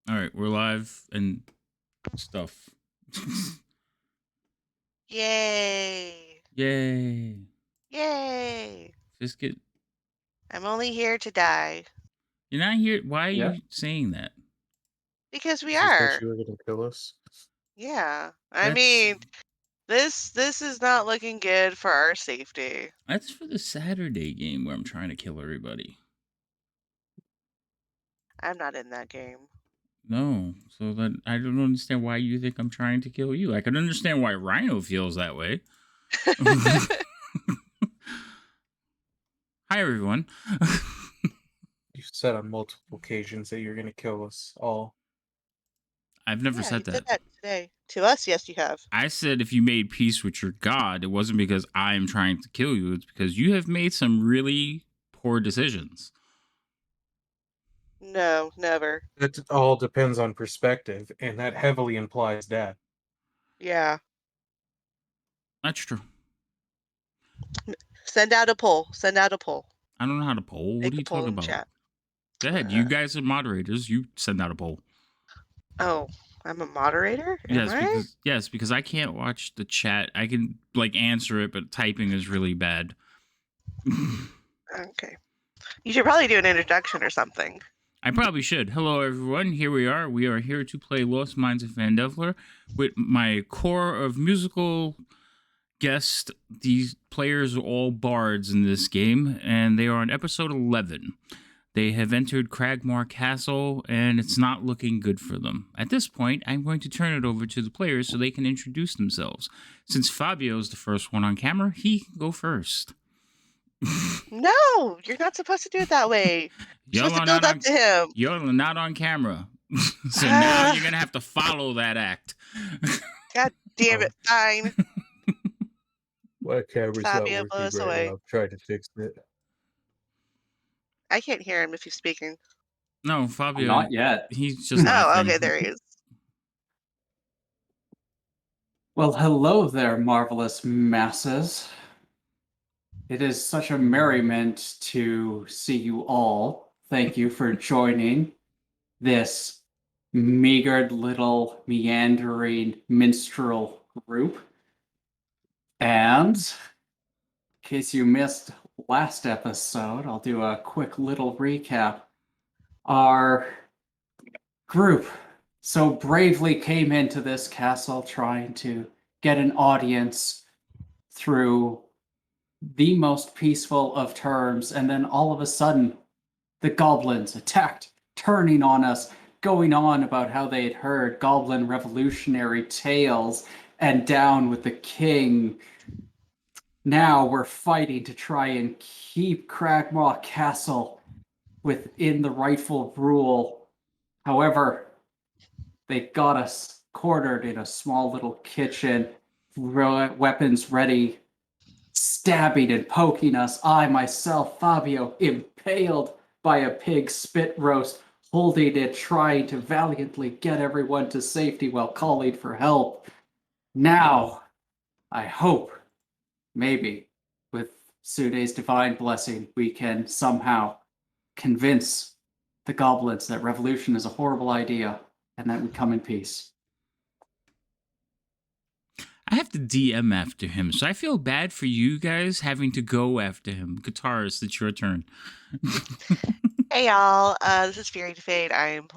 All right, we're live and stuff. Yay! Yay! Yay! Just get. I'm only here to die. You're not here. Why are Yeah. you saying that? Because we Is this what are. you were gonna kill us? Yeah. I That's mean, this is not looking good for our safety. that's for the Saturday game where I'm trying to kill everybody. I'm not in that game. No, so that I don't understand why you think I'm trying to kill you. I can understand why Rhino feels that way. Hi everyone. You said on multiple occasions that you're gonna kill us all. I've never Yeah, you said said that. that today. To us, yes, you have. I said if you made peace with your God, it wasn't because I am trying to kill you. It's because you have made some really poor decisions. No, never. It all depends on perspective, and that heavily implies death. Yeah. That's true. Send out a poll. Send out a poll. I don't know how to poll. What Take are a you poll talking in about? chat. Go ahead. You guys are moderators. You send out a poll. Oh, I'm a moderator? Am I? Because I can't watch the chat. I can like answer it, but typing is really bad. Okay. You should probably do an introduction or something. I probably should. Hello, everyone. Here we are. We are here to play Lost Minds of Van Devler with my core of musical guests. These players are all bards in this game, and they are on episode 11. They have entered Cragmore Castle, and it's not looking good for them. At this point, I'm going to turn it over to the players so they can introduce themselves. Since Fabio's the first one on camera, he can go first. No, you're not supposed to do it that way. You're Y'all supposed to are build not up on. to him. Y'all are not on camera, so now you're gonna have to follow that act. God damn it. Fine. My camera's not Fabio, blow working us right now. away. I'm trying to fix it. I can't hear him if he's speaking. No, Fabio, Not yet. he's just Oh, okay, laughing. there he is. Well, hello there, marvelous masses. It is such a merriment to see you all. Thank you for joining this meager little meandering minstrel group. And in case you missed last episode, I'll do a quick little recap. Our group so bravely came into this castle trying to get an audience through the most peaceful of terms, and then all of a sudden, the goblins attacked, turning on us, going on about how they had heard goblin revolutionary tales and down with the king. Now we're fighting to try and keep Cragmaw Castle within the rightful rule. However, they got us cornered in a small little kitchen, weapons ready, stabbing and poking us. I myself, Fabio, impaled by a pig spit roast, holding it, trying to valiantly get everyone to safety while calling for help. Now, I hope, maybe, with Sude's divine blessing, we can somehow convince the goblins that revolution is a horrible idea and that we come in peace. I have to DM after him, so I feel bad for you guys having to go after him. Guitarist, it's your turn. Hey, y'all. This is Fury to Fade. I'm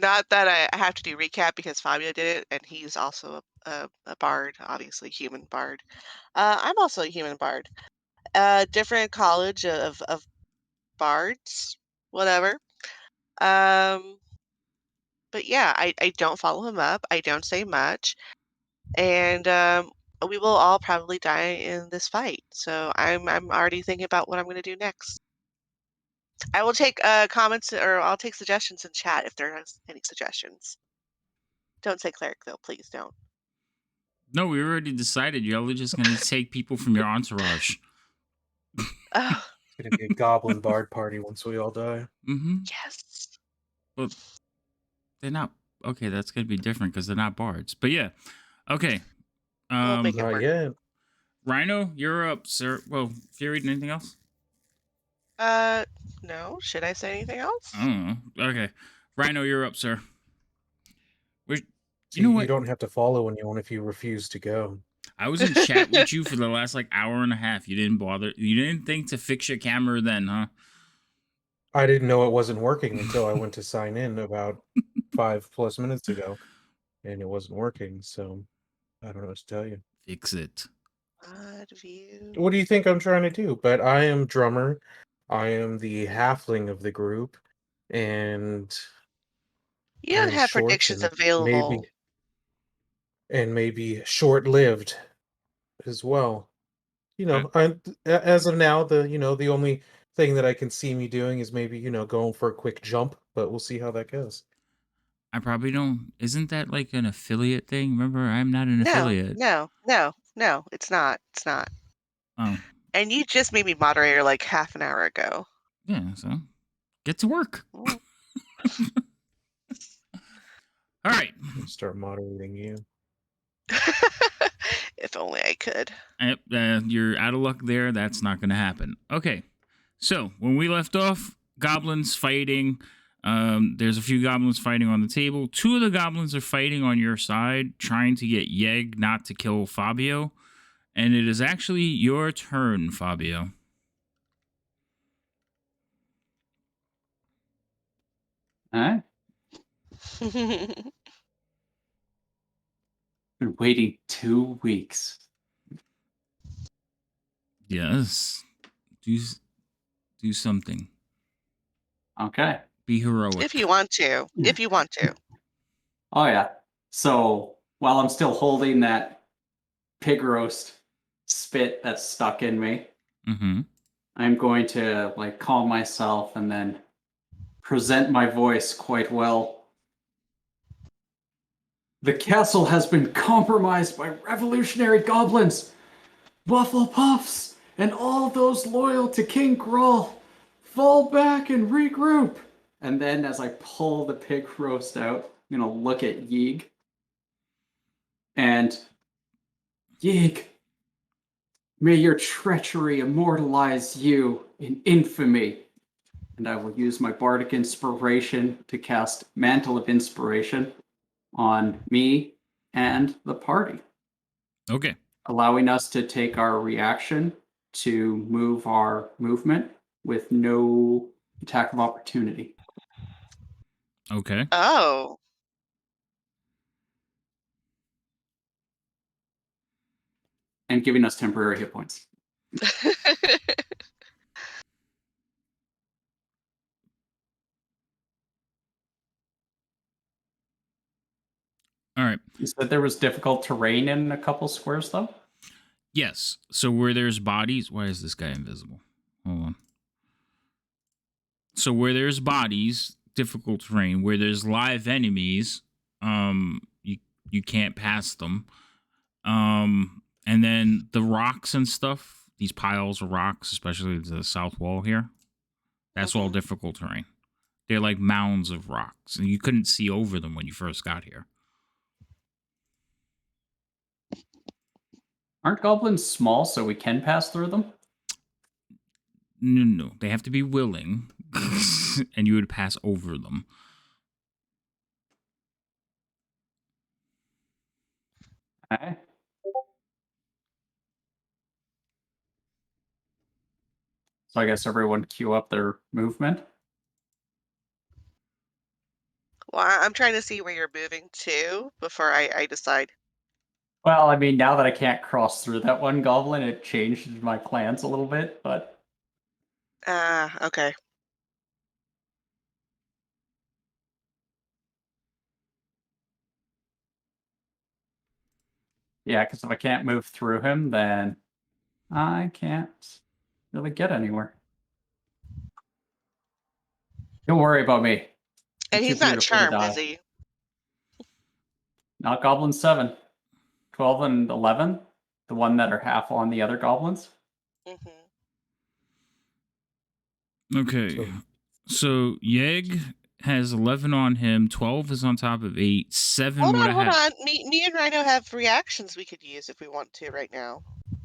not that I have to do recap because Fabio did it, and he's also a bard, obviously human bard. I'm also a human bard. Different college of bards, whatever. But yeah, I don't follow him up. I don't say much, and we will all probably die in this fight. So I'm already thinking about what I'm going to do next. I will take comments or I'll take suggestions in chat if there is any suggestions. Don't say cleric though, please don't. No, we already decided. Y'all are just gonna take people from your entourage. Oh, It's gonna be a goblin bard party once we all die. Mm-hmm. yes. Well, they're not. Okay, that's gonna be different because they're not bards. But yeah, okay. We'll make it Not work. yet. Rhino, you're up, sir. Well, Fury, anything else? Uh, no. Should I say anything else? I don't know. Okay, Rhino, you're up, sir. You know You what? don't have to follow anyone if you refuse to go. I was in chat with you for the last like hour and a half. You didn't bother. You didn't think to fix your camera then, huh? I didn't know it wasn't working until I went to sign in about 5+ minutes ago, and it wasn't working. So I don't know what to tell you. Fix it. Odd view. What do you think I'm trying to do? But I am drummer. I am the halfling of the group, and You don't I'm have short predictions and available. maybe short-lived as well. I, As of now, the only thing that I can see me doing is maybe, going for a quick jump, but we'll see how that goes. I probably don't. Isn't that like an affiliate thing? Remember, I'm not an No, affiliate. no, it's not. It's not. Oh, And you just made me moderator like half an hour ago. yeah. So get to work. Mm. All right. I'll start moderating you. If only I could. Yep, you're out of luck there. That's not going to happen. Okay. So when we left off, goblins fighting. There's a few goblins fighting on the table. Two of the goblins are fighting on your side, trying to get Yeg not to kill Fabio. And it is actually your turn, Fabio. All right. Been waiting 2 weeks. Yes. Do something. Okay. Be heroic. If you want to. If you want to. Oh yeah. So while I'm still holding that pig roast spit that's stuck in me, Mm-hmm. I'm going to like calm myself and then present my voice quite well. The castle has been compromised by revolutionary goblins, Waffle Puffs, and all those loyal to King Grawl. Fall back and regroup. And then as I pull the pig roast out, I'm gonna look at Yeeg. And Yeeg, may your treachery immortalize you in infamy. And I will use my bardic inspiration to cast Mantle of Inspiration on me and the party, Okay. allowing us to take our reaction to move our movement with no attack of opportunity. Okay. Oh. And giving us temporary hit points. All right. You said there was difficult terrain in a couple squares, though? Yes. So where there's bodies, why is this guy invisible? Hold on. So where there's bodies, difficult terrain. Where there's live enemies, you can't pass them. And then the rocks and stuff, these piles of rocks, especially the south wall here, that's all difficult terrain. They're like mounds of rocks, and you couldn't see over them when you first got here. Aren't goblins small so we can pass through them? No, they have to be willing, and you would pass over them. Okay. So I guess everyone queue up their movement. Well, I'm trying to see where you're moving to before I decide. Well, I mean, now that I can't cross through that one goblin, it changed my plans a little bit, but Ah, okay. yeah, because if I can't move through him, then I can't really get anywhere. Don't worry about me. I'm And too he's not beautiful to charmed, is die. he? Not Goblin 7. 12 and 11, the one that are half on the other goblins. Okay. So Yeg has 11 on him, 12 is on top of 8, 7 Hold would on, have hold had on. Me and Rhino have reactions we could use if we want to right now. If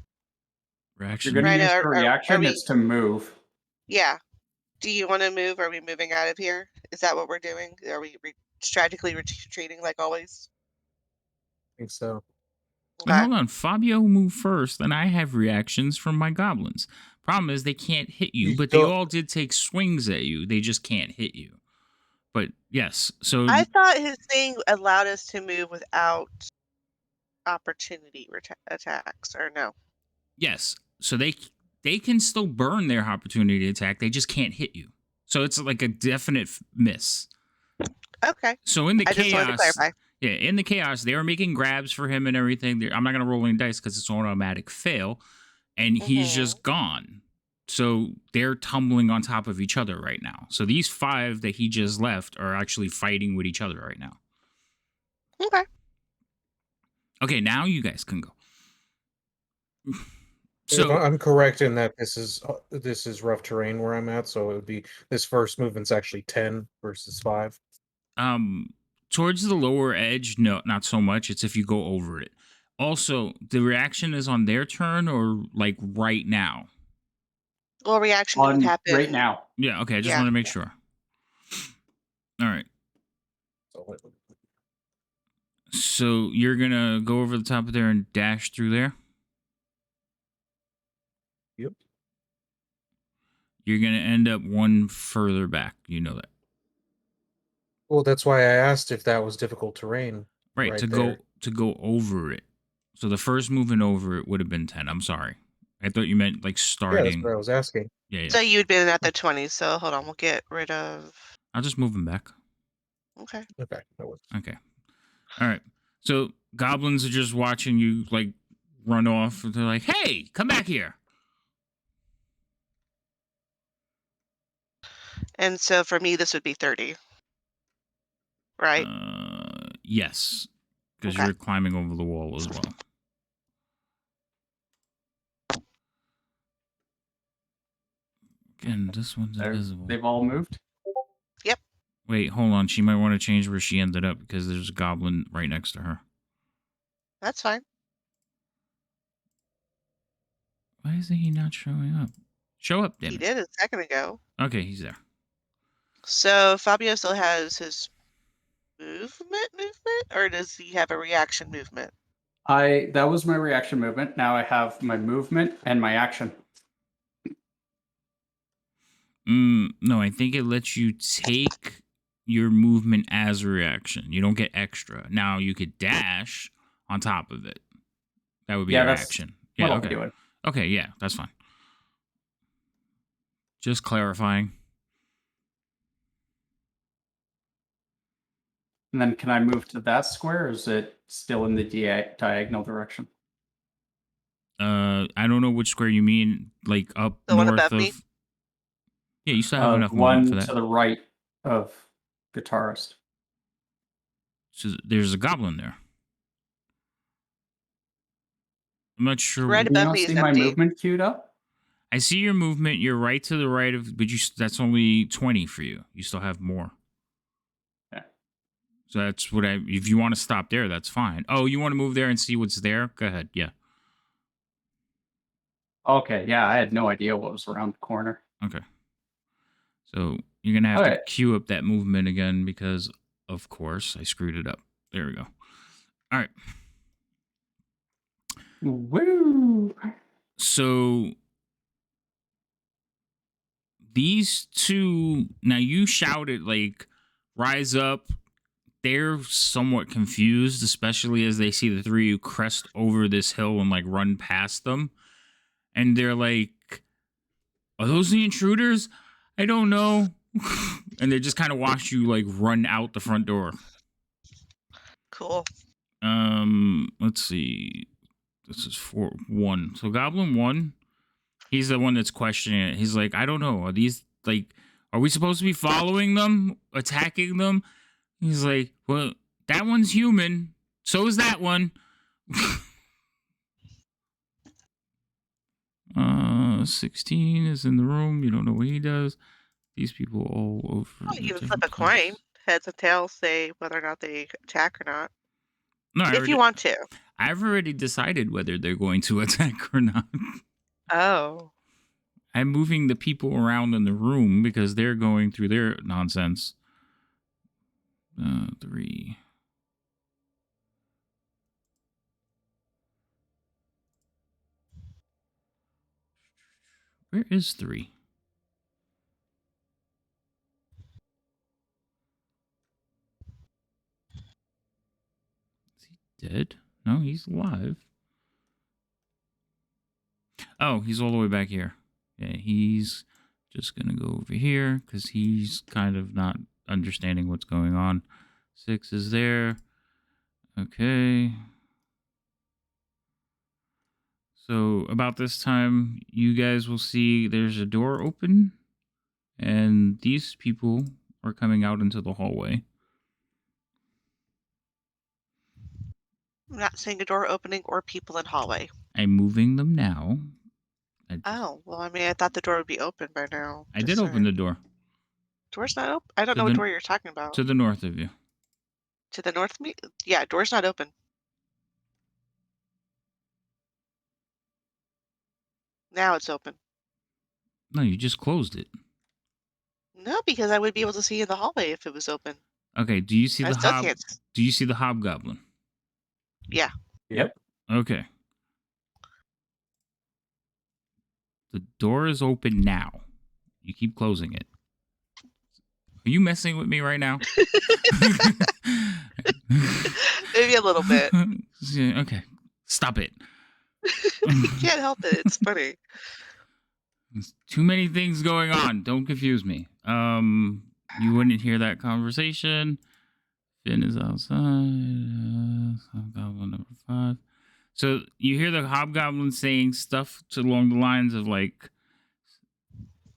you're reaction. going to Rhino, use the are reaction, we? it's to move. Yeah. Do you want to move? Are we moving out of here? Is that what we're doing? Are we strategically retreating like always? think so. Wait, Okay. hold on. Fabio moved first, and I have reactions from my goblins. Problem is, they can't hit you, You but they don't- all did take swings at you. They just can't hit you. But yes, so I thought his thing allowed us to move without opportunity attacks, or no? yes, so they can still burn their opportunity attack. They just can't hit you. So it's like a definite miss. Okay. So in the I just wanted to chaos, clarify. yeah, in the chaos, they were making grabs for him and everything. I'm not gonna roll any dice because it's an automatic fail, and he's Mhm. just gone. So they're tumbling on top of each other right now. So these 5 that he just left are actually fighting with each other right now. Okay. Okay, now you guys can go. If So I'm correct in that this is rough terrain where I'm at, so it would be this first movement's actually 10 versus 5. towards the lower edge, no, not so much. It's if you go over it. Also, the reaction is on their turn or like right now. Well, reaction would On happen. right now. Yeah, okay. I just Yeah. want to make sure. All right. So So you're gonna go over the top of there and dash through there. yep. You're gonna end up one further back. You know that, Well, that's why I asked if that was difficult terrain. right? Right To there. go over it. So the first movement over it would have been 10. I'm sorry. I thought you meant like Yeah, that's starting. what I was asking. Yeah. So you'd been at the 20, so hold on, we'll get rid of. I'll just move him back. Okay. Okay, that was. Okay. All right. So goblins are just watching you like run off. They're like, "Hey, come back here." And so for me, this would be 30. Right? Yes, because Okay. you're climbing over the wall as well. Again, this one's invisible. They've all moved. Yep. Wait, hold on. She might want to change where she ended up because there's a goblin right next to her. That's fine. Why is he not showing up? Show up, damn He it. did a second ago. Okay, he's there. So Fabio still has his movement, or does he have a reaction movement? That was my reaction movement. Now I have my movement and my action. No, I think it lets you take your movement as a reaction. You don't get extra. Now you could dash on top of it. That would be Yeah, a that's reaction. what Yeah, I'll okay. be doing. Okay, yeah, that's fine. Just clarifying. And then can I move to that square, or is it still in the diagonal direction? I don't know which square you mean, like up The one north above of. me? Yeah, you still have enough The movement for one that. to the right of guitarist. So there's a goblin there. I'm not sure. Right Do you above not me is see my empty. movement queued up? I see your movement. You're right to the right of, but that's only 20 for you. You still have more. Yeah. So that's what if you want to stop there, that's fine. Oh, you want to move there and see what's there? Go ahead. Yeah. Okay, yeah, I had no idea what was around the corner. Okay. So you're going to have to Okay. queue up that movement again because, of course, I screwed it up. There we go. All right. Woo! So these two, now you shouted like, rise up. They're somewhat confused, especially as they see the three of you crest over this hill and like run past them. And they're like, are those the intruders? I don't know. And they just kind of watch you like run out the front door. Cool. Let's see. This is 1. So Goblin 1, he's the one that's questioning it. He's like, I don't know. Are these like, are we supposed to be following them, attacking them? He's like, well, that one's human. So is that one. 16 is in the room. You don't know what he does. These people all over. Oh, you can different flip a coin. places. Heads and tails say whether or not they attack or not. No, If you want to. I've already decided whether they're going to attack or not. Oh. I'm moving the people around in the room because they're going through their nonsense. 3. Where is 3? Is he dead? No, he's alive. Oh, he's all the way back here. Yeah, he's just going to go over here because he's kind of not understanding what's going on. 6 is there. Okay. So about this time, you guys will see there's a door open, and these people are coming out into the hallway. I'm not seeing a door opening or people in hallway. I'm moving them now. Oh, well, I mean, I thought the door would be open by now. I did open the door Door's not open? I don't To know what the- door you're talking about. to the north of you. To the north of me? Yeah, door's not open. Now it's open. No, you just closed it. No, because I would be able to see in the hallway if it was open. Okay, do you see I the still can't. Do you see the hobgoblin? Yeah. Yep. Okay. The door is open now. You keep closing it. Are you messing with me right now? Maybe a little bit. Okay. Stop it. You can't help it. It's funny. There's too many things going on. Don't confuse me. You wouldn't hear that conversation. Finn is outside. Hobgoblin number 5. So you hear the hobgoblin saying stuff along the lines of like,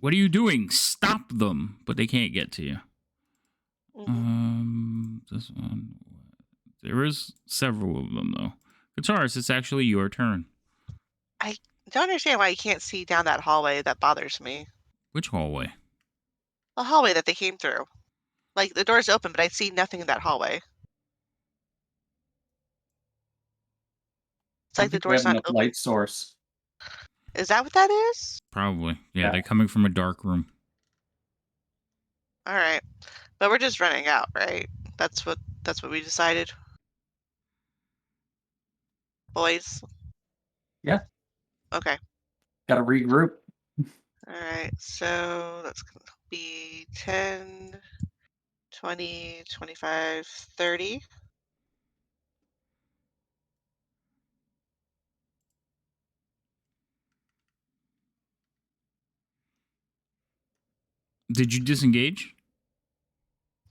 "What are you doing? Stop them!" But they can't get to you. This one. There is several of them though. Guitarist, it's actually your turn. I don't understand why you can't see down that hallway. That bothers me. Which hallway? The hallway that they came through. Like, the door's open, but I see nothing in that hallway. It's I like the think we have door's not enough open. light source. Is that what that is? Probably. Yeah, Yeah. they're coming from a dark room. All right. But we're just running out, right? That's what we decided. Boys. Yeah. Okay. Got to regroup. All right. So that's going to be 10, 20, 25, 30. Did you disengage?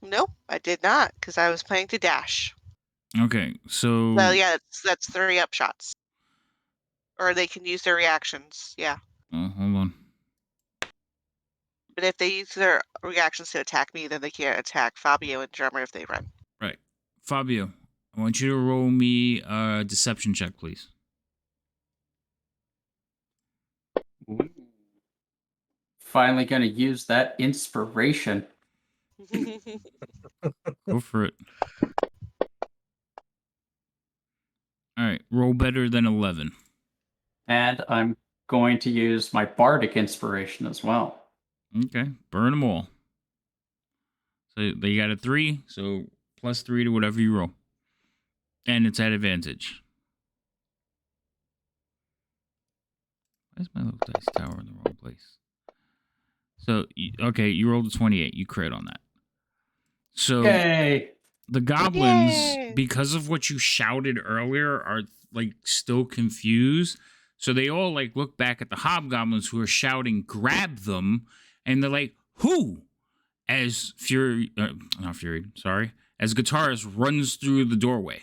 Nope, I did not, because I was planning to dash. Okay, so Well, yeah, that's 3 upshots. Or they can use their reactions, yeah. hold on. But if they use their reactions to attack me, then they can't attack Fabio and Drummer if they run. Right. Fabio, I want you to roll me a deception check, please. Finally going to use that inspiration. Go for it. All right, roll better than 11. And I'm going to use my bardic inspiration as well. Okay, burn them all. So they got a 3, so plus 3 to whatever you roll. And it's at advantage. Why is my little dice tower in the wrong place? So, okay, you rolled a 28. You crit on that. So Yay! the goblins, Yay! because of what you shouted earlier, are like still confused. So they all like look back at the hobgoblins who are shouting, "Grab them!" And they're like, "Who?" As as Guitarist runs through the doorway.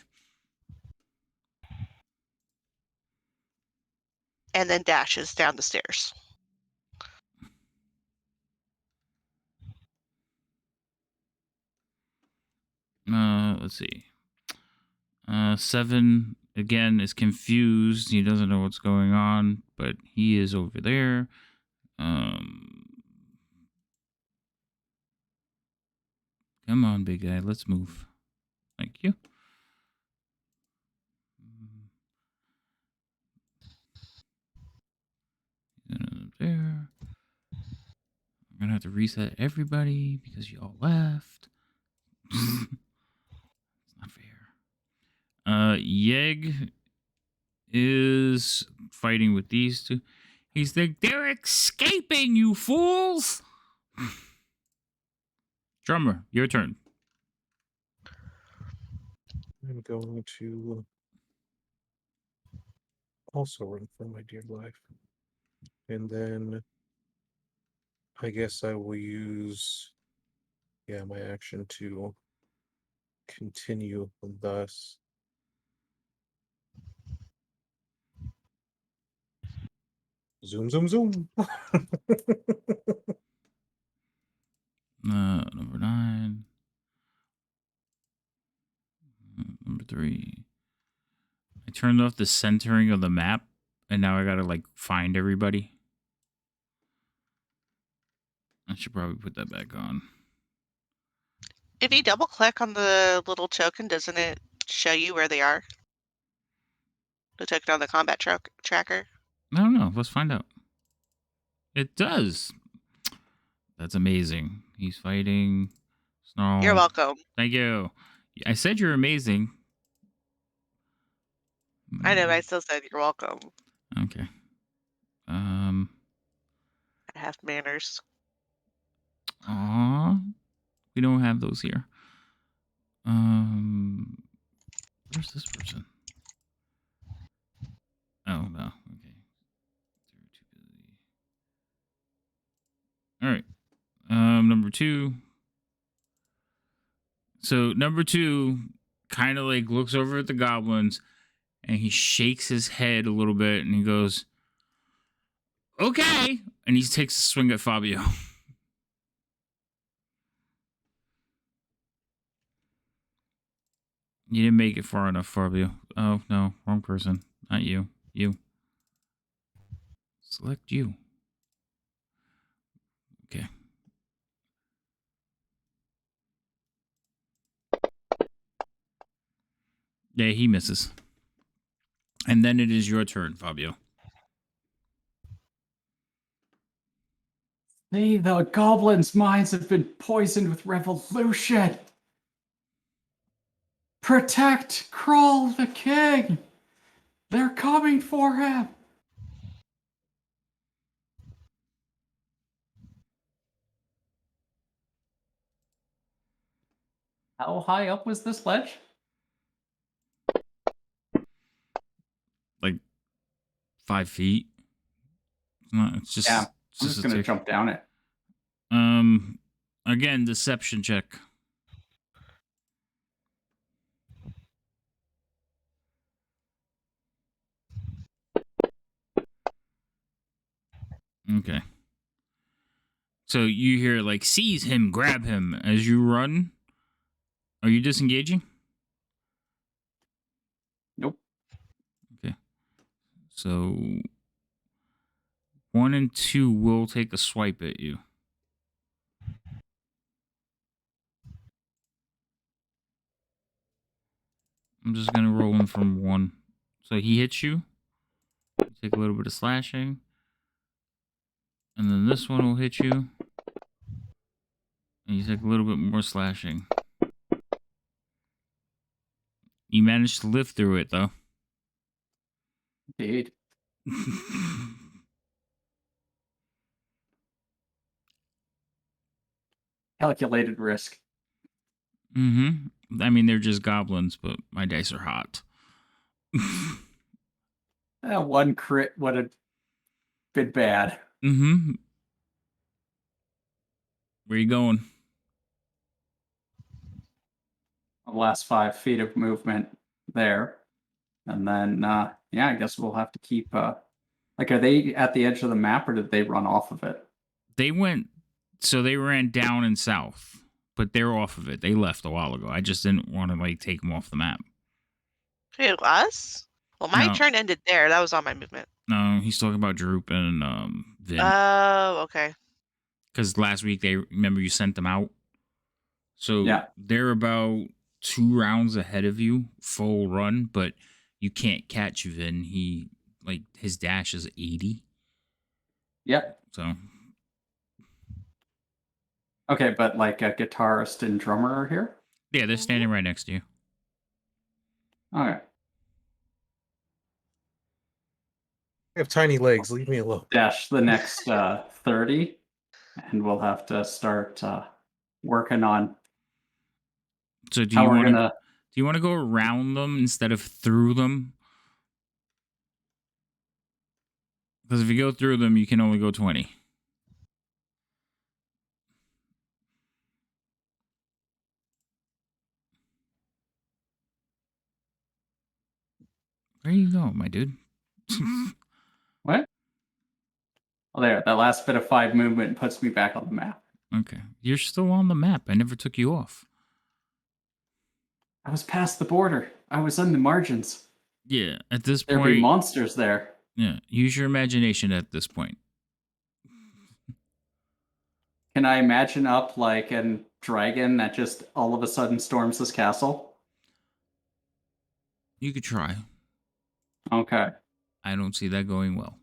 And then dashes down the stairs. Let's see. 7 again is confused. He doesn't know what's going on, but he is over there. Come on, big guy. Let's move. Thank you. There. I'm gonna have to reset everybody because you all left. It's not fair. Yeg is fighting with these two. He's like, they're escaping, you fools! Drummer, your turn. I'm going to also run for my dear life. And then I guess I will use my action to continue thus. Zoom, zoom, zoom. Number 9. Number 3. I turned off the centering of the map, and now I gotta, like, find everybody. I should probably put that back on. If you double click on the little token, doesn't it show you where they are? The token on the combat tracker? I don't know. Let's find out. It does. That's amazing. He's fighting. Snarl. You're welcome. Thank you. I said you're amazing. I know, but I still said you're welcome. Okay. I have manners. Aw. We don't have those here. Where's this person? Oh, no. Okay. They're too busy. All right. Number 2. So number 2 kind of like looks over at the goblins and he shakes his head a little bit and he goes, okay. And he takes a swing at Fabio. You didn't make it far enough, Fabio. Oh, no. Wrong person. Not you. You. Select you. Okay. Yeah, he misses. And then it is your turn, Fabio. The goblins' minds have been poisoned with revolution. Protect Krull the king. They're coming for him. How high up was this ledge? Like 5 feet. No, it's just. Yeah, It's I'm just going to jump down it. Again, deception check. Okay. So you hear like seize him, grab him as you run. Are you disengaging? Nope. Okay. So 1 and 2 will take a swipe at you. I'm just gonna roll him from 1. So he hits you. Take a little bit of slashing. And then this one will hit you. And you take a little bit more slashing. You managed to live through it, though. Indeed. Calculated risk. Mm-hmm. I mean, they're just goblins, but my dice are hot. One crit would have been bad. Mm-hmm. Where you going? The last 5 feet of movement there. And then, I guess we'll have to keep... like, are they at the edge of the map, or did they run off of it? They went... So they ran down and south, but they're off of it. They left a while ago. I just didn't want to, like, take them off the map. Who, us? Well, my No. turn ended there. That was all my movement. No, he's talking about Droop and Vin. Oh, okay. Because last week, remember you sent them out? So Yeah. they're about 2 rounds ahead of you, full run, but you can't catch Vin. His dash is 80. Yep. So... Okay, but like a guitarist and drummer are here? Yeah, they're standing right next to you. Okay. I have tiny legs. Leave me alone. dash the next 30, and we'll have to start working on So do how you we're want to gonna. go around them instead of through them? Because if you go through them, you can only go 20. Where you go, my dude? What? Well, there. That last bit of 5 movement puts me back on the map. Okay. You're still on the map. I never took you off. I was past the border. I was on the margins. Yeah, at this There'd be point, monsters there. yeah, use your imagination at this point. Can I imagine up like a dragon that just all of a sudden storms this castle? You could try. Okay. I don't see that going well.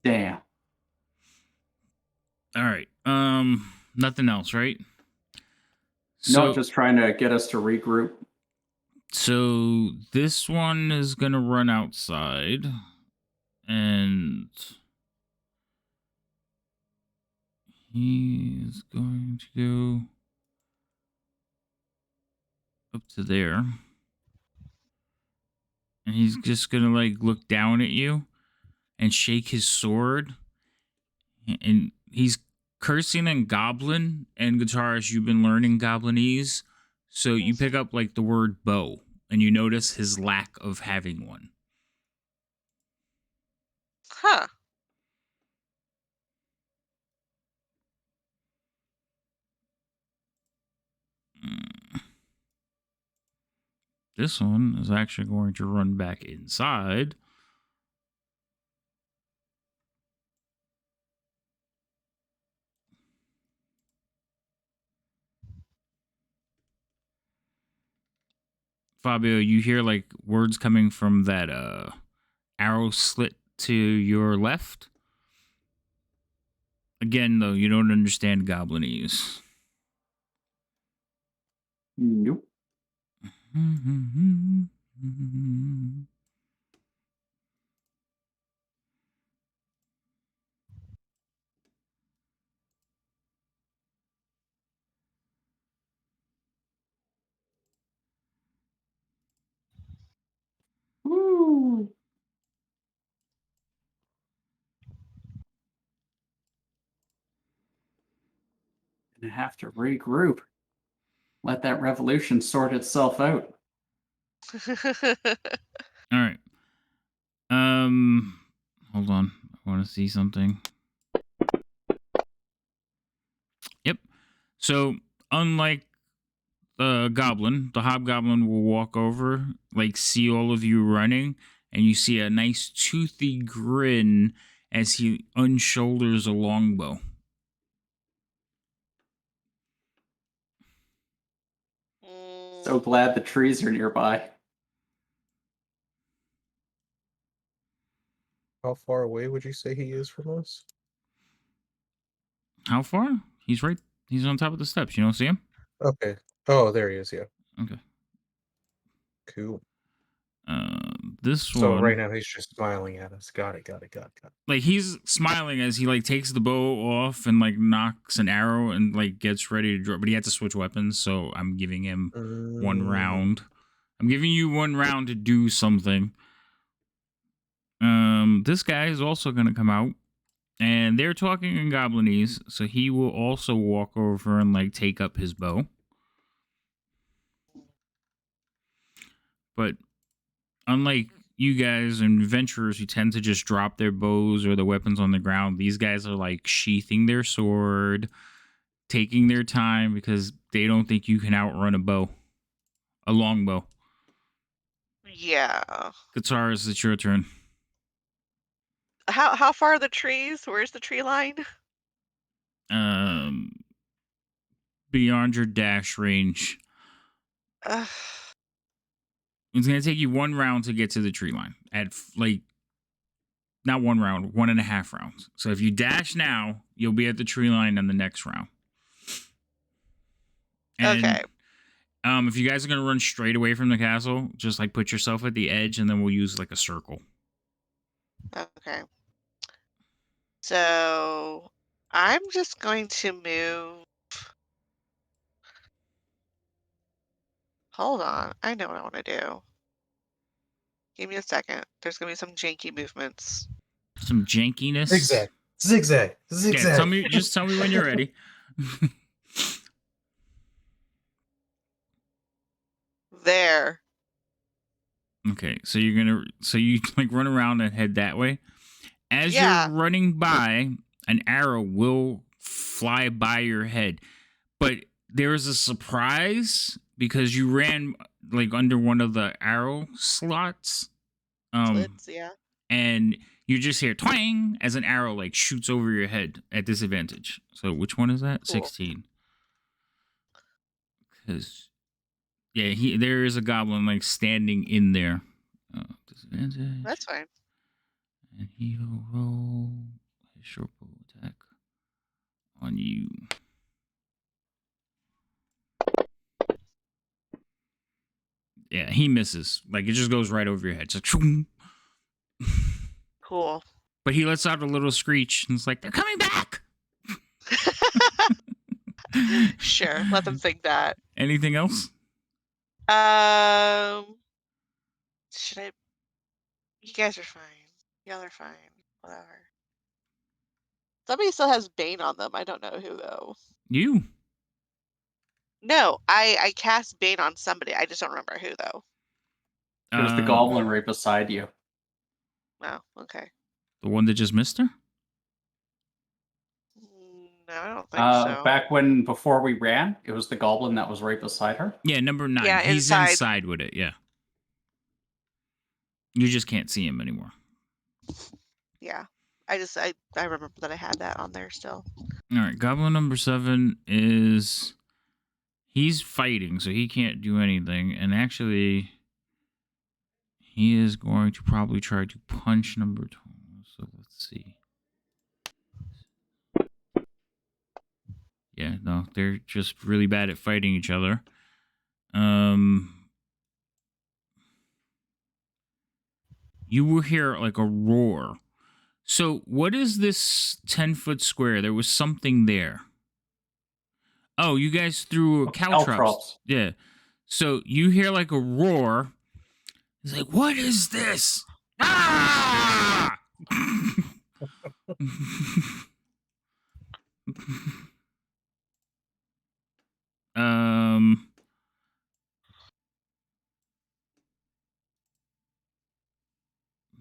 Damn. All right. Nothing else, right? No, just trying to get us to regroup. So this one is gonna run outside, and he is going to go up to there, and he's just gonna like look down at you and shake his sword, and he's cursing in Goblin. And Guitarist, you've been learning Goblinese, so you pick up like the word bow, and you notice his lack of having one. Huh. This one is actually going to run back inside. Fabio, you hear like words coming from that arrow slit to your left. Again, though, you don't understand Goblinese. Nope. Woo. Gonna have to regroup. Let that revolution sort itself out. All right. Hold on. I want to see something. Yep. So, unlike the goblin, the hobgoblin will walk over, like see all of you running, and you see a nice toothy grin as he unshoulders a longbow. So glad the trees are nearby. How far away would you say he is from us? How far? He's right. He's on top of the steps. You don't see him? Okay. Oh, there he is. Yeah. Okay. Cool. This So one. right now he's just smiling at us. Got it. Like he's smiling as he like takes the bow off and like knocks an arrow and like gets ready to draw. But he had to switch weapons, so I'm giving him 1 round. I'm giving you 1 round to do something. This guy is also gonna come out, and they're talking in Goblinese, so he will also walk over and like take up his bow. But unlike you guys and adventurers who tend to just drop their bows or the weapons on the ground, these guys are like sheathing their sword, taking their time because they don't think you can outrun a longbow. Yeah. Guitarist, it's your turn. How far are the trees? Where's the tree line? Beyond your dash range. Ugh. It's gonna take you 1 round to get to the tree line. At like not 1 round, 1.5 rounds. So if you dash now, you'll be at the tree line on the next round. And Okay. if you guys are gonna run straight away from the castle, just like put yourself at the edge, and then we'll use like a circle. Okay. So I'm just going to move. Hold on. I know what I want to do. Give me a second. There's going to be some janky movements. Some jankiness. Zigzag, zigzag, Yeah, zigzag. just tell me when you're ready. There. Okay, so you like run around and head that way. As you're Yeah. running by, an arrow will fly by your head. But there is a surprise because you ran like under one of the arrow slots. Slits, yeah. And you just hear twang as an arrow like shoots over your head at disadvantage. So which one is that? Cool. 16. Because there is a goblin like standing in there. Disadvantage. That's fine. And he'll roll his short bow attack on you. Yeah, he misses. Like it just goes right over your head. It's like, Cool. but he lets out a little screech and it's like, they're coming back. Sure. Let them think that. Anything else? Should I? You guys are fine. Y'all are fine. Whatever. Somebody still has Bane on them. I don't know who though. You. No, I cast Bane on somebody. I just don't remember who though. It was the goblin right beside you. Oh, okay. The one that just missed her? No, I don't think so. Back before we ran, it was the goblin that was right beside her. Yeah, number 9. Yeah, He's inside with it, yeah. You just can't see him anymore. Yeah. I remember that I had that on there still. All right, goblin number 7 is... He's fighting, so he can't do anything. And actually, he is going to probably try to punch number 12. So let's see. Yeah, no, they're just really bad at fighting each other. You will hear like a roar. So what is this 10-foot square? There was something there. Oh, you guys threw caltrops. Yeah. So you hear like a roar. It's like, what is this? Ah!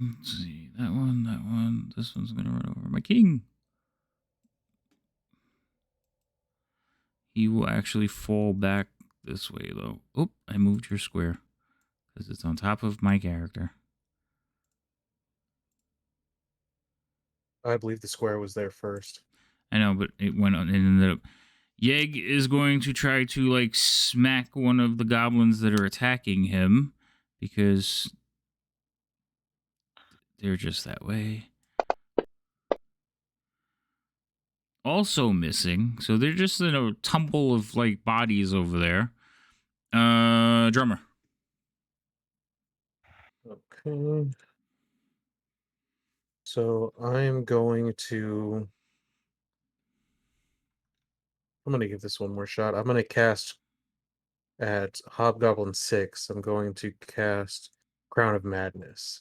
Let's see. That one. This one's gonna run over my king. He will actually fall back this way, though. Oh, I moved your square because it's on top of my character. I believe the square was there first. I know, but it went on and ended up. Yeg is going to try to like smack one of the goblins that are attacking him because they're just that way. Also missing, so they're just in a tumble of like bodies over there. Drummer. Okay. So I'm going to give this one more shot. I'm gonna cast at Hobgoblin 6. I'm going to cast Crown of Madness.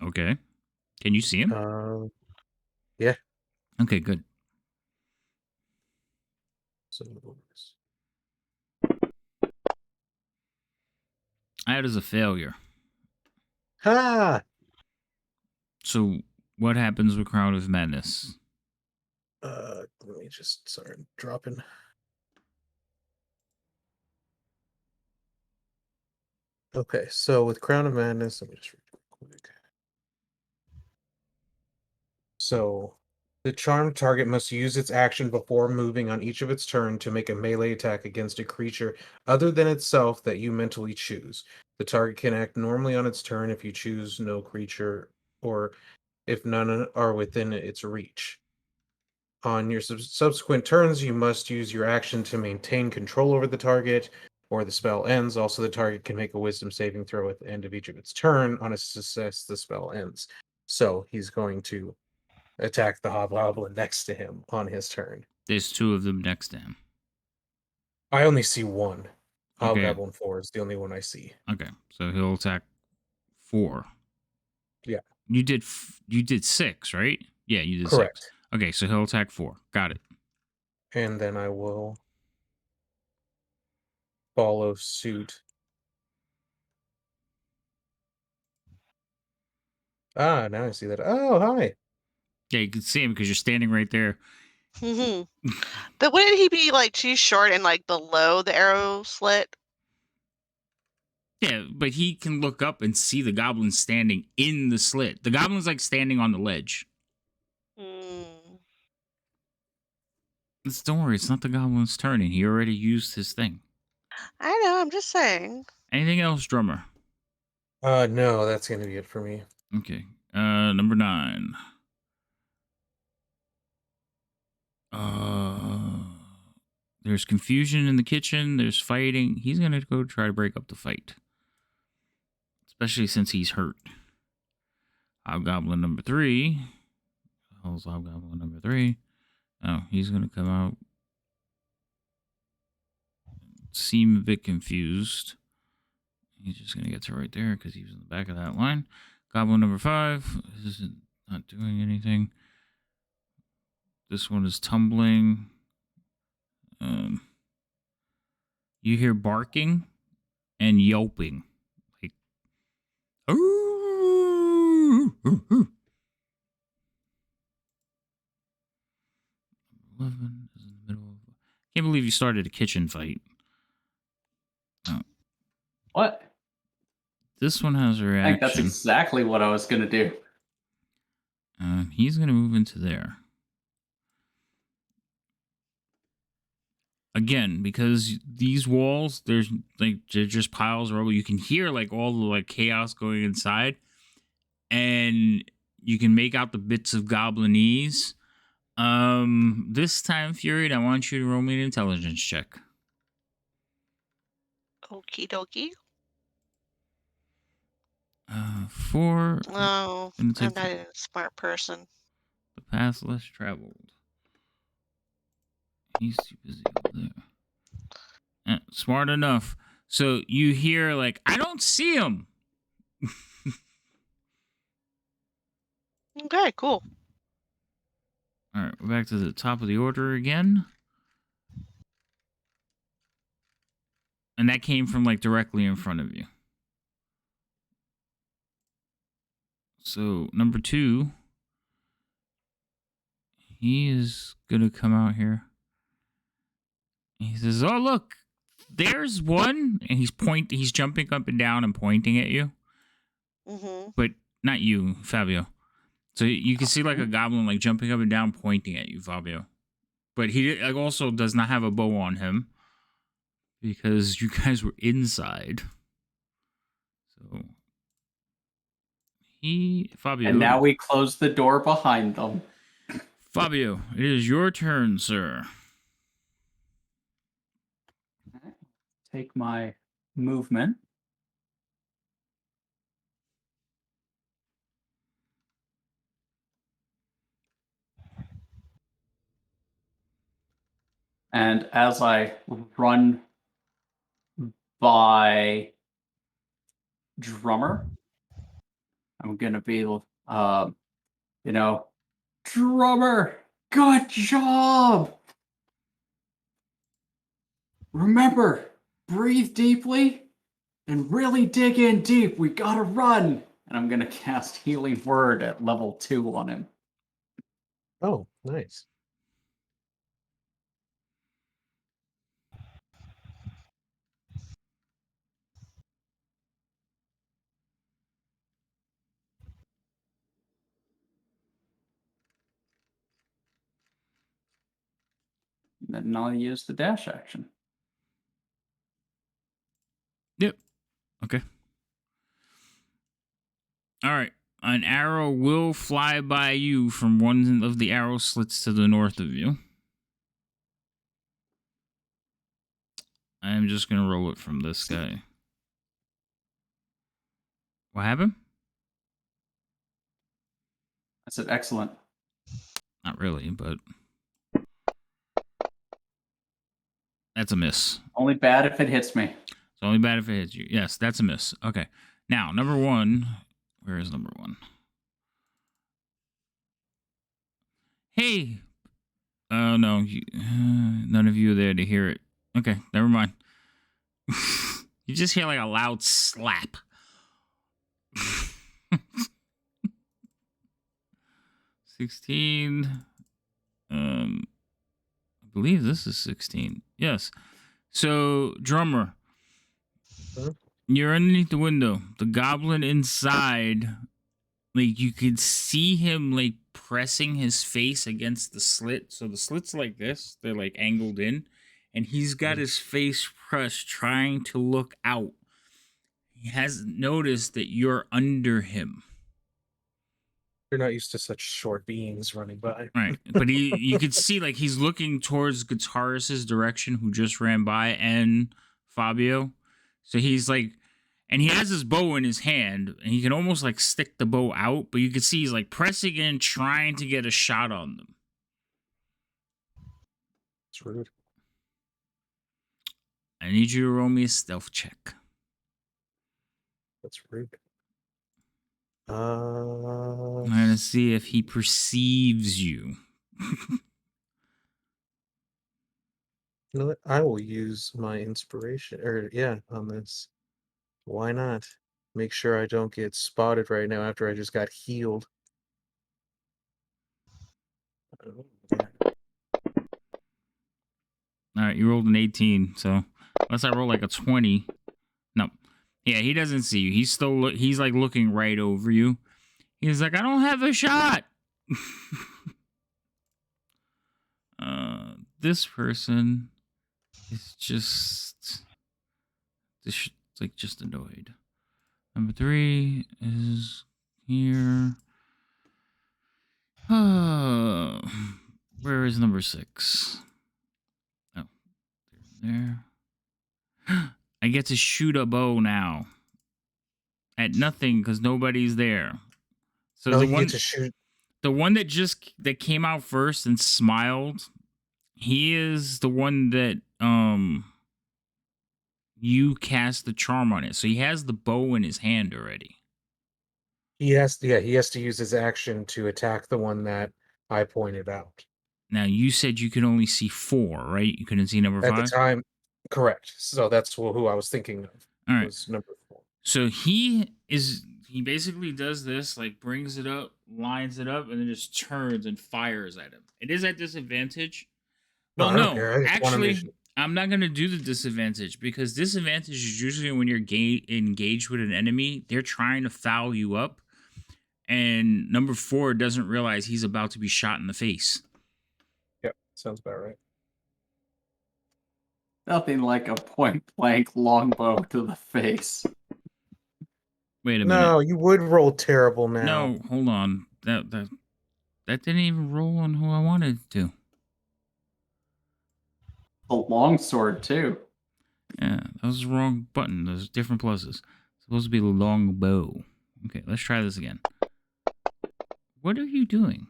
Okay. Can you see him? Yeah. Okay, good. So That is a failure. ha! So what happens with Crown of Madness? Let me just start dropping. Okay, so with Crown of Madness, let me just read real quick. So the charmed target must use its action before moving on each of its turn to make a melee attack against a creature other than itself that you mentally choose. The target can act normally on its turn if you choose no creature or if none are within its reach. On your subsequent turns, you must use your action to maintain control over the target, or the spell ends. Also, the target can make a wisdom saving throw at the end of each of its turn. On a success, the spell ends. So he's going to attack the hobgoblin next to him on his turn. There's two of them next to him. I only see one. Okay. Hobgoblin 4 is the only one I see. Okay, so he'll attack 4. Yeah. You did 6, right? Yeah, you did 6. Correct. Okay, so he'll attack 4. Got it. And then I will follow suit. Ah, now I see that. Oh, hi. Yeah, you can see him because you're standing right there. Mhm. But wouldn't he be, like, too short and, like, below the arrow slit? Yeah, but he can look up and see the goblin standing in the slit. The goblin's like standing on the ledge. Mm. Don't worry, it's not the goblin's turn, and he already used his thing. I know, I'm just saying. Anything else, drummer? No, that's going to be it for me. Okay. Number 9. There's confusion in the kitchen. There's fighting. He's gonna go try to break up the fight, especially since he's hurt. Hobgoblin number 3. How's Hobgoblin number 3? Oh, he's gonna come out. Seem a bit confused. He's just gonna get to right there because he was in the back of that line. Goblin number 5. This is not doing anything. This one is tumbling. You hear barking and yelping. Like, ooh, ooh, ooh. 11 is in the middle of. Can't believe you started a kitchen fight. Oh. What? This one has a I think that's reaction. exactly what I was going to do. He's going to move into there. Again, because these walls, there's like they're just piles of rubble. You can hear like all the like chaos going inside, and you can make out the bits of goblinese. This time, Fury, I want you to roll me an intelligence check. Okie dokie. 4. Oh, Gonna I'm take not a smart person. the path less traveled. He's too busy over there. Smart enough. So you hear like, I don't see him. Okay, cool. All right, we're back to the top of the order again. And that came from like directly in front of you. So number 2, he is gonna come out here. He says, "Oh look, there's one," and he's jumping up and down and pointing at you, Mm-hmm. but not you, Fabio. So you can see like a goblin like jumping up and down, pointing at you, Fabio. But he like, also does not have a bow on him because you guys were inside. So Fabio. And now we close the door behind them. Fabio, it is your turn, sir. Take my movement. And as I run by Drummer, I'm going to be, Drummer, good job. Remember, breathe deeply and really dig in deep. We got to run. And I'm going to cast Healing Word at level 2 on him. Oh, nice. And then I'll use the dash action. Yep. Okay. All right. An arrow will fly by you from one of the arrow slits to the north of you. I'm just going to roll it from this guy. What happened? I said excellent. Not really, but that's a miss. Only bad if it hits me. It's only bad if it hits you. Yes, that's a miss. Okay. Now, number 1. Where is number 1? Hey. Oh, no. None of you are there to hear it. Okay, never mind. You just hear like a loud slap. 16. I believe this is 16. Yes. So, drummer, Huh? you're underneath the window. The goblin inside, like you could see him like pressing his face against the slit. So the slit's like this, they're like angled in, and he's got his face pressed trying to look out. He hasn't noticed that you're under him. You're not used to such short beings running by. Right. But you could see like he's looking towards guitarist's direction who just ran by, and Fabio. So he's like, and he has his bow in his hand, and he can almost like stick the bow out, but you can see he's like pressing in, trying to get a shot on them. It's rude. I need you to roll me a stealth check. That's rude. I'm gonna see if he perceives you. You know what? I will use my inspiration, on this. Why not? Make sure I don't get spotted right now after I just got healed. Oh, yeah. All right, you rolled an 18, so unless I roll like a 20, no. Yeah, he doesn't see you. He's still he's like looking right over you. He's like, I don't have a shot. This person is just like just annoyed. Number 3 is here. Where is number 6? Oh, there. I get to shoot a bow now. At nothing because nobody's there. So No, the you one get to shoot. the one that came out first and smiled, he is the one that you cast the charm on it. So he has the bow in his hand already. He has to use his action to attack the one that I pointed out. Now you said you could only see 4, right? You couldn't see number At the 5? time, correct. So that's who I was thinking of. All right. Was number 4. So he basically does this, like brings it up, lines it up, and then just turns and fires at him. It is at disadvantage. No, Well, I don't no, care. I just wanna make actually, sure. I'm not going to do the disadvantage because disadvantage is usually when you're engaged with an enemy, they're trying to foul you up. And number 4 doesn't realize he's about to be shot in the face. Yep, sounds about right. Nothing like a point blank longbow to the face. Wait a No, minute. you would roll terrible now. No, hold on. That didn't even roll on who I wanted it to. The longsword too. Yeah, that was the wrong button. There's different pluses. It's supposed to be long bow. Okay, let's try this again. What are you doing?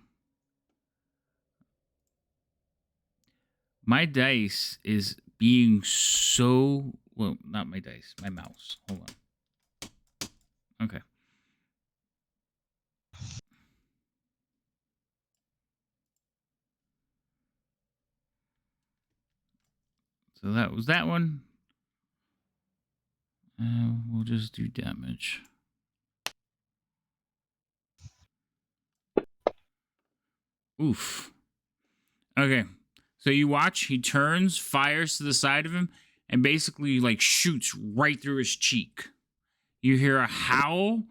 My dice is being so... Well, not my dice. My mouse. Hold on. Okay. So that was that one. We'll just do damage. Oof. Okay. So you watch, he turns, fires to the side of him, and basically like shoots right through his cheek. You hear a howl,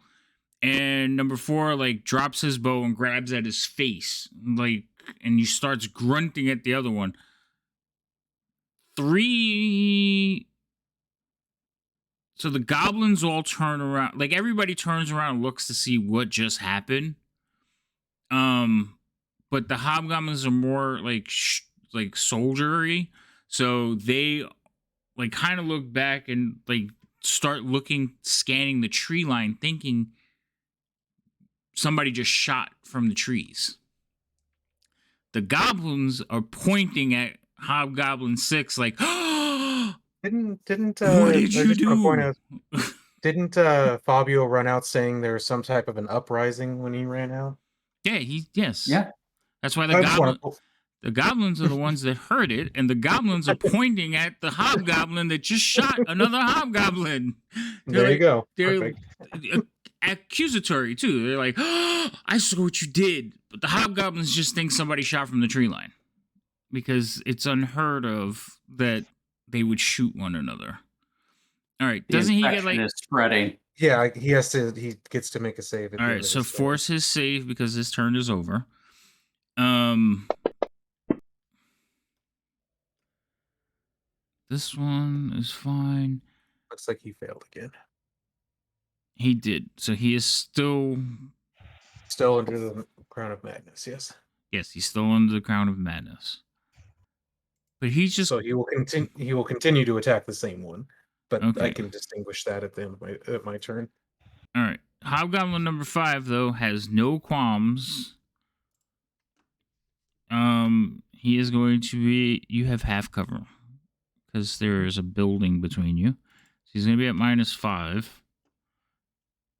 and number 4 like drops his bow and grabs at his face, like, and he starts grunting at the other one. 3. So the goblins all turn around, like everybody turns around and looks to see what just happened. But the hobgoblins are more like like soldiery, so they like kind of look back and like start looking, scanning the tree line, thinking somebody just shot from the trees. The goblins are pointing at Hobgoblin 6 like, Didn't what did I you just want to point do? out, didn't Fabio run out saying there was some type of an uprising when he ran out? Yeah, yes. Yeah. That's why I just want to. the goblins are the ones that heard it, and the goblins are pointing at the hobgoblin that just shot another hobgoblin. There you go. They're Perfect. accusatory too. They're like, I saw what you did. But the hobgoblins just think somebody shot from the tree line. Because it's unheard of that they would shoot one another. All right, The doesn't he get infection like? is spreading. Yeah, he has to. He gets to make a save at All the right, end of so his force turn. his save because his turn is over. This one is fine. Looks like he failed again. He did, so he is still. Still under the crown of madness. Yes, he's still under the crown of madness. But he's just So he will continue. He will continue to attack the same one, but I okay. can distinguish that at the end of my turn. All right, Hobgoblin number 5 though has no qualms. He is going to be. You have half cover because there is a building between you. So he's going to be at -5,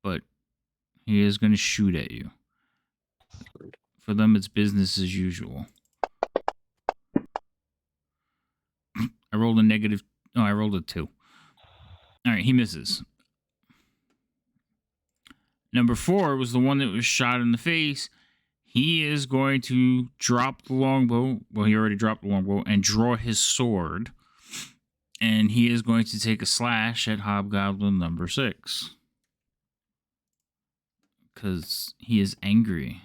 but he is going to shoot at you. For them, it's business as usual. I rolled a negative. No, I rolled a 2. All right, he misses. Number 4 was the one that was shot in the face. He is going to drop the longbow. Well, he already dropped the longbow and draw his sword. And he is going to take a slash at Hobgoblin number 6. Because he is angry.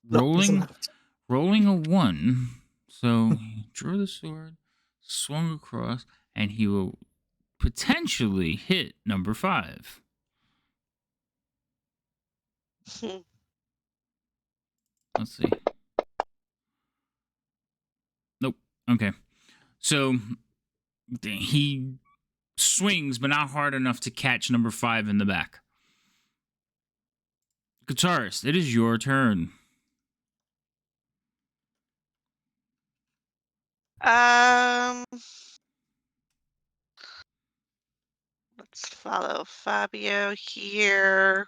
Rolling a 1. So he drew the sword, swung across, and he will potentially hit number 5. Let's see. Nope. Okay. So he swings, but not hard enough to catch number 5 in the back. Guitarist, it is your turn. Let's follow Fabio here.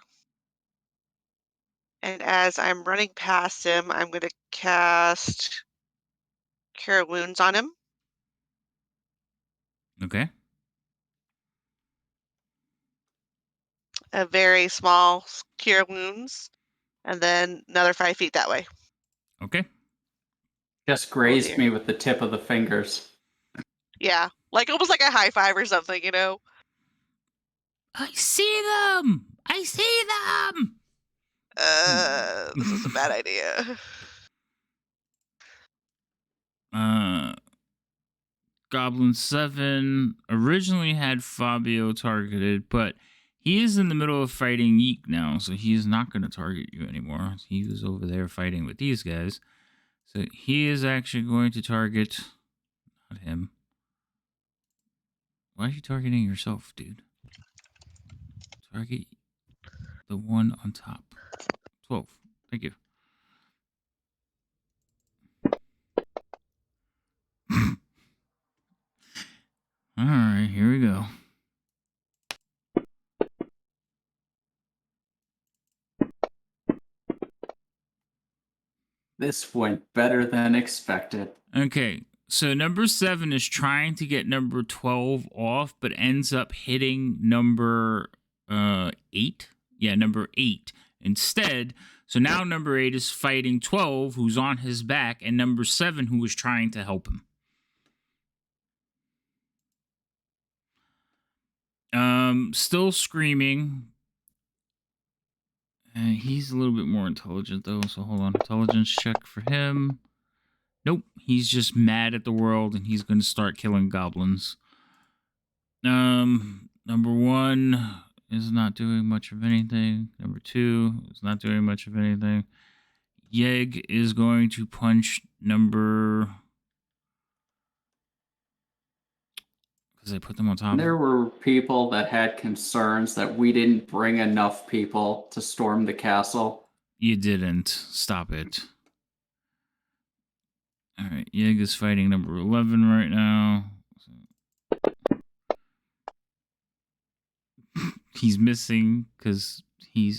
And as I'm running past him, I'm going to cast Cure Wounds on him. Okay. A very small Cure Wounds. And then another 5 feet that way. Okay. Just grazed dear. me with the tip of the fingers. Yeah. Like almost like a high five or something, you know? I see them! I see them! This is a bad idea. Goblin 7 originally had Fabio targeted, but he is in the middle of fighting Yeek now, so he's not going to target you anymore. He was over there fighting with these guys. So he is actually going to target... Not him. Why are you targeting yourself, dude? Target the one on top. 12. Thank you. Alright, here we go. This went better than expected. Okay, so number 7 is trying to get number 12 off, but ends up hitting number 8. Yeah, number 8 instead. So now number 8 is fighting 12, who's on his back, and number 7, who was trying to help him. Still screaming. He's a little bit more intelligent, though, so hold on. Intelligence check for him. Nope, he's just mad at the world, and he's going to start killing goblins. Number 1 is not doing much of anything. Number 2 is not doing much of anything. Yeg is going to punch number... Because I put them on top. And there were people that had concerns that we didn't bring enough people to storm the castle. You didn't. Stop it. All right, Yeg is fighting number 11 right now. He's missing because he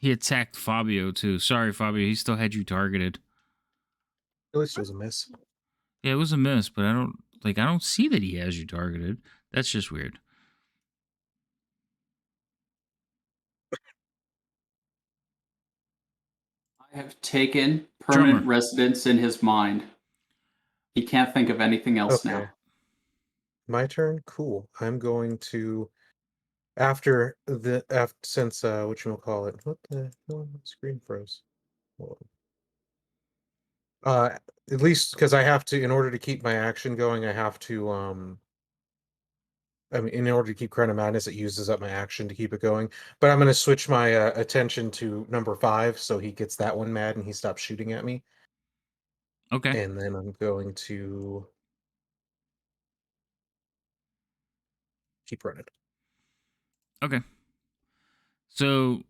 attacked Fabio too. Sorry, Fabio. He still had you targeted. At least it was a miss. Yeah, it was a miss, but I don't see that he has you targeted. That's just weird. I have taken permanent Drummer. residence in his mind. He can't think of anything else Okay. now. My turn. Cool. I'm going to since whatchamacallit. What the hell? My screen froze. Hold on. At least because I have to, in order to keep my action going, I have to I mean, in order to keep Crown of Madness, it uses up my action to keep it going. But I'm going to switch my attention to number 5, so he gets that one mad and he stops shooting at me. Okay. And then I'm going to keep running. Okay. So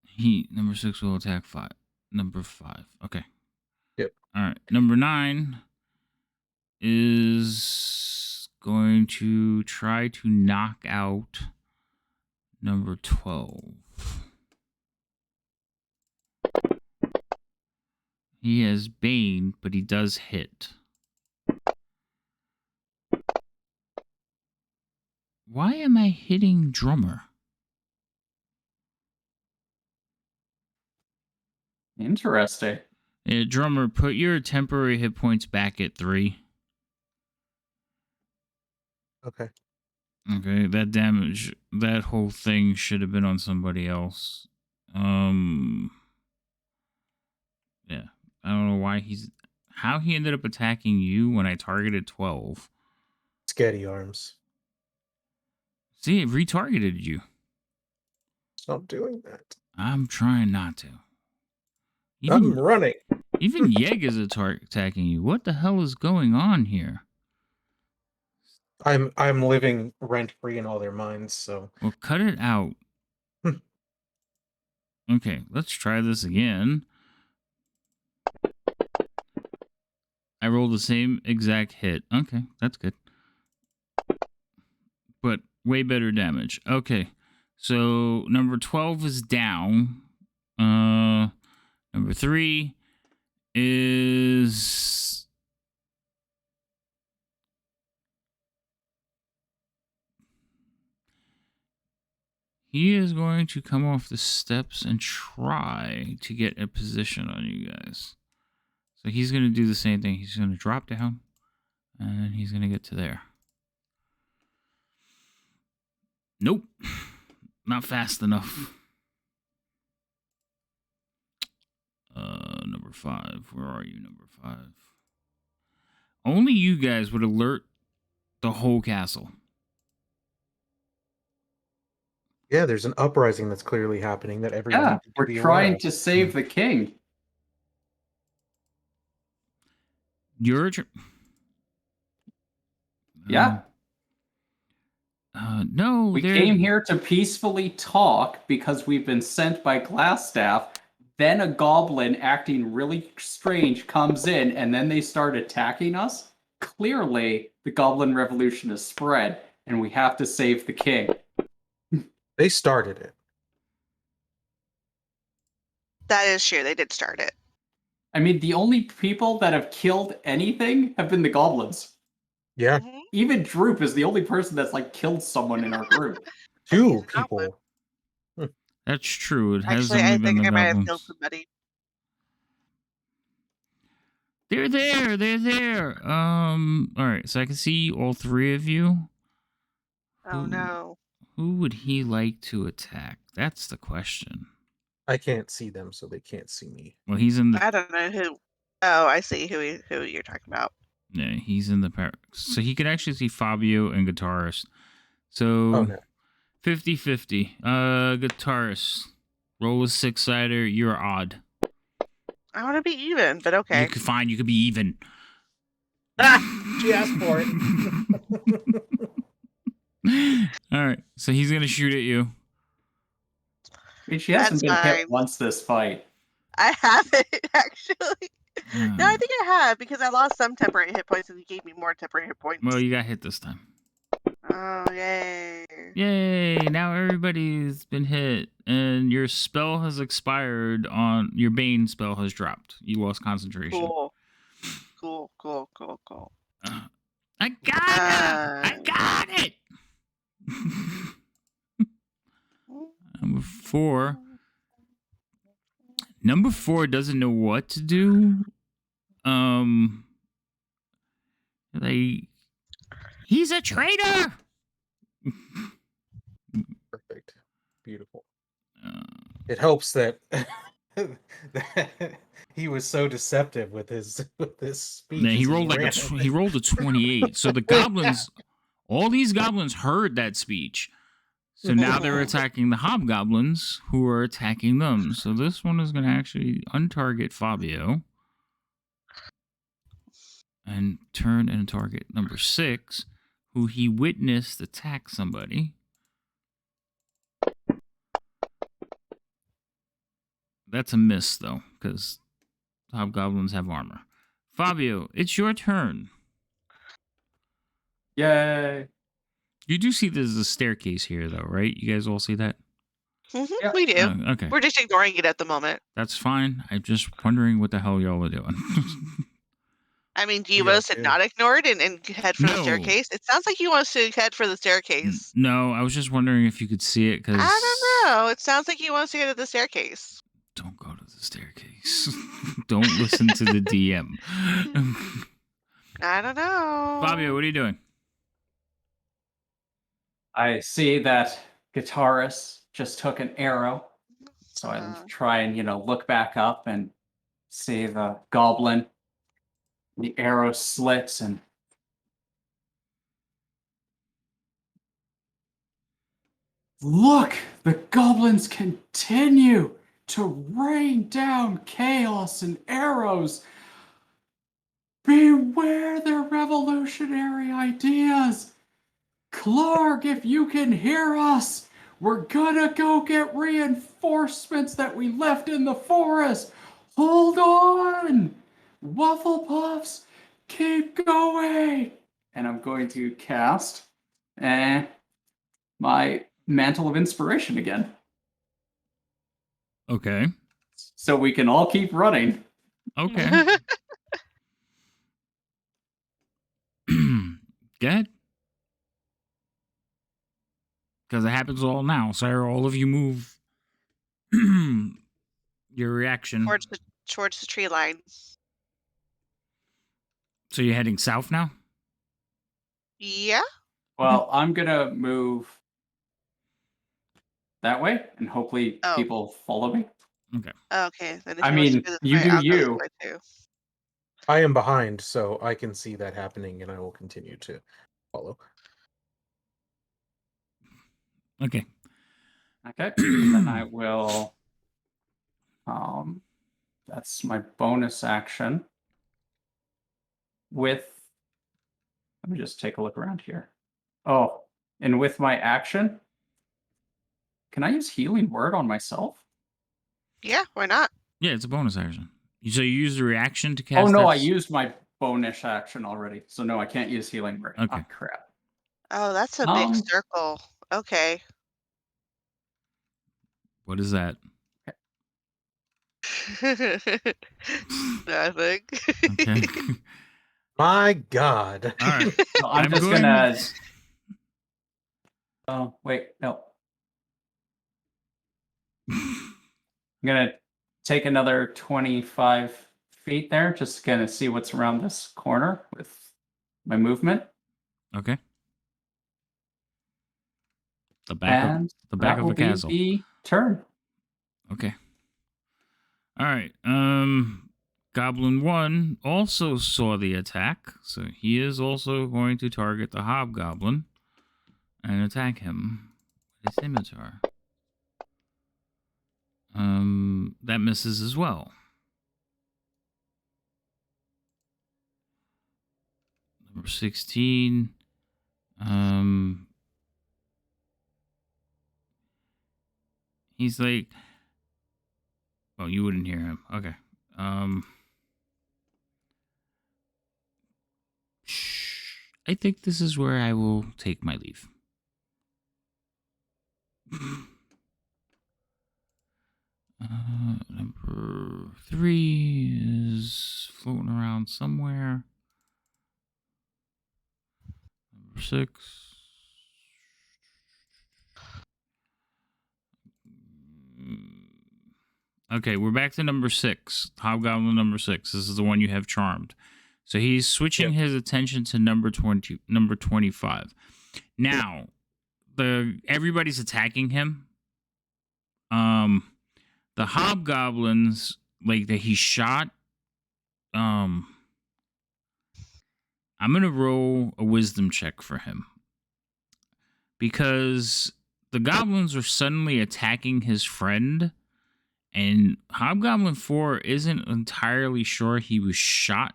he number 6 will attack 5. Number 5. Okay. Yep. All right. Number 9 is going to try to knock out number 12. He has Bane, but he does hit. Why am I hitting Drummer? Interesting. Yeah, Drummer, put your temporary hit points back at 3. Okay. Okay, that damage, that whole thing should have been on somebody else. Yeah, I don't know why how he ended up attacking you when I targeted 12. Sketty arms. See, it retargeted you. Stop doing that. I'm trying not to. I'm running. Even Yeg is attacking you. What the hell is going on here? I'm living rent free in all their minds, so Well, cut it out. Okay, let's try this again. I rolled the same exact hit. Okay, that's good. But way better damage. Okay, so number 12 is down. Number 3 is... He is going to come off the steps and try to get a position on you guys. So he's going to do the same thing. He's going to drop down, and then he's going to get to there. Nope. Not fast enough. Number 5. Where are you, number 5? Only you guys would alert the whole castle. yeah, there's an uprising that's clearly happening that everyone Yeah, needs to we're be aware trying of. to save the king. Your Yeah. no, We came here to peacefully talk because we've been sent by Glassstaff. Then a goblin acting really strange comes in, and then they start attacking us. Clearly, the goblin revolution has spread, and we have to save the king. They started it. That is true. They did start it. I mean, the only people that have killed anything have been the goblins. Yeah, Mhm. Even Droop is the only person that's like killed someone in our group. He's two a goblin. people. That's true. It has Actually, only I been think the I might have killed goblins. somebody. They're there. They're there. All right. So I can see all 3 of you. Oh no. Who would he like to attack? That's the question. I can't see them, so they can't see me. Well, he's in the... I don't know who. Oh, I see who you're talking about. Yeah, he's in the... So he could actually see Fabio and guitarist. So... Oh no. 50-50. Guitarist. Roll a 6-sider. You're odd. I want to be even, but You okay. could find. You could be even. She asked for it. All right. So he's gonna shoot at you. I mean, she hasn't That's been hit fine. once this fight. I haven't actually. No, I Uh, think I have because I lost some temporary hit points and he gave me more temporary hit points. well, you got hit this time. Oh, yay. Yay! Now everybody's been hit, and your spell has expired. On your Bane spell has dropped. You lost concentration. Cool. Cool. I got it! I got it! Number 4. Number 4 doesn't know what to do. Like, he's a traitor. Perfect. Beautiful. Uh, It helps that, that he was so deceptive with his speech. Then as he rolled like ran. he rolled a 28. So the goblins, all these goblins heard that speech. So now they're attacking the hobgoblins who are attacking them. So this one is going to actually untarget Fabio and turn and target number 6, who he witnessed attack somebody. That's a miss though, because hobgoblins have armor. Fabio, it's your turn. Yay! You do see there's a staircase here, though, right? You guys all see that? Yeah. We do. Okay. We're just ignoring it at the moment. That's fine. I'm just wondering what the hell y'all are doing. I mean, do you Yeah, want us to too. not ignore it and head for the No. staircase? It sounds like you want us to head for the staircase. No, I was just wondering if you could see it, because... I don't know. It sounds like you want us to go to the staircase. Don't go to the staircase. Don't listen to the DM. I don't know. Fabio, what are you doing? I see that guitarist just took an arrow. So I try and, look back up and see the goblin. The arrow slits and look, the goblins continue to rain down chaos and arrows. Beware their revolutionary ideas. Clark, if you can hear us, we're gonna go get reinforcements that we left in the forest. Hold on! Waffle Puffs, keep going! And I'm going to cast my Mantle of Inspiration again. Okay. So we can all keep running. Okay. Go ahead. Because it happens all now. So all of you move your reaction. towards the tree line. So you're heading south now? Yeah. Well, I'm gonna move that way, and hopefully people follow me. Okay. Okay. Then if I he wants to mean, go this you way, do I'll go this you. way too. I am behind, so I can see that happening, and I will continue to follow. Okay. Okay. And then I will. That's my bonus action. Let me just take a look around here. Oh, and with my action, can I use Healing Word on myself? Yeah, why not? Yeah, it's a bonus action. So you use the reaction to cast. Oh no, that I used my bonus action already, so no, I can't use Healing Word. Okay. Oh crap. Oh, that's a big circle. Okay. What is that? Nothing. Okay. My God. All right. So I'm just going- gonna. Oh wait, no. I'm gonna take another 25 feet there, just gonna see what's around this corner with my movement. Okay. The back And of a castle. The turn. Okay. All right. Goblin 1 also saw the attack, so he is also going to target the hobgoblin and attack him with his scimitar. That misses as well. number 16. He's like, oh, you wouldn't hear him. Okay. I think this is where I will take my leave. Number 3 is floating around somewhere. Number 6. Okay, we're back to number 6. Hobgoblin number 6. This is the one you have charmed. So he's switching his attention to number 25. Now, everybody's attacking him. The hobgoblins like that he shot. I'm gonna roll a wisdom check for him because the goblins are suddenly attacking his friend, and Hobgoblin 4 isn't entirely sure he was shot.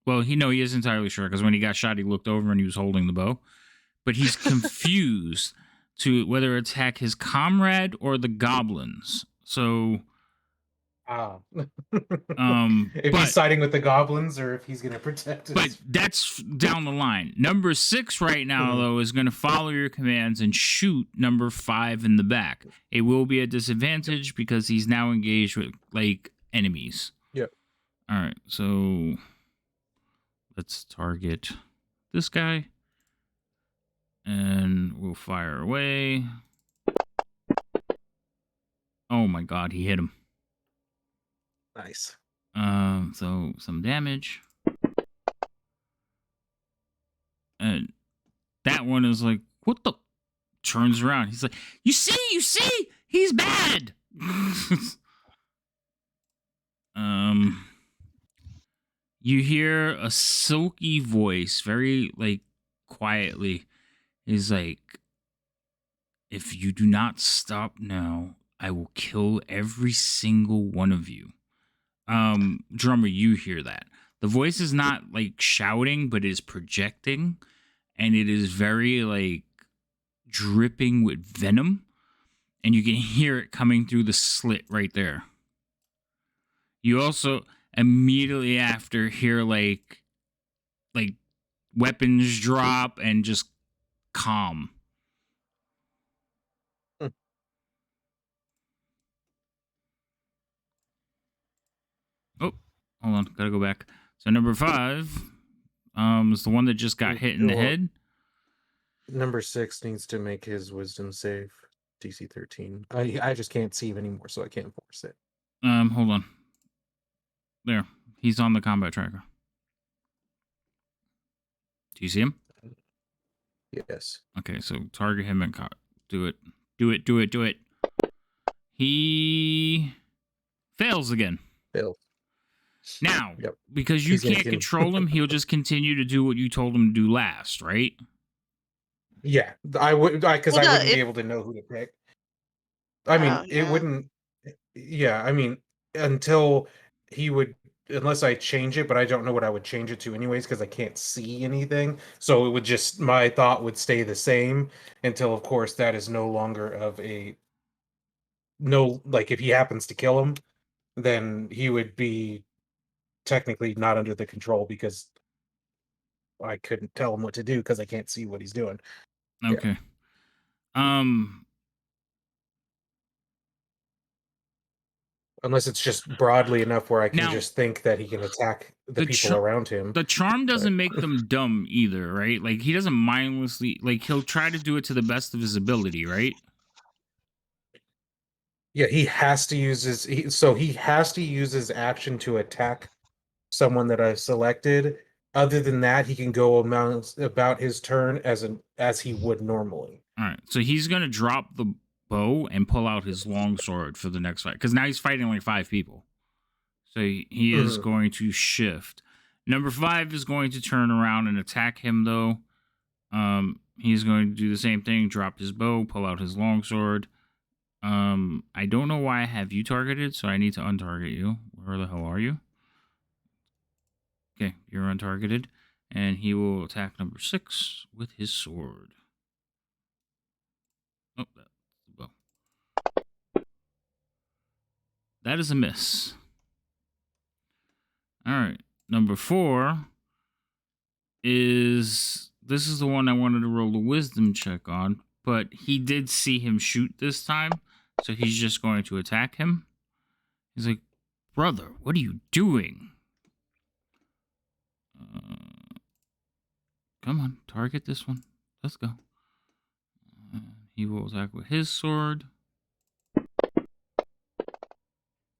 Well, he is entirely sure because when he got shot, he looked over and he was holding the bow. But he's confused to whether attack his comrade or the goblins. So, if he's siding with the goblins or if he's going to protect us. But that's down the line. Number 6 right now, though, is going to follow your commands and shoot number 5 in the back. It will be a disadvantage because he's now engaged with, like, enemies. Yep. All right, so let's target this guy. And we'll fire away. Oh, my God, he hit him. Nice. So some damage. And that one is like, what the? Turns around. He's like, you see, he's bad. You hear a silky voice, very like quietly. He's like, if you do not stop now, I will kill every single one of you. Drummer, you hear that. The voice is not like shouting, but it is projecting, and it is very like dripping with venom, and you can hear it coming through the slit right there. You also immediately after hear like weapons drop and just calm. Oh, hold on, gotta go back. So number 5 is the one that just got hit in the head. Number 6 needs to make his wisdom save, DC 13. I just can't see him anymore, so I can't force it. Hold on. There, he's on the combat tracker. Do you see him? Yes. Okay, so target him and do it. Do it. He fails again. Failed. Now, Yep. because you can't control him, he'll just continue to do what you told him to do last, right? Yeah, I would, because I wouldn't be able to know who to pick. I mean, it wouldn't. Yeah, I mean, until he would, unless I change it, but I don't know what I would change it to anyways, because I can't see anything. So it would just, my thought would stay the same until, of course, that is no longer of a, no, like if he happens to kill him, then he would be technically not under the control because I couldn't tell him what to do because I can't see what he's doing. Okay. Yeah. Unless it's just broadly enough where I can just think that he can attack the people around him. The charm doesn't make them dumb either, right? Like, he doesn't mindlessly, like, he'll try to do it to the best of his ability, right? Yeah, he has to use he has to use his action to attack someone that I've selected. Other than that, he can go about his turn as he would normally. All right, so he's gonna drop the bow and pull out his longsword for the next fight because now he's fighting like 5 people. So he is going to shift. Number 5 is going to turn around and attack him though. He's going to do the same thing, drop his bow, pull out his longsword. I don't know why I have you targeted, so I need to untarget you. Where the hell are you? Okay, you're untargeted. And he will attack number 6 with his sword. Oh, that's the bow. That is a miss. All right. Number 4 is... This is the one I wanted to roll a wisdom check on, but he did see him shoot this time, so he's just going to attack him. He's like, brother, what are you doing? Come on, target this one. Let's go. He will attack with his sword.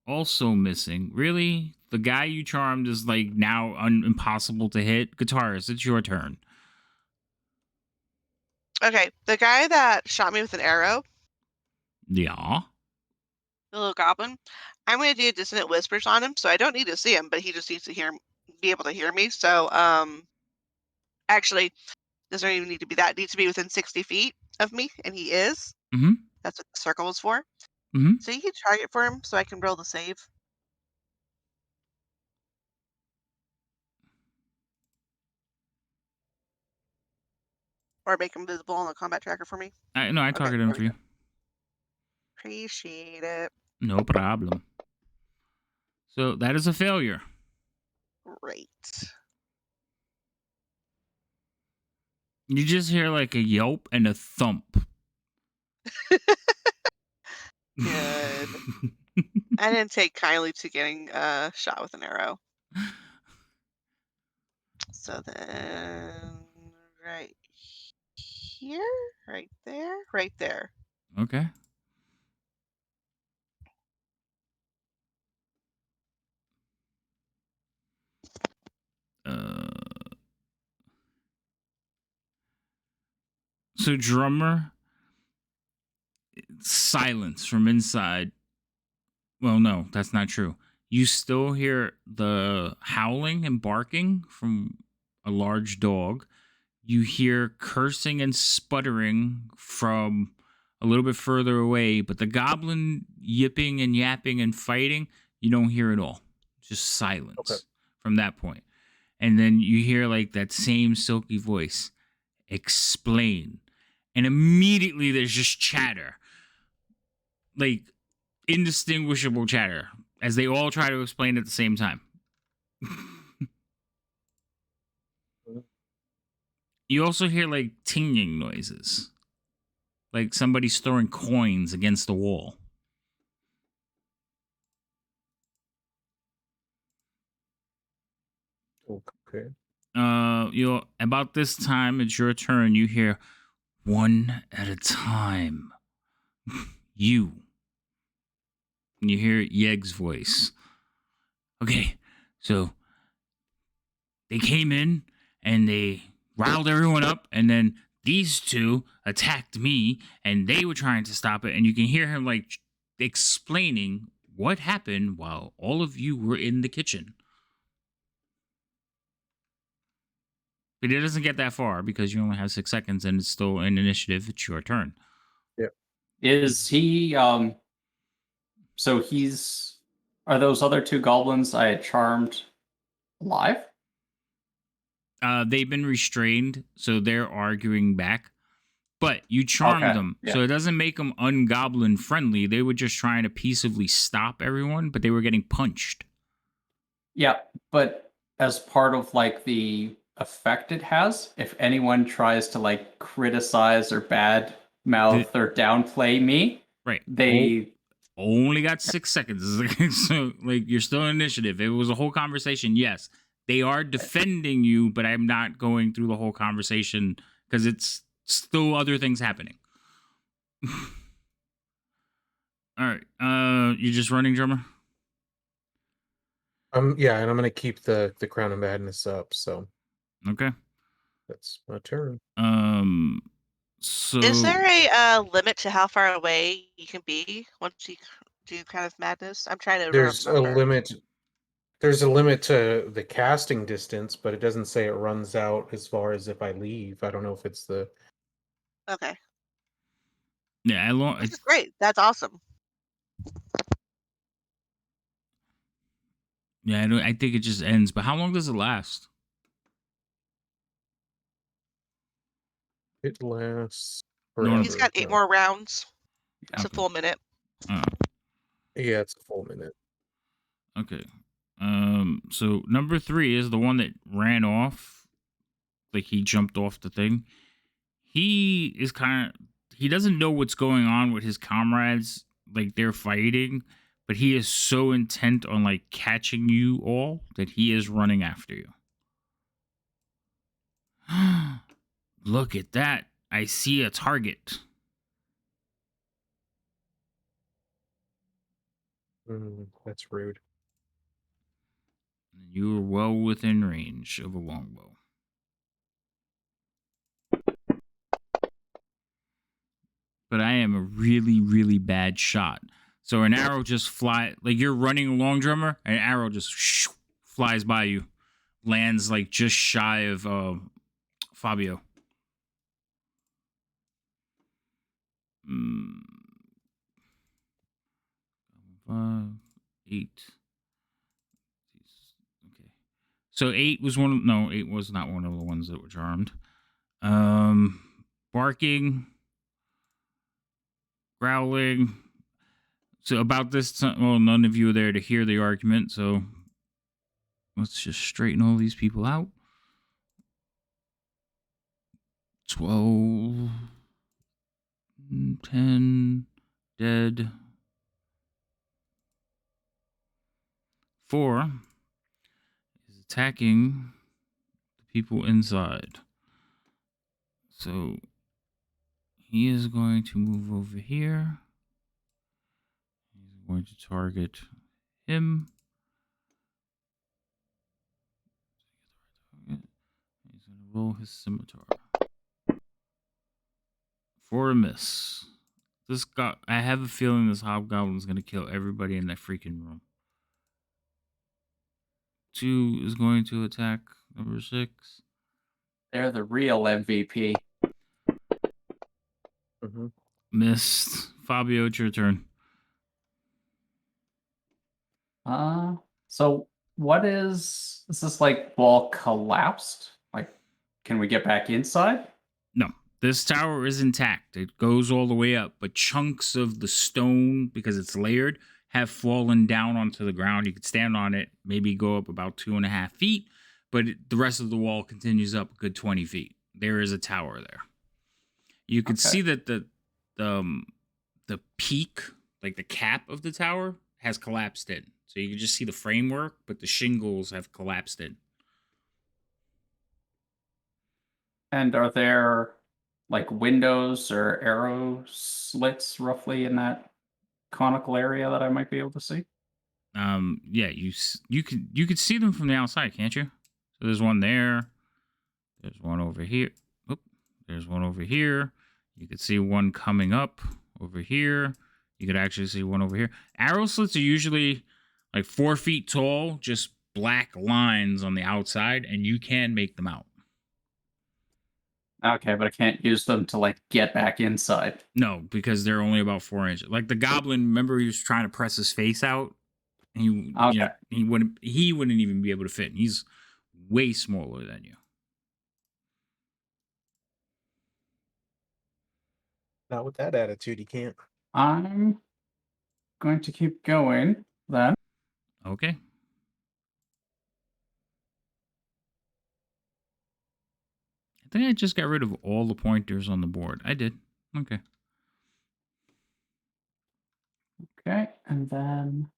Also missing. Really? The guy you charmed is like now impossible to hit? Guitarist, it's your turn. Okay, the guy that shot me with an arrow, Yeah. the little goblin, I'm going to do dissonant whispers on him, so I don't need to see him, but he just needs to be able to hear me. So, actually, doesn't even need to be that. It needs to be within 60 feet of me, and he is. Mm-hmm. That's what the circle is for. Mm-hmm. So you can target for him, so I can roll the save. Or make him visible on the combat tracker for me. I Okay, targeted him for you. appreciate it. No problem. So that is a failure. Great. You just hear like a yelp and a thump. Good. I didn't take kindly to getting shot with an arrow. So then, right here, right there, right there. Okay. So drummer, silence from inside. Well, no, that's not true. You still hear the howling and barking from a large dog. You hear cursing and sputtering from a little bit further away, but the goblin yipping and yapping and fighting, you don't hear it all. Just silence from that point. And then you hear like that same silky voice, explain. And immediately there's just chatter. Like indistinguishable chatter as they all try to explain at the same time. You also hear like tinging noises, like somebody's throwing coins against the wall. Okay. You about this time it's your turn. You hear one at a time. You. And you hear Yeg's voice. Okay, so they came in and they riled everyone up, and then these two attacked me, and they were trying to stop it. And you can hear him like explaining what happened while all of you were in the kitchen. But it doesn't get that far because you only have 6 seconds, and it's still an initiative. It's your turn. Yep. Is he so he's are those other 2 goblins I had charmed alive? They've been restrained, so they're arguing back. But you charmed them, so it doesn't make them ungoblin friendly. They were just trying to peaceably stop everyone, but they were getting punched. Yeah, but as part of like the effect it has, if anyone tries to like criticize or bad mouth or downplay me, right, they only got 6 seconds. So like you're still in initiative. It was a whole conversation. Yes, they are defending you, but I'm not going through the whole conversation because it's still other things happening. All right. You're just running, drummer? Yeah, and I'm gonna keep the crown of madness up, so Okay. that's my turn. So Is there a limit to how far away you can be once you do kind of madness? I'm trying to There's a remember. limit. There's a limit to the casting distance, but it doesn't say it runs out as far as if I leave. I don't know if it's the Okay. yeah, Which is great. That's awesome. yeah, I think it just ends. But how long does it last? It lasts No, forever. He's got 8 no. more rounds. It's a Okay. full minute. Oh, Yeah, it's a full minute. okay. So number 3 is the one that ran off. Like he jumped off the thing. He is he doesn't know what's going on with his comrades. Like they're fighting, but he is so intent on like catching you all that he is running after you. Look at that. I see a target. That's rude. You are well within range of a longbow. But I am a really, really bad shot. So an arrow just like you're running along, drummer, an arrow just flies by you, lands like just shy of Fabio. 5, 8. Okay. So 8 was no, 8 was not one of the ones that were charmed. Barking, growling. So about this time, well, none of you are there to hear the argument, so let's just straighten all these people out. 12, 10, dead. 4 is attacking the people inside. So he is going to move over here. He's going to target him. He's going to roll his scimitar. For a miss. I have a feeling this hobgoblin's going to kill everybody in that freaking room. 2 is going to attack number 6. They're the real MVP. Missed. Fabio, it's your turn. So what is this like wall collapsed? Like, can we get back inside? No, this tower is intact. It goes all the way up, but chunks of the stone, because it's layered, have fallen down onto the ground. You could stand on it, maybe go up about 2.5 feet, but the rest of the wall continues up a good 20 feet. There is a tower there. You could see that the peak, like the cap of the tower, has collapsed in. So you can just see the framework, but the shingles have collapsed in. And are there like windows or arrow slits roughly in that conical area that I might be able to see? Yeah, you could see them from the outside, can't you? So there's one there. There's one over here. Oop, there's one over here. You could see one coming up over here. You could actually see one over here. Arrow slits are usually like 4 feet tall, just black lines on the outside, and you can make them out. Okay, but I can't use them to like get back inside. No, because they're only about 4 inches. Like the goblin, remember he was trying to press his face out, and he wouldn't even be able to fit. And he's way smaller than you. Not with that attitude, he can't. I'm going to keep going then. Okay. I think I just got rid of all the pointers on the board. I did. Okay. Okay, and then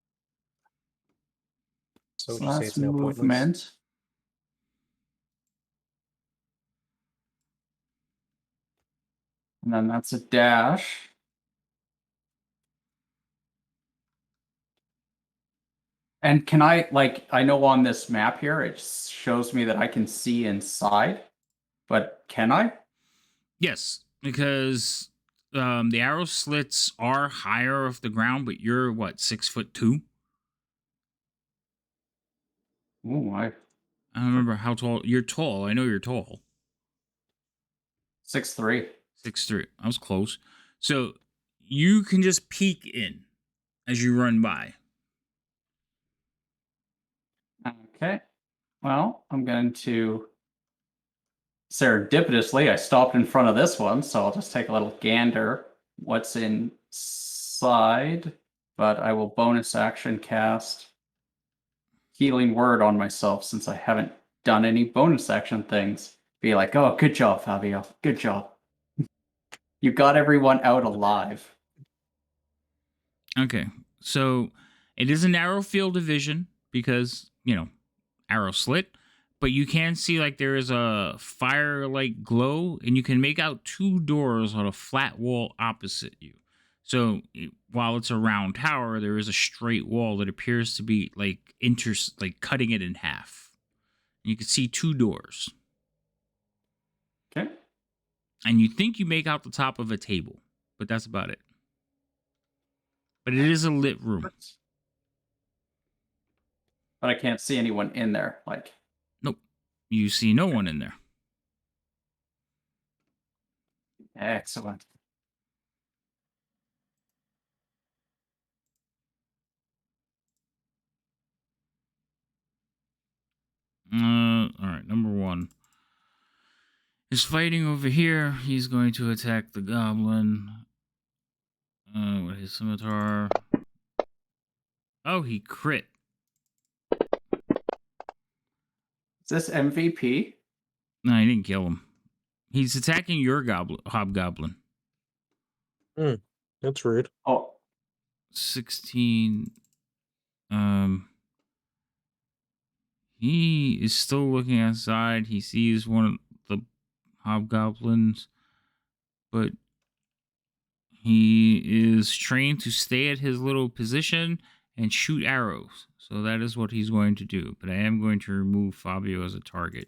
So would so you say that's it's now pointless? movement. And then that's a dash. And can I, like, I know on this map here, it shows me that I can see inside, but can I? Yes, because the arrow slits are higher off the ground, but you're what, 6'2"? Ooh, I don't remember how tall. You're tall. I know you're tall. 6'3". 6'3". I was close. So you can just peek in as you run by. Okay. Well, I'm going to serendipitously, I stopped in front of this one, so I'll just take a little gander what's inside. But I will bonus action cast Healing Word on myself since I haven't done any bonus action things. Be like, oh, good job, Fabio. Good job. You got everyone out alive. Okay, so it is a narrow field of vision because, arrow slit, but you can see like there is a fire-like glow, and you can make out two doors on a flat wall opposite you. So while it's a round tower, there is a straight wall that appears to be like cutting it in half. You can see two doors, Okay. and you think you make out the top of a table, but that's about it. But it is a lit room. But I can't see anyone in there. Like, Nope, you see no one in there. excellent. All right, number one is fighting over here. He's going to attack the goblin with his scimitar. Oh, he crit. Is this MVP? No, he didn't kill him. He's attacking your hobgoblin. That's rude. Oh, 16. He is still looking outside. He sees one of the hobgoblins, but he is trained to stay at his little position and shoot arrows. So that is what he's going to do. But I am going to remove Fabio as a target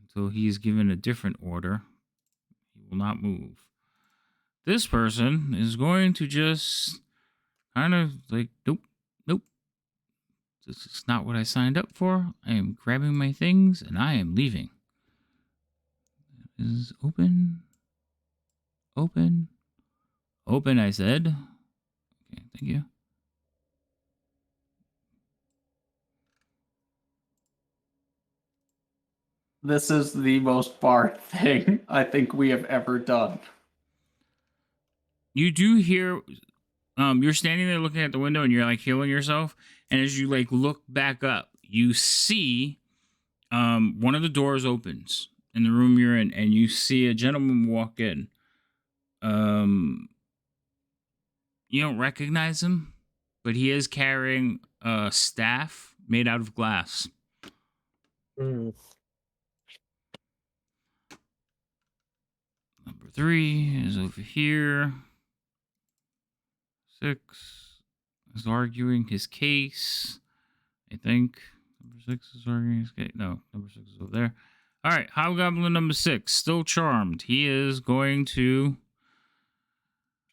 until he is given a different order. He will not move. This person is going to just kind of like, nope. This is not what I signed up for. I am grabbing my things and I am leaving. It is open. Open. Open, I said. Okay, thank you. this is the most bard thing I think we have ever done. You do hear, you're standing there looking at the window and you're like healing yourself. And as you like look back up, you see one of the doors opens in the room you're in, and you see a gentleman walk in. You don't recognize him, but he is carrying a staff made out of glass. Mm. Number 3 is over here. 6 is arguing his case, I think. Number 6 is arguing his case. No, number 6 is over there. All right, Hobgoblin number 6, still charmed. He is going to...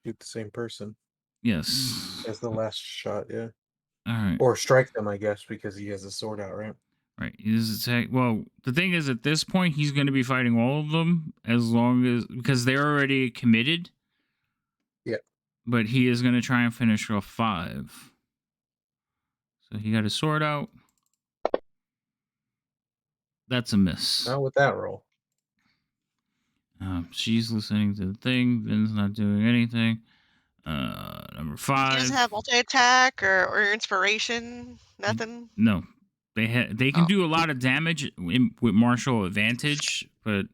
Shoot the same person Yes. as the last shot, yeah. All right. Or strike them, I guess, because he has a sword out, right? Right. Well, the thing is, at this point, he's going to be fighting all of them because they're already committed. Yeah. But he is going to try and finish off 5. So he got his sword out. That's a miss. Not with that roll. She's listening to the thing. Vin's not doing anything. Number 5. He doesn't have multi-attack or inspiration, nothing? No. They can Oh. do a lot of damage with martial advantage, but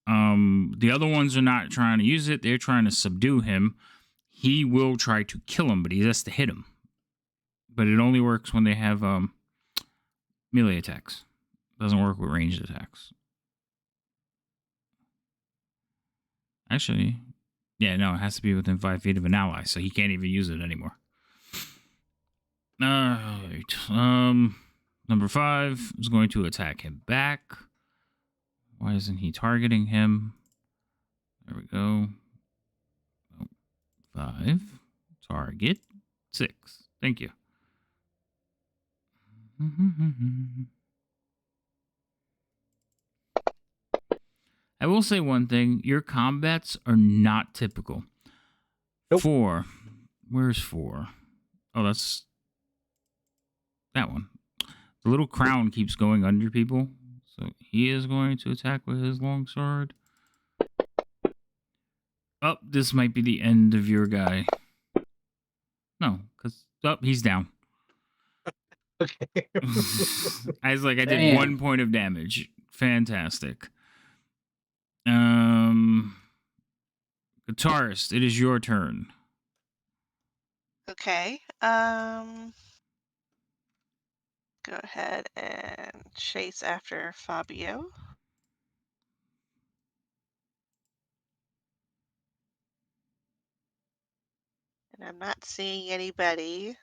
the other ones are not trying to use it. They're trying to subdue him. He will try to kill him, but he has to hit him. But it only works when they have melee attacks. Doesn't work with ranged attacks. Actually, yeah, no, it has to be within 5 feet of an ally, so he can't even use it anymore. All right. Number 5 is going to attack him back. Why isn't he targeting him? There we go. 5. Target. 6. Thank you. I will say one thing. Your combats are not typical. Nope. 4. Where's 4? Oh, that's that one. The little crown keeps going under people. So he is going to attack with his longsword. Oh, this might be the end of your guy. No, because he's down. Okay. I was like, I did Damn. 1 point of damage. Fantastic. Guitarist, it is your turn. Okay. Go ahead and chase after Fabio. And I'm not seeing anybody.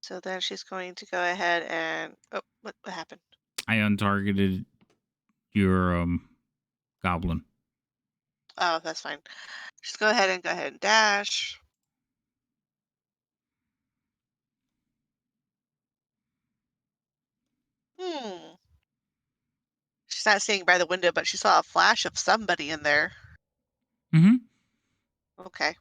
So then she's going to go ahead and what happened? I untargeted your goblin. Oh, that's fine. Just go ahead and dash. Hmm. She's not seeing by the window, but she saw a flash of somebody in there. Mm-hmm. Okay.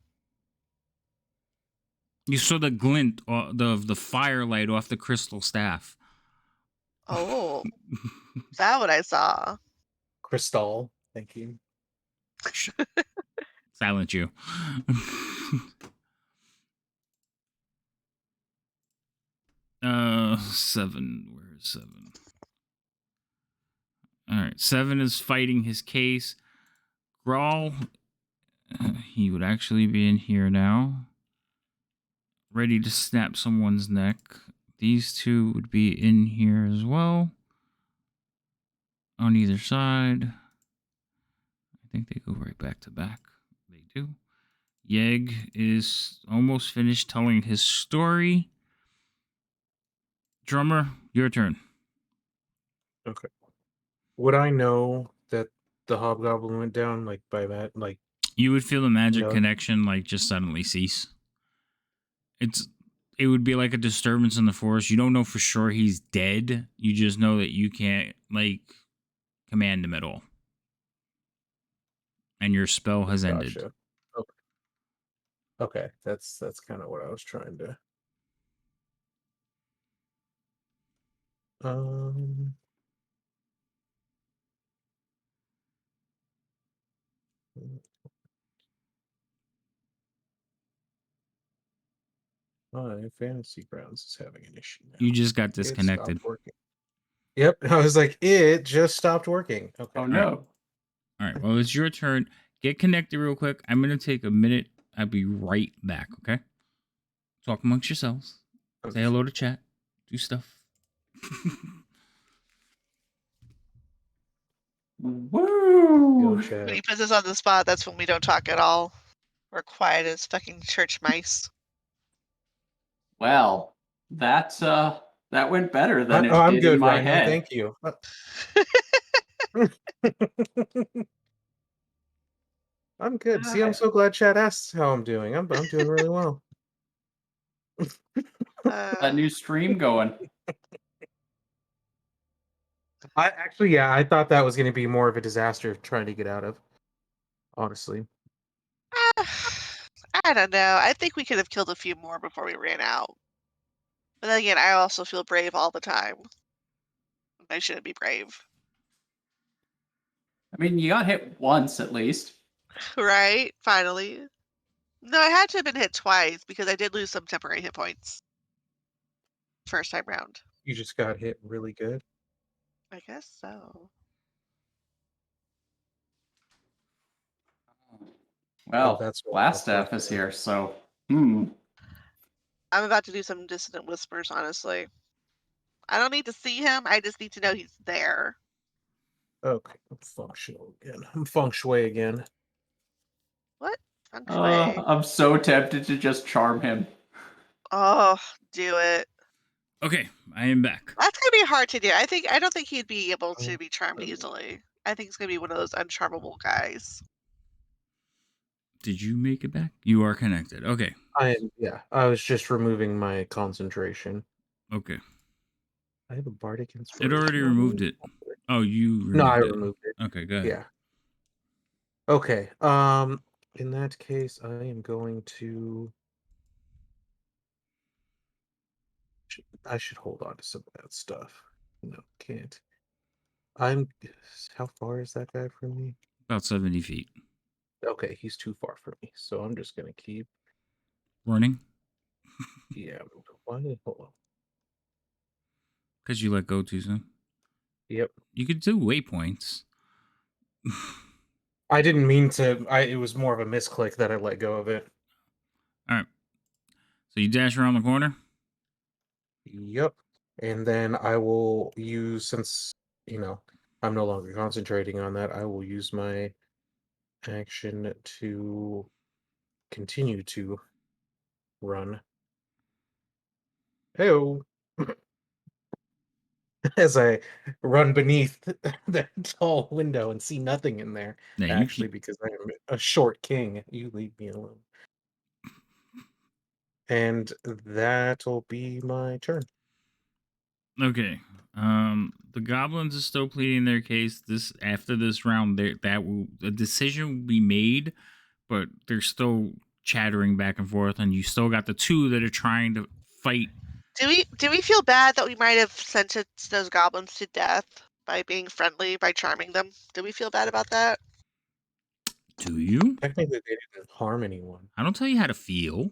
You saw the glint of the firelight off the crystal staff. Oh, is that what I saw? Crystal. Thank you. Silence you. 7. Where is 7? All right, 7 is fighting his case. Grawl, he would actually be in here now, ready to snap someone's neck. These two would be in here as well, on either side. I think they go right back to back. They do. Yeg is almost finished telling his story. Drummer, your turn. Okay. Would I know that the hobgoblin went down like by that? Like, You would feel the magic No. connection like just suddenly cease. It would be like a disturbance in the forest. You don't know for sure he's dead. You just know that you can't like command him at all. And your spell has ended. gotcha. Okay, that's kind of what I was trying to. Um. My fantasy grounds is having an issue now. You just got It disconnected. stopped working. Yep, I was like, it just stopped working. Okay. Oh no. All right. Well, it's your turn. Get connected real quick. I'm going to take a minute. I'll be right back, okay? Talk amongst yourselves. Say hello to chat. Do stuff. Woo! Yo, chat. When he puts us on the spot, that's when we don't talk at all. We're quiet as fucking church mice. Well, that went better than it I'm did good, in my Rhino. head. Thank you. I'm good. See, I'm so glad chat asks how I'm doing. I'm doing really well. That new stream going. I thought that was going to be more of a disaster trying to get out of. Honestly, I don't know. I think we could have killed a few more before we ran out. But then again, I also feel brave all the time. I shouldn't be brave. I mean, you got hit once at least. Right? Finally. No, I had to have been hit twice because I did lose some temporary hit points. First time round. you just got hit really good. I guess so. Well, that's what last that's F is right. here, so I'm about to do some dissonant whispers, honestly. I don't need to see him. I just need to know he's there. Okay, I'm functional again. I'm feng shui again. What? Feng shui. I'm so tempted to just charm him. Oh, do it. Okay, I am back. That's gonna be hard to do. I don't think he'd be able to Oh, be charmed easily. I think he's gonna be one of those uncharmable guys. Did you make it back? You are connected. Okay. I was just removing my concentration. Okay. I have a bardic It inspiration. already removed it. Oh, you removed No, I it. removed it. Okay, go ahead. Yeah. Okay. In that case, I am going to I should hold on to some of that stuff. No, can't. I'm. How far is that guy from me? About 70 feet. Okay, he's too far from me, so I'm just gonna keep. Running? Yeah. Why? Hold on. Because you let go too soon. Yep. You could do waypoints. I didn't mean to. It was more of a misclick that I let go of it. All right. So you dash around the corner? Yep. And then I will use, since I'm no longer concentrating on that, I will use my action to continue to run. Hey, as I run beneath that tall window and see nothing in there. Yeah, you Actually, keep. because I am a short king, you leave me alone. And that'll be my turn. Okay. The goblins are still pleading their case. After this round, a decision will be made, but they're still chattering back and forth, and you still got the two that are trying to fight. Do we feel bad that we might have sentenced those goblins to death by being friendly, by charming them? Do we feel bad about that? Do you? Technically, they didn't harm anyone. I don't tell you how to feel.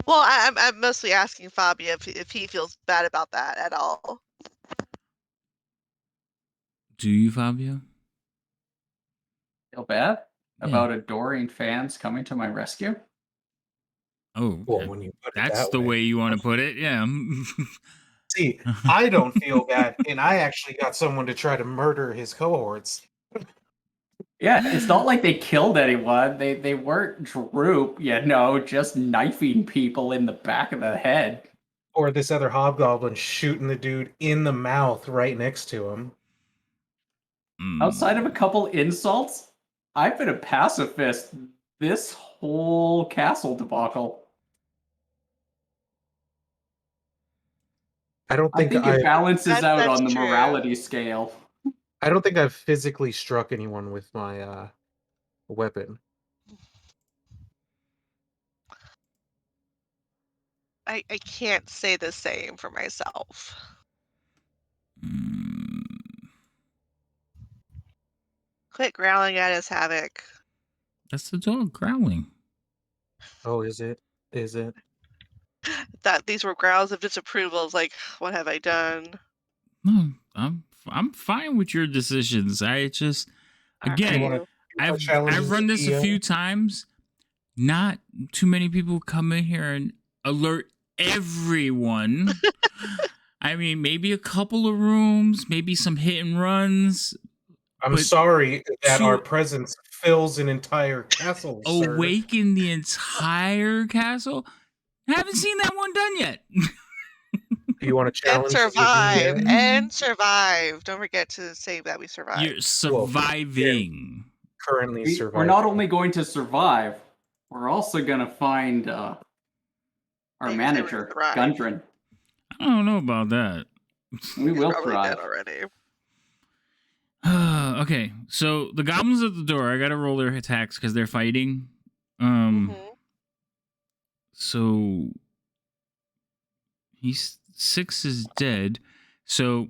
Well, I'm mostly asking Fabio if he feels bad about that at all. Do you, Fabio? Feel bad Yeah. about adoring fans coming to my rescue? Oh, Well, okay. when you put it That's that the way. way you want to put it. Yeah. See, I don't feel bad, and I actually got someone to try to murder his cohorts. Yeah, it's not like they killed anyone. They weren't droop, just knifing people in the back of the head. Or this other hobgoblin shooting the dude in the mouth right next to him. Outside of a couple insults, I've been a pacifist this whole castle debacle. I don't I think think it balances out That's on the true. morality scale. I don't think I've physically struck anyone with my weapon. I can't say the same for myself. Quit growling at us, Havoc. That's the dog growling. Oh, is it? Is it? That these were growls of disapproval. It's like, what have I done? No, I'm fine with your decisions. I just Are You again, want you? to challenge I've run the this a DM? few times. Not too many people come in here and alert everyone. I mean, maybe a couple of rooms, maybe some hit and runs, I'm but sorry that our to presence fills an entire castle, sir. awaken the entire castle, I haven't seen that one done yet. You want to And challenge the survive. DM? And survive. Don't forget to say that we survived. You're surviving. Currently We're not surviving. only going to survive, we're also going to find our Yeah, you said we're gonna manager, thrive. Gundren. I don't know about that. We He's will probably dead thrive. already. Okay, so the goblins at the door, I gotta roll their attacks because they're fighting. hmm So he's 6 is dead. So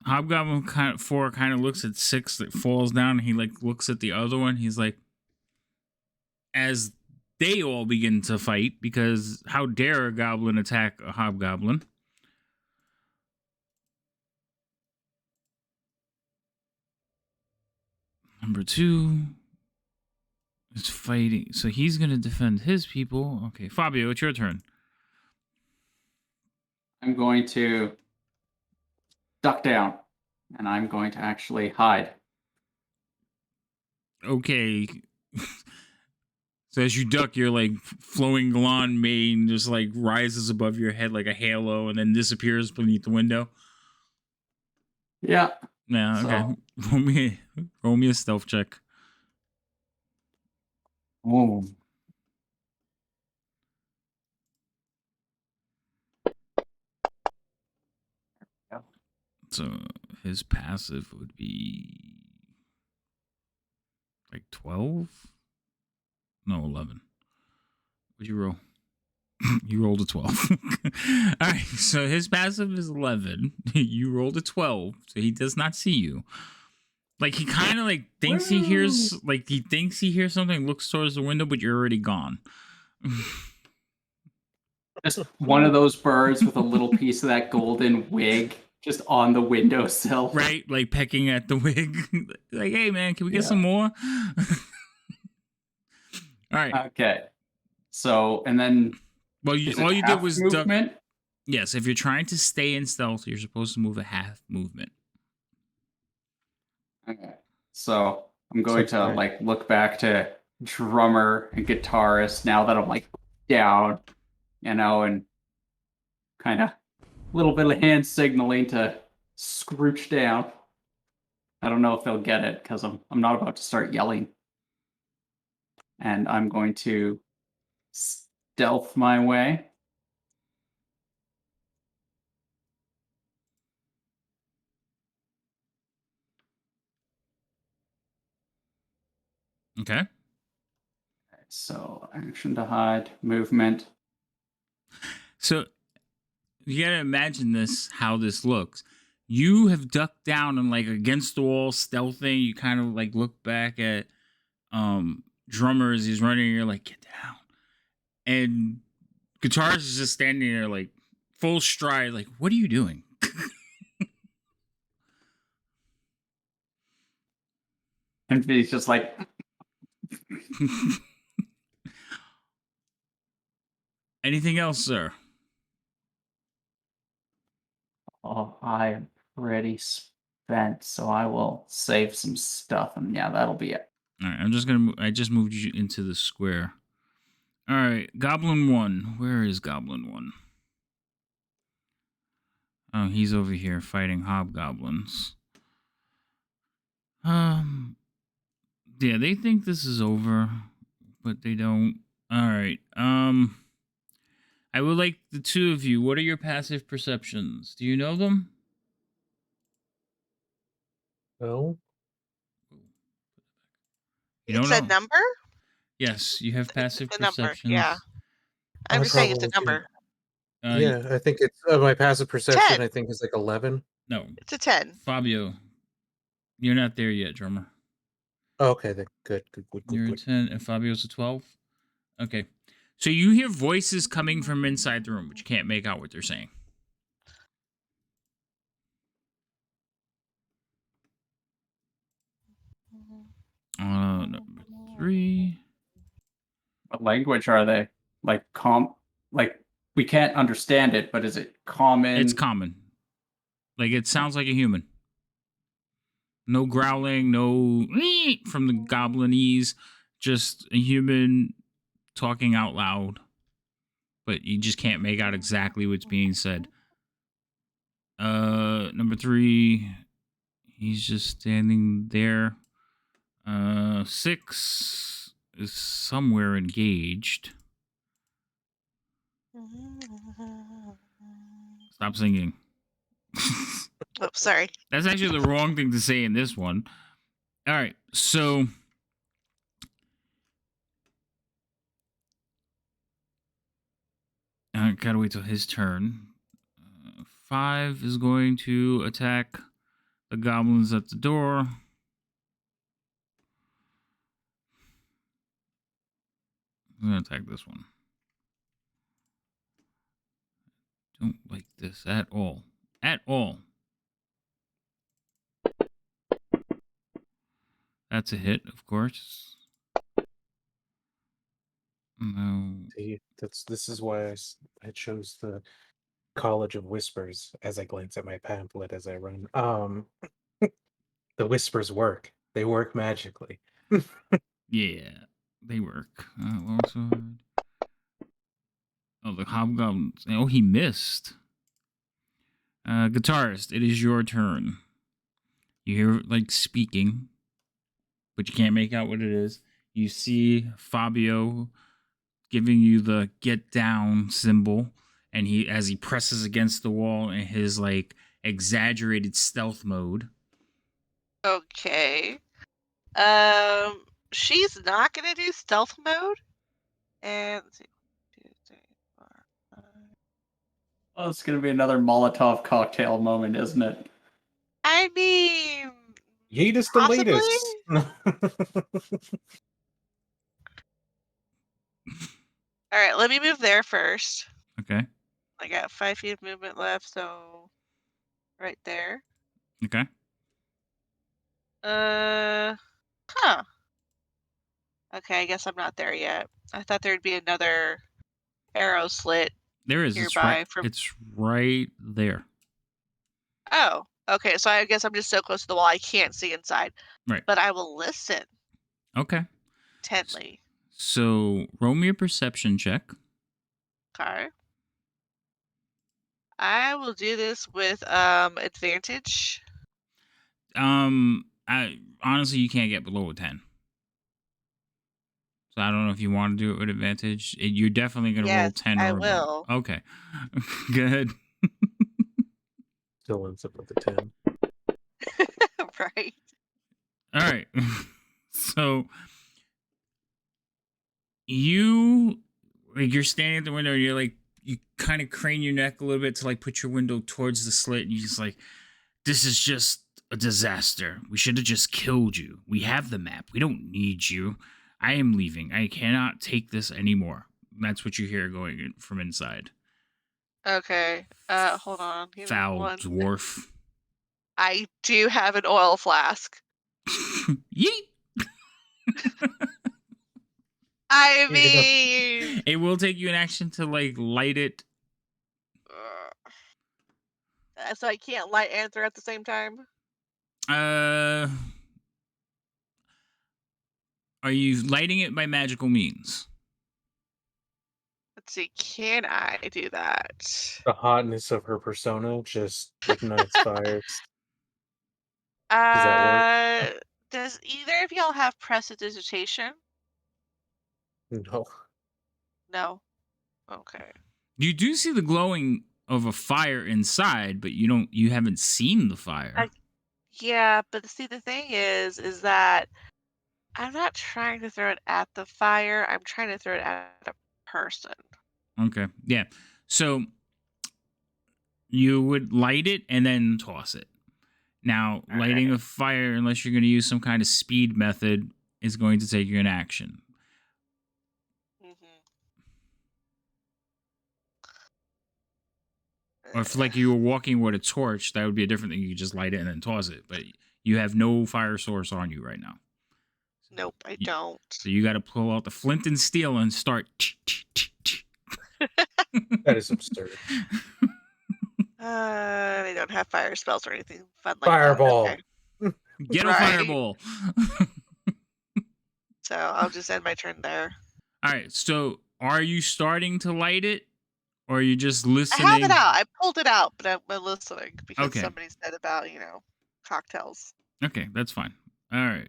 Hobgoblin four kind of looks at 6 that falls down. And he like looks at the other one. He's like, as they all begin to fight, because how dare a goblin attack a hobgoblin? Number 2 is fighting. So he's gonna defend his people. Okay, Fabio, it's your turn. I'm going to duck down, and I'm going to actually hide. Okay. So as you duck, your like flowing blonde mane just like rises above your head like a halo, and then disappears beneath the window. Yeah. Yeah, okay. So, Roll me a stealth check. oh, So his passive would be like 12? No, 11. What'd you roll? You rolled a 12. All right, so his passive is 11. You rolled a 12, so he does not see you. Like he kind of like thinks he hears, like he thinks he hears something, looks towards the window, but you're already gone. Just one of those birds with a little piece of that golden wig just on the windowsill. Right, like pecking at the wig. Like, hey man, can we get Yeah. some more? All right. Okay. So, and then Well, is all it you did half was duck. movement? Yes, if you're trying to stay in stealth, you're supposed to move a half movement. Okay. So I'm going Sounds to great. like look back to drummer and guitarist now that I'm like down, and kind of a little bit of hand signaling to scrooch down. I don't know if they'll get it because I'm not about to start yelling. And I'm going to stealth my way. Okay. So action to hide, movement. So you gotta imagine this, how this looks. You have ducked down and like against the wall, stealthing. You kind of like look back at drummer as he's running. You're like, get down. And guitarist is just standing there like full stride. Like, what are you doing? And he's just like, Anything else, sir? oh, I am pretty spent, so I will save some stuff. And yeah, that'll be it. All right, I'm just gonna. I just moved you into the square. All right, Goblin 1. Where is Goblin 1? Oh, he's over here fighting hobgoblins. Yeah, they think this is over, but they don't. All right. I would like the two of you. What are your passive perceptions? Do you know them? No. You don't It's a know. number? Yes, you have passive It's a number, yeah. perceptions. I'm I just saying it's a probably do. number. Yeah, I think it's my passive perception. 10. I think is like 11. No, It's a 10. Fabio, you're not there yet, drummer. Oh, okay, then good. You're a 10, and Fabio's a 12. Okay, so you hear voices coming from inside the room, but you can't make out what they're saying. Number 3. What language are they? Like like we can't understand it, but is it common? It's common. Like it sounds like a human. No growling, no from the goblinese, just a human talking out loud. But you just can't make out exactly what's being said. Number 3, he's just standing there. 6 is somewhere engaged. Stop singing. Oh, sorry. That's actually the wrong thing to say in this one. All right, so I gotta wait till his turn. 5 is going to attack the goblins at the door. I'm gonna attack this one. Don't like this at all. At all. That's a hit, of course. No. See, this is why I chose the College of Whispers as I glance at my pamphlet as I run. The whispers work. They work magically. Yeah, they work. Longsword. Oh, the hobgoblins. Oh, he missed. Guitarist, it is your turn. You hear like speaking, but you can't make out what it is. You see Fabio giving you the get down symbol, and he as he presses against the wall in his like exaggerated stealth mode. Okay. She's not gonna do stealth mode. And let's see. 1, 2, 3, 4, Oh, it's going to be another Molotov cocktail moment, isn't it? I mean, Yeetus the possibly. latest. All right, let me move there first. Okay. I got 5 feet of movement left, so right there. Okay. Huh. Okay, I guess I'm not there yet. I thought there'd be another arrow slit There is. nearby from. It's right there. Oh, okay. So I guess I'm just so close to the wall I can't see inside. Right. But I will listen Okay. intently. So roll me a perception check. Okay. I will do this with advantage. I honestly you can't get below a 10. So I don't know if you want to do it with advantage. You're definitely gonna roll Yes, 10 I or above. will. Okay. Good. Still ends up with a 10. Right. All right. So you're standing at the window and you're like you kind of crane your neck a little bit to like put your window towards the slit and you're just like, this is just a disaster. We should have just killed you. We have the map. We don't need you. I am leaving. I cannot take this anymore. That's what you hear going from inside. Okay. Hold on. Give me Foul one. dwarf. I do have an oil flask. Yeet. I Heat it up. mean, It will take you an action to like light it. so I can't light and throw at the same time. Are you lighting it by magical means? Let's see. Can I do that? The hotness of her persona just ignites fires. Does that work? Does either of y'all have prestidigitation? No. No. Okay. You do see the glowing of a fire inside, but you haven't seen the fire. Yeah, but see, the thing is that I'm not trying to throw it at the fire. I'm trying to throw it at a person. Okay. Yeah. So you would light it and then toss it. Now, lighting a fire, unless you're going to use some kind of speed method, is going to take you an action. Or if like you were walking with a torch, that would be a different thing. You could just light it and then toss it. But you have no fire source on you right now. Nope, I don't. So you got to pull out the flint and steel and start. That is absurd. They don't have fire spells or anything fun like Fireball. that. Okay. Get a Right. fireball. So I'll just end my turn there. All right. So are you starting to light it? Or are you just I listening? have it out. I pulled it out, but I'm listening because Okay. somebody said about, cocktails. Okay, that's fine. All right.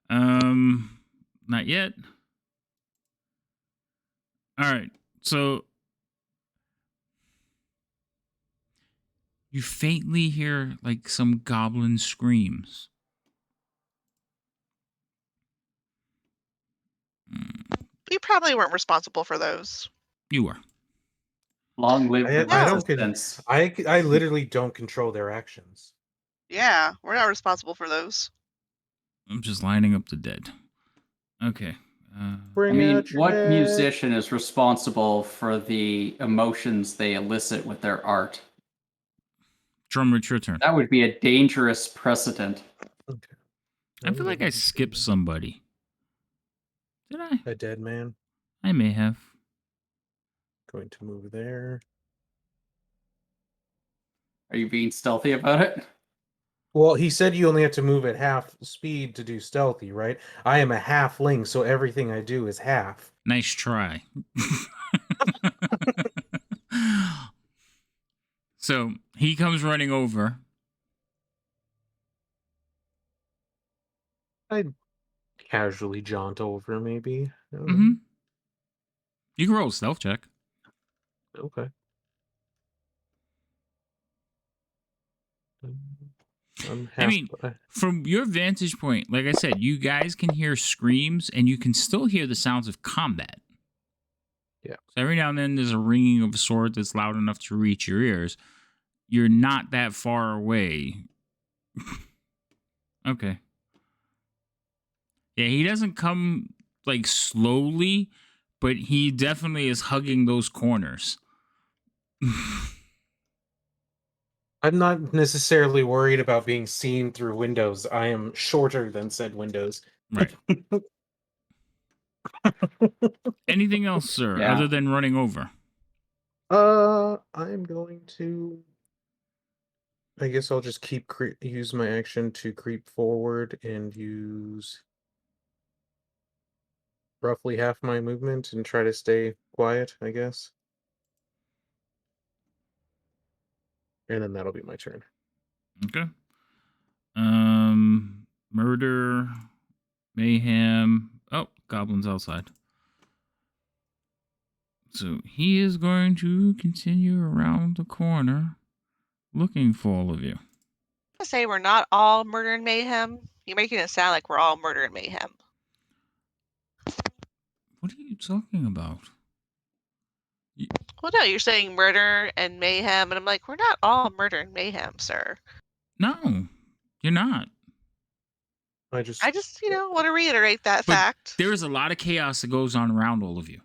Not yet. All right. So you faintly hear like some goblin screams. We probably weren't responsible for those. You are. Long live the I don't resistance. I literally don't control their actions. Yeah, we're not responsible for those. I'm just lining up the dead. Okay. I Bring mean, out your what dead. musician is responsible for the emotions they elicit with their art? Drummer, it's your turn. That would be a dangerous precedent. Okay. I feel like I skipped somebody. Did I? A dead man. I may have. Going to move there. Are you being stealthy about it? Well, he said you only have to move at half speed to do stealthy, right? I am a halfling, so everything I do is half. Nice try. So he comes running over. I'd casually jaunt over, maybe. I don't know. Mm-hmm. You can roll a stealth check. Okay. I'm half. I mean, from your vantage point, like I said, you guys can hear screams and you can still hear the sounds of combat. Yeah. So every now and then there's a ringing of a sword that's loud enough to reach your ears. You're not that far away. Okay. Yeah, he doesn't come like slowly, but he definitely is hugging those corners. I'm not necessarily worried about being seen through windows. I am shorter than said windows. Right. Anything else, sir, Yeah. other than running over? I'm going to. I guess I'll just use my action to creep forward and use roughly half my movement and try to stay quiet, I guess. And then that'll be my turn. Okay. Murder, mayhem. Oh, goblins outside. So he is going to continue around the corner looking for all of you. I say we're not all murder and mayhem. You're making it sound like we're all murder and mayhem. What are you talking about? Well, no, you're saying murder and mayhem, and I'm like, we're not all murder and mayhem, sir. No, you're not. I just, want to reiterate that But fact. there is a lot of chaos that goes on around all of you,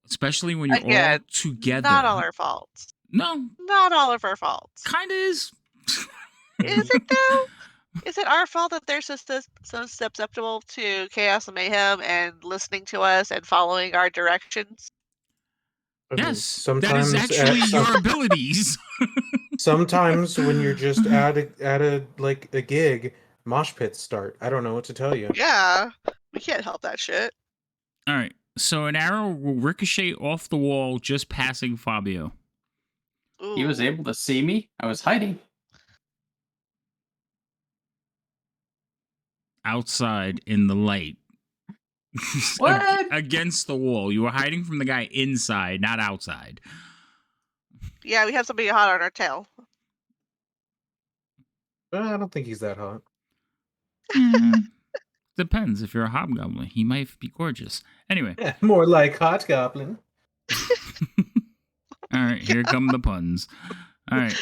especially when you're all Again, together. not all our faults. No, Not all of our faults. kind of is. Is it though? Is it our fault that they're so susceptible to chaos and mayhem and listening to us and following our directions? I mean, Yes, that is sometimes actually your abilities. sometimes when you're just at a gig, mosh pits start. I don't know what to tell you. Yeah, we can't help that shit. All right, so an arrow will ricochet off the wall just passing Fabio. Ooh. He was able to see me. I was hiding. Outside in the light. What? Against the wall. You were hiding from the guy inside, not outside. Yeah, we have somebody hot on our tail. I don't think he's that hot. Depends. If you're a hobgoblin, he might be gorgeous. Anyway. Yeah, more like hot goblin. All right, here come the puns. All right.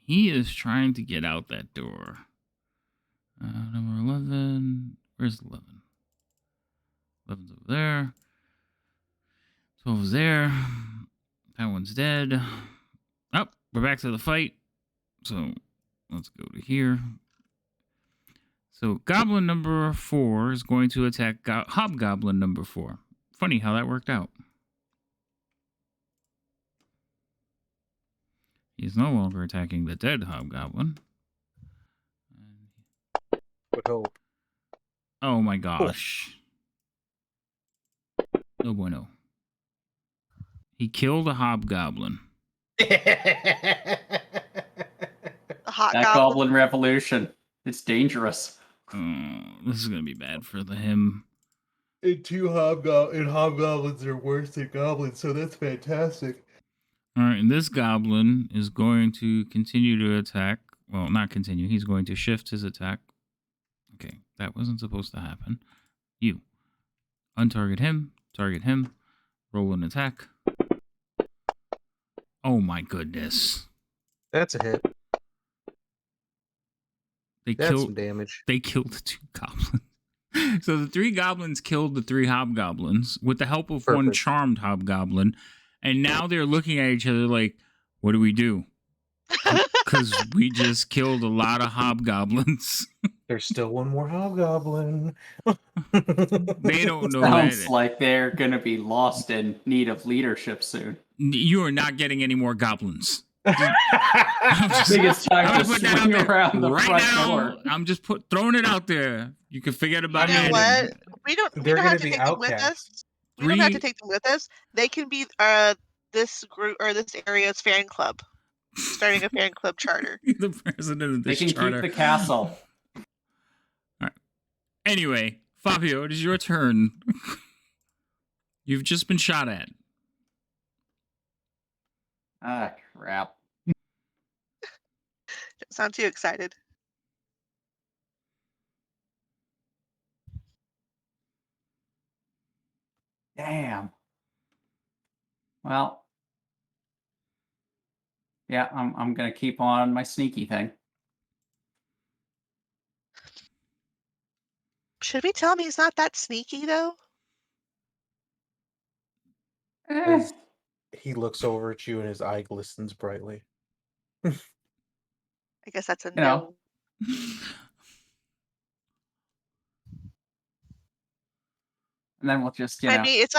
He is trying to get out that door. Number 11. Where's 11? 11's over there. 12 is there. That one's dead. Oh, we're back to the fight. So let's go to here. So goblin number 4 is going to attack hobgoblin number 4. Funny how that worked out. He's no longer attacking the dead hobgoblin. Would hope. Oh my gosh. No bueno. He killed a hobgoblin. The hot That goblin. goblin revolution. It's dangerous. This is gonna be bad for him. And hobgoblins are worse than goblins, so that's fantastic. All right, and this goblin is going to continue to attack. Well, not continue. He's going to shift his attack. Okay, that wasn't supposed to happen. You. Untarget him. Target him. Roll an attack. Oh my goodness. That's a hit. That's some damage. They killed the 2 goblins. So the 3 goblins killed the 3 hobgoblins with the help of one charmed hobgoblin. And now they're looking at each other like, what do we do? Because we just killed a lot of hobgoblins. There's still one more hobgoblin. They don't know Sounds that. like they're going to be lost in need of leadership soon. You are not getting any more goblins. I think it's time to swing around the front door. I'm just throwing it out there. You can forget about You know it. what? We don't have to take them with us. We don't have to take them with us. They can be this group or this area's fan club. Starting a fan club charter. The president of this charter. They can keep the castle. All right. Anyway, Fabio, it is your turn. You've just been shot at. Ah, crap. Don't sound too excited. Damn. Well, yeah, I'm gonna keep on my sneaky thing. Should we tell him he's not that sneaky though? As he looks over at you and his eye glistens brightly. I guess that's a You know, no. and then we'll just, I mean, keep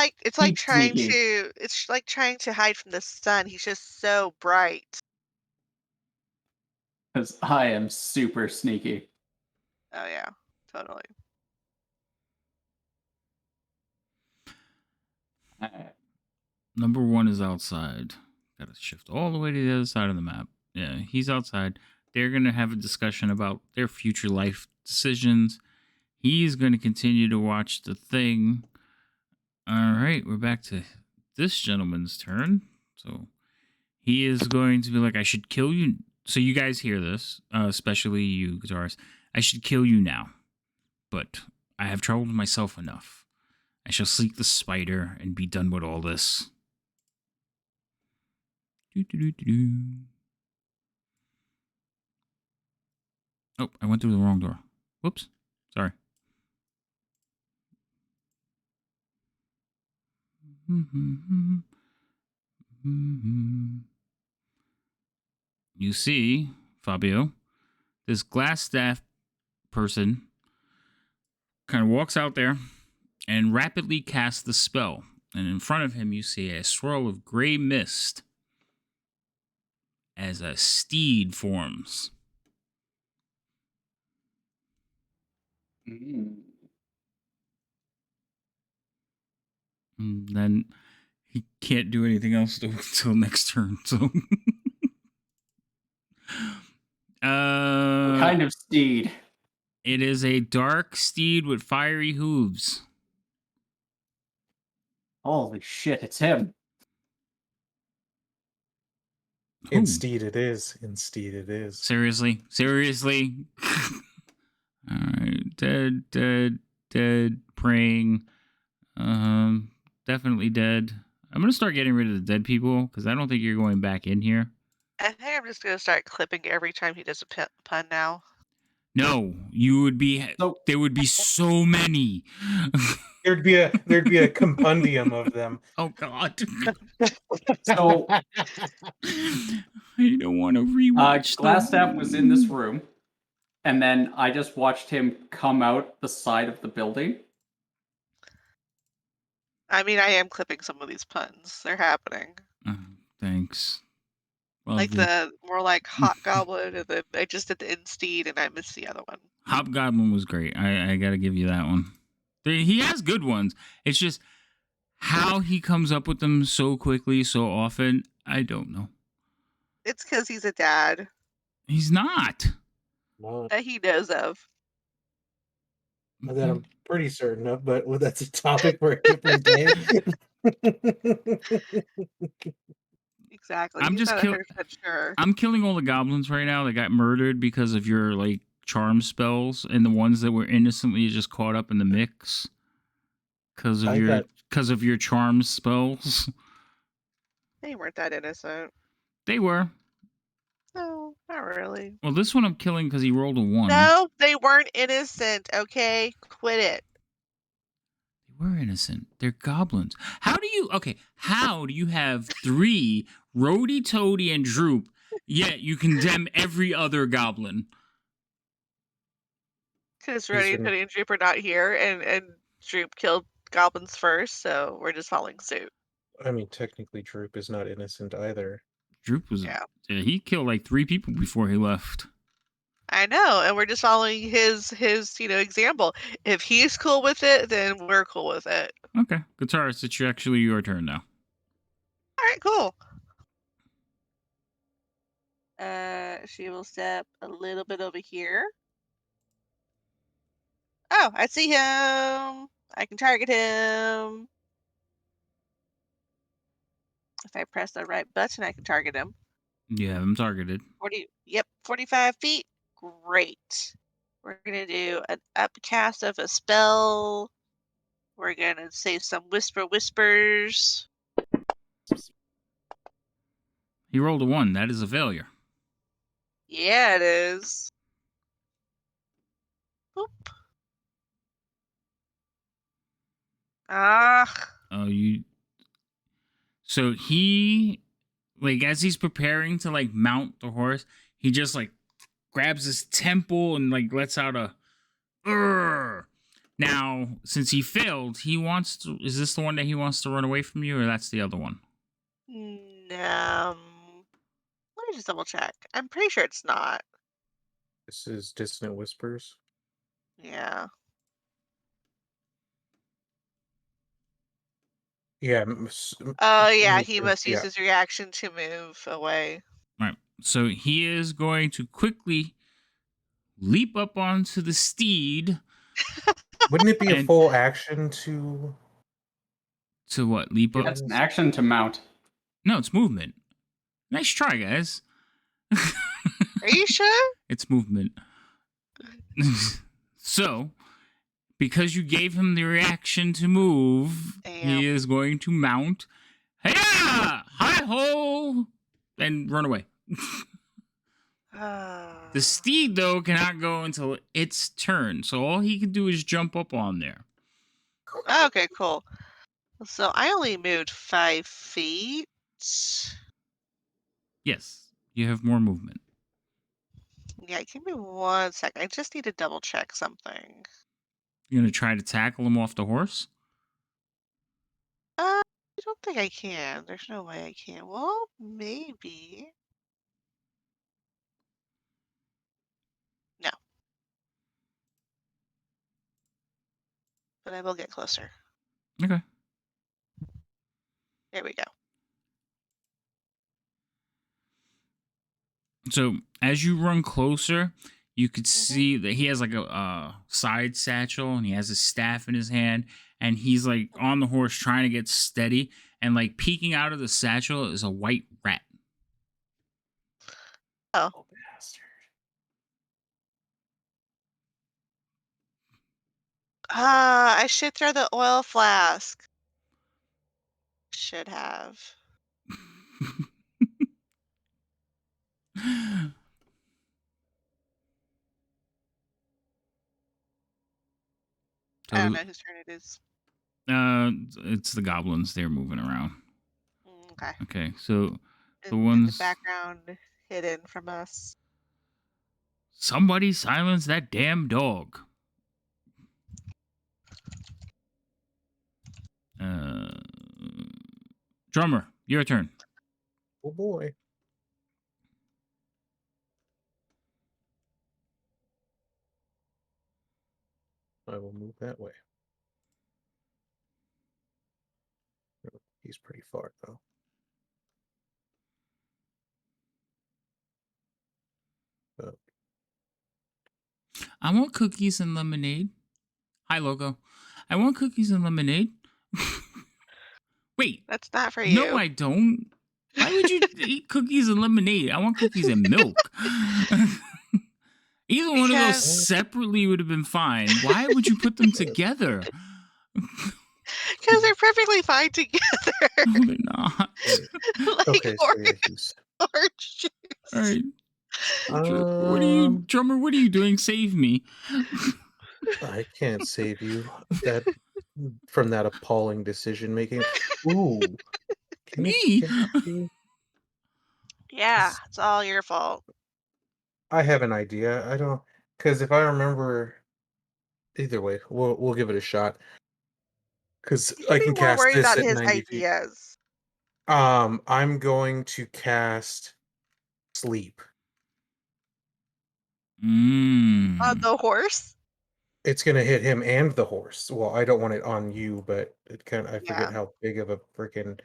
sneaky. it's like trying to hide from the sun. He's just so bright. Because I am super sneaky. Oh yeah, totally. Number one is outside. Got to shift all the way to the other side of the map. Yeah, he's outside. They're going to have a discussion about their future life decisions. He's going to continue to watch the thing. All right, we're back to this gentleman's turn. So he is going to be like, I should kill you. So you guys hear this, especially you guitarists. I should kill you now, but I have troubled myself enough. I shall seek the spider and be done with all this. Oh, I went through the wrong door. Whoops. Sorry. You see, Fabio, this glass staff person kind of walks out there and rapidly casts the spell. And in front of him, you see a swirl of gray mist as a steed forms. Mm. And then he can't do anything else until next turn. So, What kind of steed? it is a dark steed with fiery hooves. Holy shit, it's him. Who? Instead it is. Instead it is. Seriously? All right, dead, praying. Definitely dead. I'm gonna start getting rid of the dead people because I don't think you're going back in here. I think I'm just gonna start clipping every time he does a pun now. No, you would be. So- There would be so many. There'd be a compendium of them. Oh God. So I don't want to rewatch. Glassstaff was in this room, and then I just watched him come out the side of the building. I mean, I am clipping some of these puns. They're happening. Thanks. Well, Like the more like Hobgoblin, and then I just did the Instead, and I missed the other one. Hobgoblin was great. I got to give you that one. He has good ones. It's just how he comes up with them so quickly, so often. I don't know. It's because he's a dad He's not. Well, that he knows of. that I'm pretty certain of, but that's a topic for a different day. Exactly. I'm He's just not kill- 100% sure. I'm killing all the goblins right now that got murdered because of your like charm spells, and the ones that were innocently just caught up in the mix because of your charm spells. They weren't that innocent. They were. No, not really. Well, this one I'm killing because he rolled a 1. No, they weren't innocent. Okay, quit it. They were innocent. They're goblins. How do you have 3 Rhodey, Toady, and Droop, yet you condemn every other goblin? Because Rhodey, Toady, and Droop are not here, and Droop killed goblins first, so we're just following suit. I mean, technically, Droop is not innocent either. Droop was he killed like 3 people before he left. I know, and we're just following his example. If he's cool with it, then we're cool with it. Okay, guitarist, it's actually your turn now. All right, cool. She will step a little bit over here. Oh, I see him. I can target him. If I press the right button, I can target him. Yeah, I'm targeted. 45 feet. Great. We're gonna do an upcast of a spell. We're gonna say some whispers. He rolled a 1. That is a failure. Yeah, it is. Boop. Ah. Oh, you. So he, like, as he's preparing to like mount the horse, he just like grabs his temple and like lets out a. Urgh. Now, since he failed, he wants to. Is this the one that he wants to run away from you, or that's the other one? Let me just double check. I'm pretty sure it's not. This is Dissonant Whispers. Yeah. Yeah. Oh, yeah, Makes he sense, must use yeah. his reaction to move away. Right. So he is going to quickly leap up onto the steed. Wouldn't it be a And- full action to? To what? Leap up? That's an action to mount. No, it's movement. Nice try, guys. Are you sure? It's movement. So, because you gave him the reaction to move, he is going to mount. Hi-ya! Hi-ho! And run away. The steed, though, cannot go until its turn. So all he can do is jump up on there. Okay, cool. So I only moved 5 feet. Yes, you have more movement. Yeah, give me 1 sec. I just need to double check something. You're going to try to tackle him off the horse? I don't think I can. There's no way I can. Well, maybe. No. But I will get closer. Okay. There we go. So as you run closer, you could see that he has like a side satchel and he has his staff in his hand and he's like on the horse trying to get steady and like peeking out of the satchel is a white rat. Oh. Bastard. I should throw the oil flask. Should have. I don't know whose turn it is. It's the goblins. They're moving around. Okay. Okay, so the In ones. the background, hidden from us. Somebody silence that damn dog. Drummer, your turn. Oh boy. I will move that way. He's pretty far though. I want cookies and lemonade. Hi, Logo. I want cookies and lemonade. Wait. That's not for you. No, I don't. Why would you eat cookies and lemonade? I want cookies and milk. Either one of those separately would have been fine. Why would you put them together? Because they're perfectly fine together. No, they're not. Like Okay, so yeah, orange juice. All right. What are you, drummer? What are you doing? Save me. I can't save you from that appalling decision making. Ooh. Me? Yeah, it's all your fault. I have an idea. I don't, because if I remember, either way, we'll give it a shot. Because I can Be more cast worried this about at his 90 feet. ideas. I'm going to cast Sleep. On the horse? It's gonna hit him and the horse. Well, I don't want it on you, but it kind of, I forget Yeah. how big of a freaking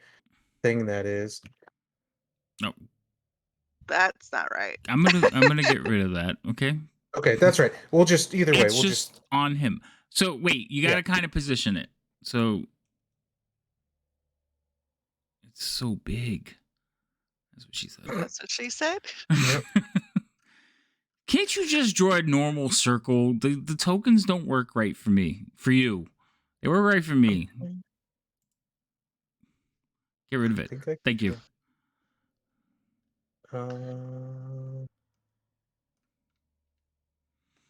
thing that is. No, That's not right. I'm gonna get rid of that. Okay. Okay, that's right. We'll just either way. It's We'll just on him. So wait, you gotta kind of position it. So it's so big. That's what she said. That's what she said. Yep. Can't you just draw a normal circle? The tokens don't work right for me. For you, They were right for me. Get rid of I it. think I Thank you. can.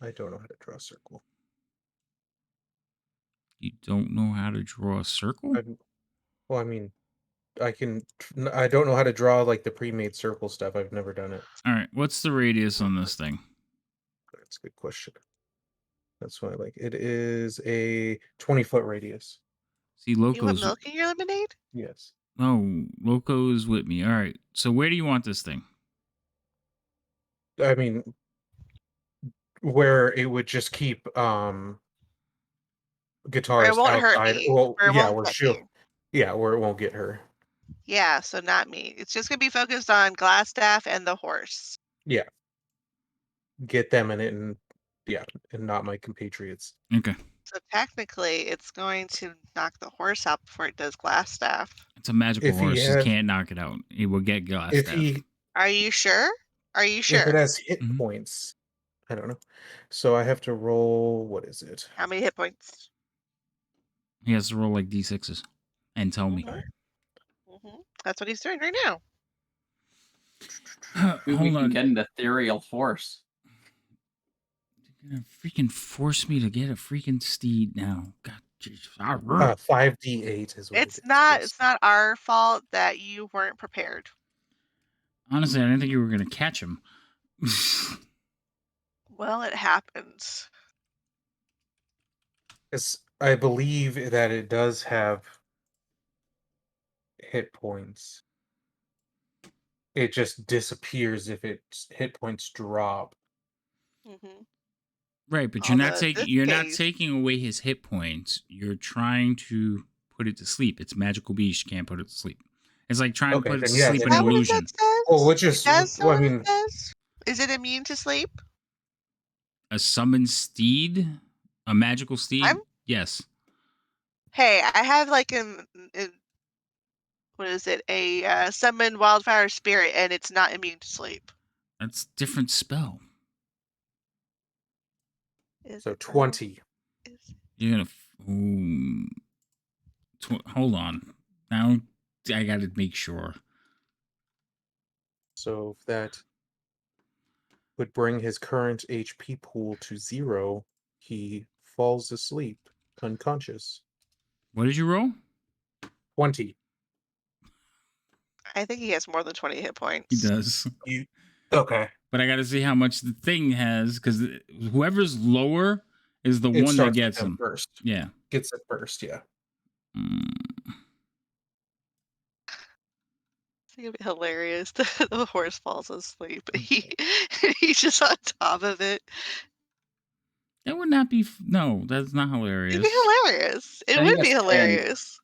I don't know how to draw a circle. You don't know how to draw a circle? Well, I mean, I can. I don't know how to draw like the pre-made circle stuff. I've never done it. All right. What's the radius on this thing? That's a good question. That's why I like it. Is a 20-foot radius. See, You want Loco's. milk in your lemonade? Yes. Oh, Loco's with me. All right. So where do you want this thing? I mean, where it would just keep Where it guitarist won't hurt outside. me. Well, Where it yeah, won't where get she'll. me. Yeah, where it won't get her. Yeah, so not me. It's just gonna be focused on Glassstaff and the horse. Yeah, get them in it, and yeah, and not my compatriots. Okay. So technically, it's going to knock the horse out before it does Glassstaff. It's a magical If he horse. You has, can't knock it out. It will get glass if staff. he, Are you sure? Are you if it sure? has hit Mhm. points, I don't know. So I have to roll. What is it? How many hit points? He has to roll like d6s and tell me. That's what he's doing right now. Maybe we Hold can on. get an ethereal horse. You're gonna freaking force me to get a freaking steed now. God, jeez. 5d8 is what it It's is. not. Yes. It's not our fault that you weren't prepared. Honestly, I didn't think you were gonna catch him. Well, it happens. Because I believe that it does have hit points. It just disappears if its hit points drop. hmm Right, but Although in this you're not case, taking away his hit points. You're trying to put it to sleep. It's magical beast. You can't put it to sleep. It's like trying to Okay, put it then to yeah, sleep is an then that it, what that illusion. well, says? which It is, does say well, I what it mean, says. Is it immune to sleep? A summoned steed, a magical steed. I'm. Yes, Hey, I have like in what is it? A summoned wildfire spirit, and it's not immune to sleep. that's different spell. Is so it though? 20. Is You're gonna. Ooh, hold on. Now I got to make sure. So that would bring his current HP pool to 0. He falls asleep, unconscious. What did you roll? 20. I think he has more than 20 hit He points. does. You okay? But I got to see how much the thing has because whoever's lower is the It one that starts with gets him him. first. Yeah. Gets it first, yeah. It's gonna be hilarious. The horse falls asleep. He's just on top of it. That would not be. No, that's not It'd hilarious. be hilarious. It I think would be that's 10. hilarious.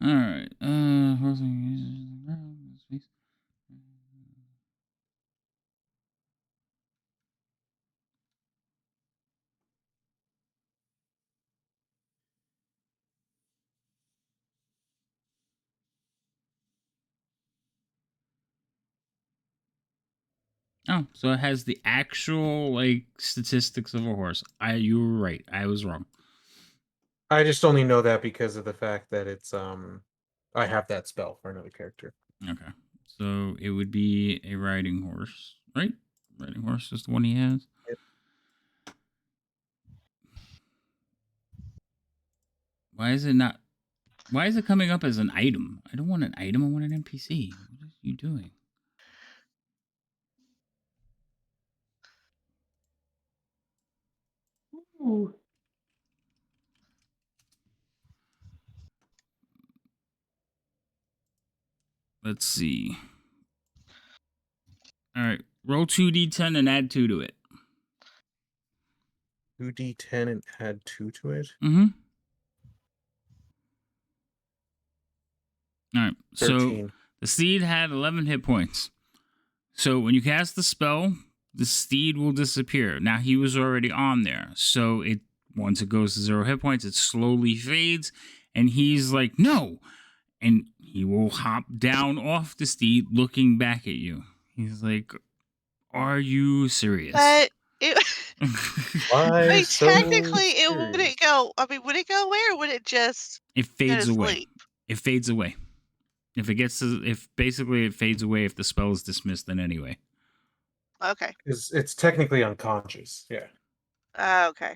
All right. Oh, so it has the actual like statistics of a horse. You were right. I was wrong. I just only know that because of the fact that it's I have that spell for another character. Okay. So it would be a riding horse, right? Riding horse is the one he has. Yep. Why is it not? Why is it coming up as an item? I don't want an item. I want an NPC. What are you doing? Ooh. Let's see. All right. Roll 2d10 and add 2 to it. 2d10 and add 2 to it. Mm-hmm. All right. So 13. the steed had 11 hit points. So when you cast the spell, the steed will disappear. Now he was already on there, so once it goes to 0 hit points, it slowly fades, and he's like, no, and he will hop down off the steed, looking back at you. He's like, "Are you serious?" But it, Why I mean, so technically, it serious? wouldn't go. I mean, would it go away or would it just It go fades to away. sleep? It fades away. If basically it fades away if the spell is dismissed in any way. Okay. It's technically unconscious. Yeah. Okay.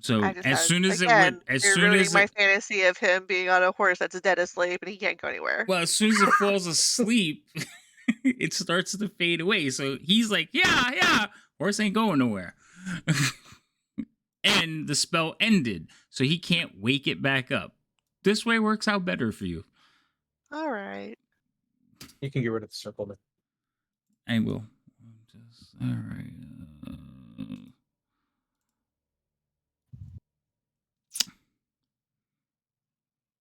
So I just as thought, soon as it would, again, as you're soon ruining as my it, fantasy of him being on a horse that's dead asleep and he can't go anywhere. well, as soon as it falls asleep, it starts to fade away. So he's like, yeah, horse ain't going nowhere. And the spell ended, so he can't wake it back up. This way works out better for you. All right. You can get rid of the circle then. I will. All right.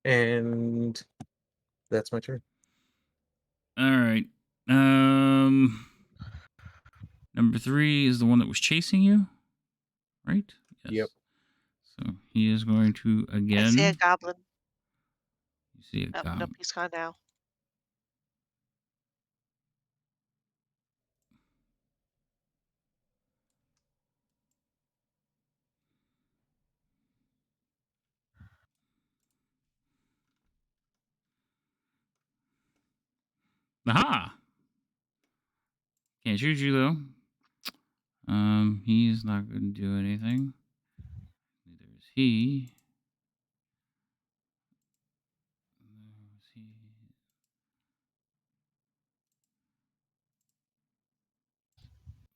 And that's my turn. All right. Number 3 is the one that was chasing you, right? Yes. Yep. So he is going to again. I see a goblin. You see a Oh, goblin. nope, he's gone now. Aha! Can't shoot you though. He's not going to do anything. Neither is he.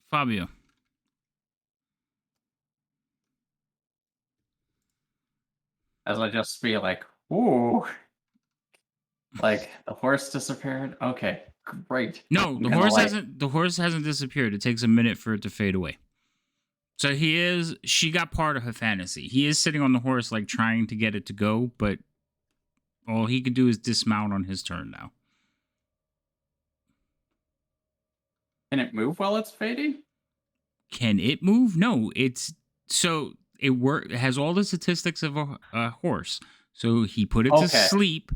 Fabio. As I just be like, ooh. Like the horse disappeared? Okay, great. No, I'm the gonna, horse like- hasn't. The horse hasn't disappeared. It takes a minute for it to fade away. So she got part of her fantasy. He is sitting on the horse, like trying to get it to go, but all he could do is dismount on his turn now. Can it move while it's fading? Can it move? No, it has all the statistics of a horse. So he put it to Okay. sleep.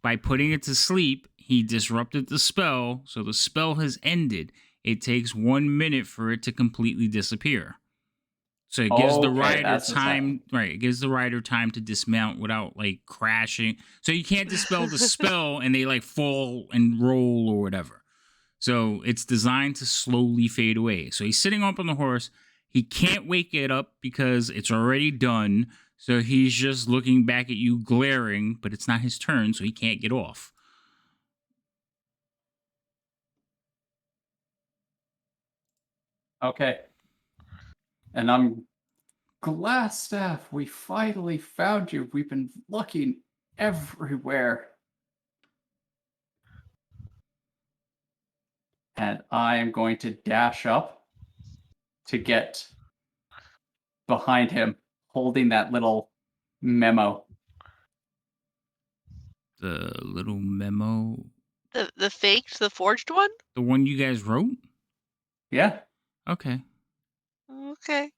By putting it to sleep, he disrupted the spell, so the spell has ended. It takes 1 minute for it to completely disappear. So it gives the Okay, rider that's what's time, right? It gives the rider time to dismount without like crashing. So you can't dispel the spell and they like fall and roll or whatever. So it's designed to slowly fade away. So he's sitting up on the horse. He can't wake it up because it's already done. So he's just looking back at you, glaring, but it's not his turn, so he can't get off. Okay. And I'm Glassstaff, we finally found you. We've been looking everywhere. And I am going to dash up to get behind him, holding that little memo. The little memo, The faked, the forged one? the one you guys wrote? Yeah, Okay. Okay.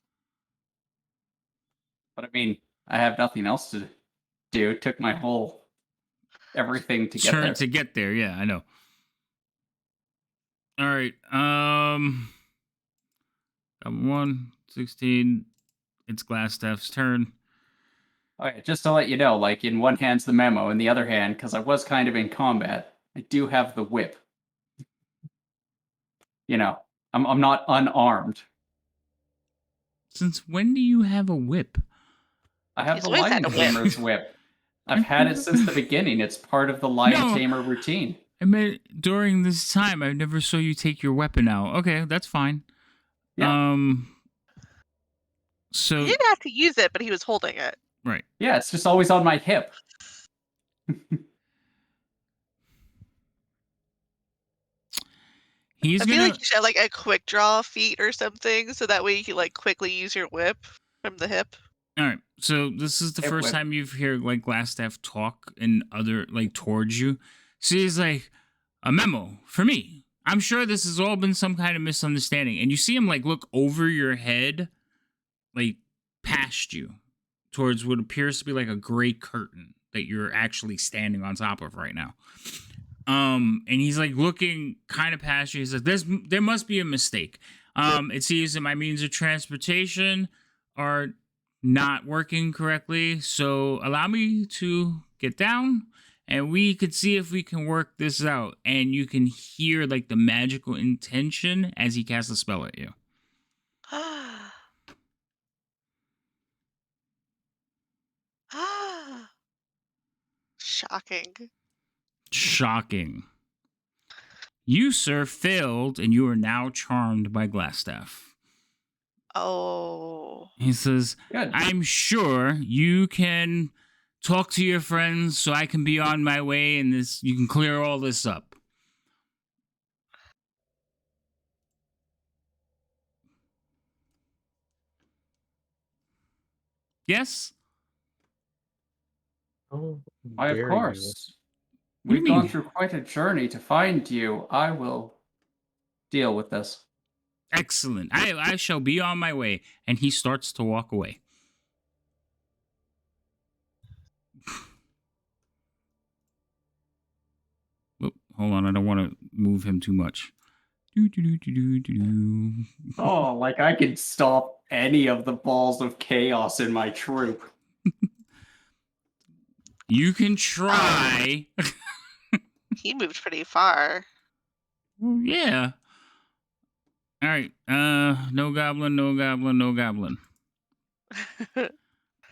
but I mean, I have nothing else to do. It took my whole everything to get Turn there. to get there. Yeah, I know. All right. Got 1, 16. It's Glassstaff's turn. Okay, just to let you know, like in one hand's the memo, in the other hand, because I was kind of in combat, I do have the whip. You know, I'm not unarmed. Since when do you have a whip? I have He's the always Lion had a whip. Tamer's whip. I've had it since the beginning. It's part of the Lion Tamer routine. I mean, during this time, I never saw you take your weapon out. Okay, that's fine. Yeah. So He didn't have to use it, but he was holding it. right. Yeah, it's just always on my hip. He's I feel gonna. like you should have like a quick draw feat or something, so that way you can like quickly use your whip from the hip. All right. So this is the Hip first whip. time you've heard like Glassstaff talk and other like towards you. So he's like, a memo for me. I'm sure this has all been some kind of misunderstanding. And you see him like look over your head, like past you, towards what appears to be like a gray curtain that you're actually standing on top of right now. And he's like looking kind of past you. He's like, there must be a mistake. It seems that my means of transportation are not working correctly. So allow me to get down and we could see if we can work this out. And you can hear like the magical intention as he casts a spell at you. Shocking. Shocking. You, sir, failed and you are now charmed by Glassstaff. Oh. He says, Good. I'm sure you can talk to your friends so I can be on my way and this you can clear all this up. Yes? Oh, Why, of dare you? course. What do you We've gone mean? through quite a journey to find you. I will deal with this. Excellent. I shall be on my way. And he starts to walk away. Oop, hold on, I don't want to move him too much. Oh, like I could stop any of the balls of chaos in my troop. You can try. He moved pretty far. Yeah. All right. No goblin, no goblin, no goblin. All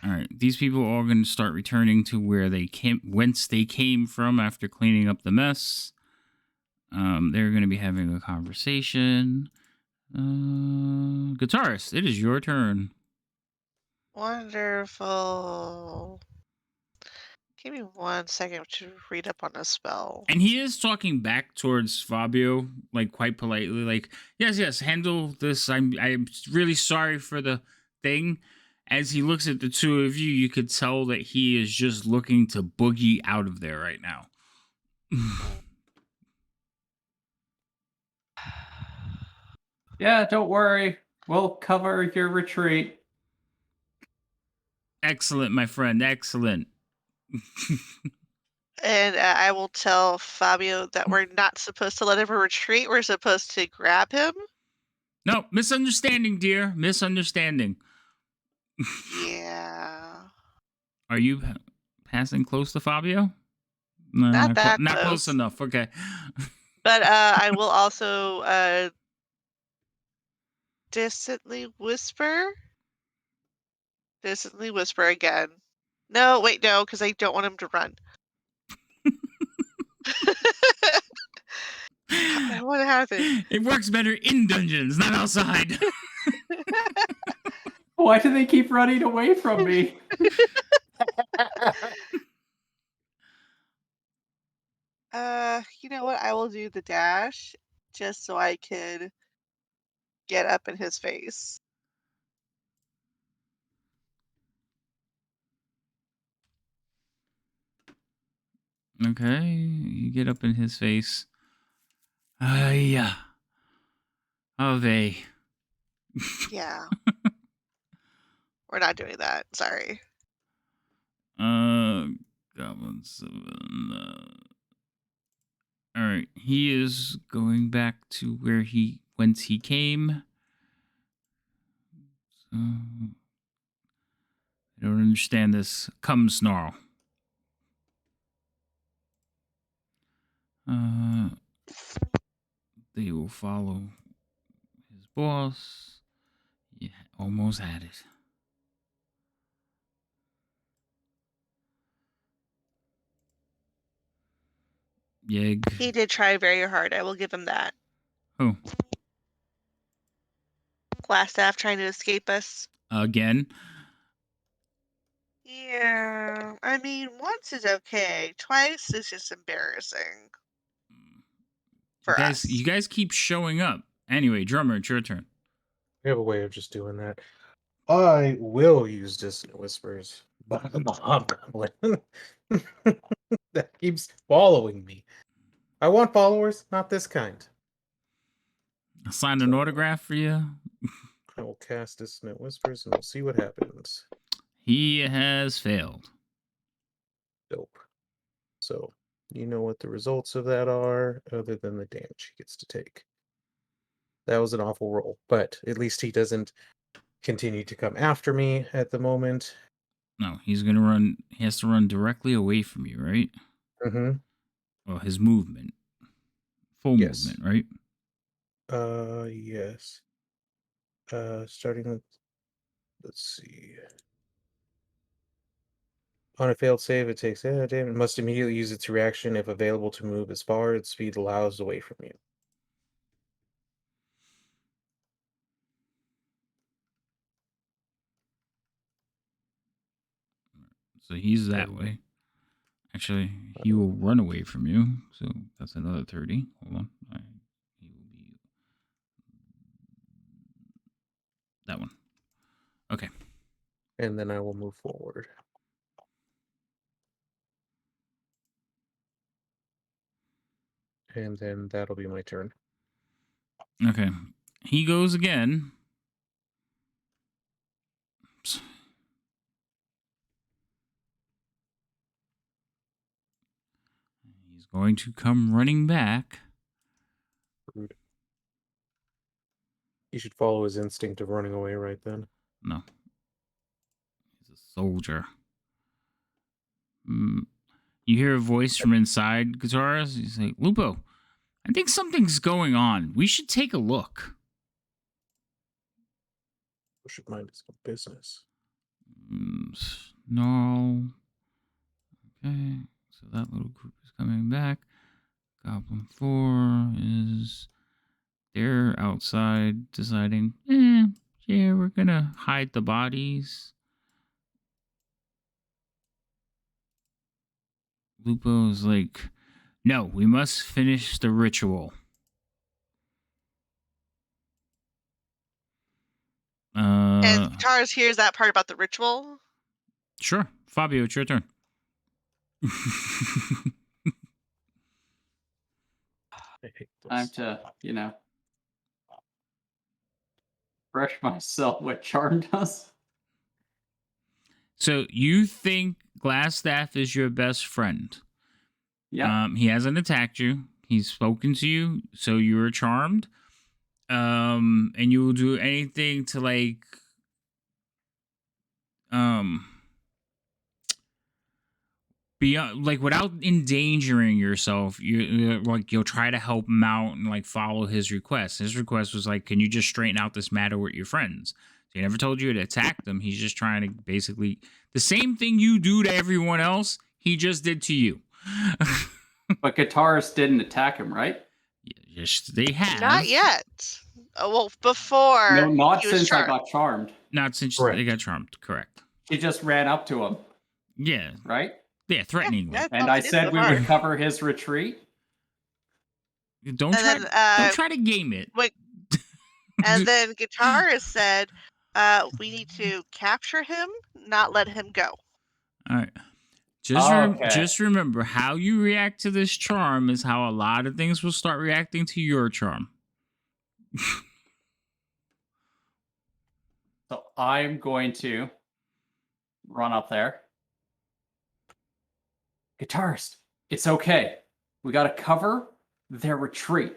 right. These people are all going to start returning to where they came, whence they came from after cleaning up the mess. They're going to be having a conversation. Guitarist, it is your turn. Wonderful. Give me 1 second to read up on a spell. And he is talking back towards Fabio, like quite politely, like, yes, handle this. I'm really sorry for the thing. As he looks at the two of you, you could tell that he is just looking to boogie out of there right now. Yeah, don't worry. We'll cover your retreat. Excellent, my friend. Excellent. And I will tell Fabio that we're not supposed to let him retreat. We're supposed to grab him. No, misunderstanding, dear. Misunderstanding. Yeah. Are you passing close to Fabio? No, Not that not close close. enough. Okay. But I will also distantly whisper. Distantly whisper again. No, wait, no, because I don't want him to run. What happened? It works better in dungeons, not outside. Why do they keep running away from me? You know what? I will do the dash just so I could get up in his face. Okay, you get up in his face. Yeah. Oh, they. Yeah. We're not doing that. Sorry. Goblin 7. All right, he is going back to whence he came. So, I don't understand this. Come, snarl. They will follow his boss. Yeah, almost had it. Yeg. He did try very hard. I will give him that. Oh, Glassstaff trying to escape us. again. Yeah. I mean, once is okay. Twice is just embarrassing for us. You guys keep showing up. Anyway, drummer, it's your turn. We have a way of just doing that. I will use Dissonant Whispers, but I'm a hobgoblin that keeps following me. I want followers, not this kind. Sign an autograph for you. I will cast Dissonant Whispers and we'll see what happens. He has failed. Dope. So, you know what the results of that are, other than the damage he gets to take. That was an awful roll, but at least he doesn't continue to come after me at the moment. No, he's gonna run. He has to run directly away from you, right? Mm-hmm. Well, his movement, full Yes. movement, right? Yes. Starting with, let's see. On a failed save, it takes damage. It must immediately use its reaction if available to move as far as speed allows away from you. So he's that And way. Actually, he will run away from you. So that's another 30. Hold on. He will be that one. Okay. and then I will move forward. And then that'll be my turn. Okay. He goes again. He's going to come running back. Rude. He should follow his instinct of running away right then. No. He's a soldier. You hear a voice from inside Guitarist. He's like, Lupo, I think something's going on. We should take a look. Who should mind his own business? No. Okay. So that little group is coming back. Goblin 4 is... They're outside deciding, yeah, we're gonna hide the bodies. Lupo's like, no, we must finish the ritual. And Tars hears that part about the ritual. Sure. Fabio, it's your turn. I hate this. Time to, brush myself what charm does. So you think Glassstaff is your best friend. Yeah. He hasn't attacked you. He's spoken to you, so you're charmed. And you will do anything to beyond, without endangering yourself. You'll try to help him out and follow his request. His request was can you just straighten out this matter with your friends? So he never told you to attack them. He's just trying to basically the same thing you do to everyone else. He just did to you. But Guitarist didn't attack him, right? Yes, they have. Not yet. Oh, well, before. No, not he was since I charmed. got charmed. Not since Correct. they got charmed. Correct. He just ran up to him, Yeah. right? Yeah, threateningly. Yeah, that's And all I he did said so we far. would cover his retreat. Don't try to game it. And then Guitarist said, we need to capture him, not let him go. All right. Okay. Just remember, how you react to this charm is how a lot of things will start reacting to your charm. So I'm going to run up there. Guitarist, it's okay. We got to cover their retreat.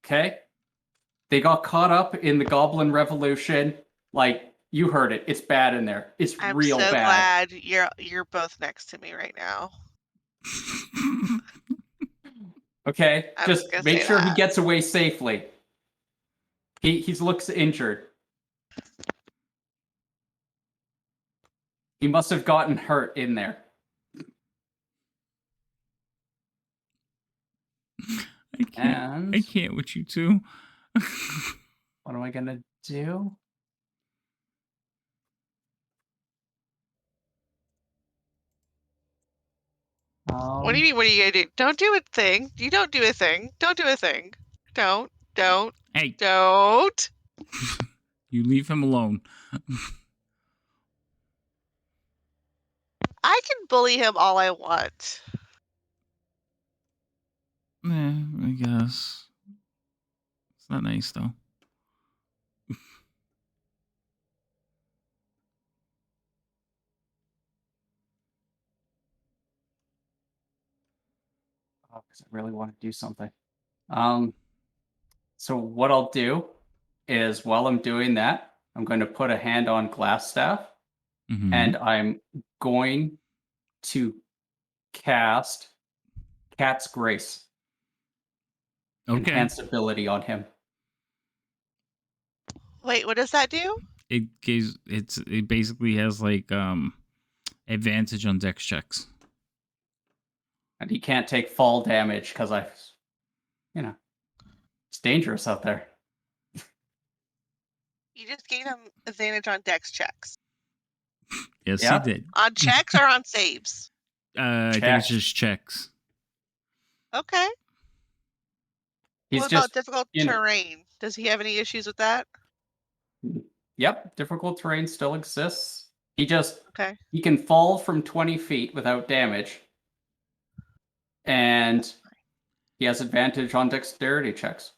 Okay? They got caught up in the Goblin Revolution. You heard it. It's bad in there. It's I'm real so bad. glad you're both next to me right now. Okay? I was Just gonna make say sure he that. gets away safely. He looks injured. He must have gotten hurt in there. I can't with you two. What am I gonna do? What do you mean? What are you gonna do? Don't do a thing. You don't do a thing. Don't do a thing. Don't. Hey, Don't. you leave him alone. I can bully him all I want. I guess. It's not nice though. Oh, because I really want to do something. So what I'll do is while I'm doing that, I'm going to put a hand on Glassstaff, Mhm. and I'm going to cast Cat's Grace. Okay. Enhanced ability on him. Wait, what does that do? It basically has like advantage on dex checks. And he can't take fall damage because it's dangerous out there. You just gave him advantage on dex checks. Yes, Yeah. he did. On checks or on saves? I think it's Checks. just checks. Okay. He's What just about difficult terrain? Does he have any issues with that? Yep, difficult terrain still exists. He can fall from 20 feet without damage. And he has advantage on dexterity checks.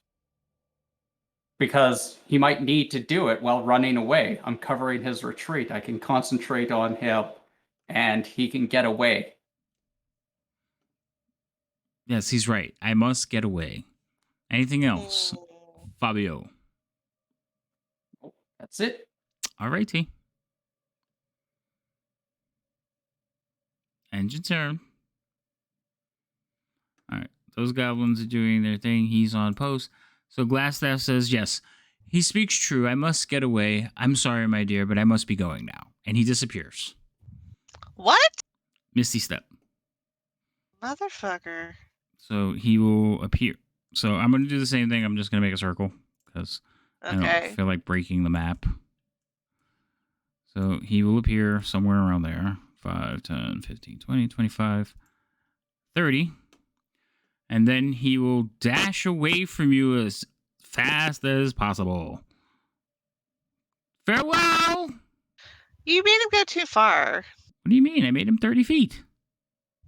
Because he might need to do it while running away. I'm covering his retreat. I can concentrate on him and he can get away. Yes, he's right. I must get away. Anything else, Fabio? That's it. All righty. End your turn. All right. Those goblins are doing their thing. He's on post. So Glassstaff says, yes, he speaks true. I must get away. I'm sorry, my dear, but I must be going now. And he disappears. What? Misty Step. Motherfucker. So he will appear. So I'm going to do the same thing. I'm just going to make a circle because I don't feel like breaking the map. So he will appear somewhere around there. 5, 10, 15, 20, 25, 30. And then he will dash away from you as fast as possible. Farewell! You made him go too far. What do you mean? I made him 30 feet.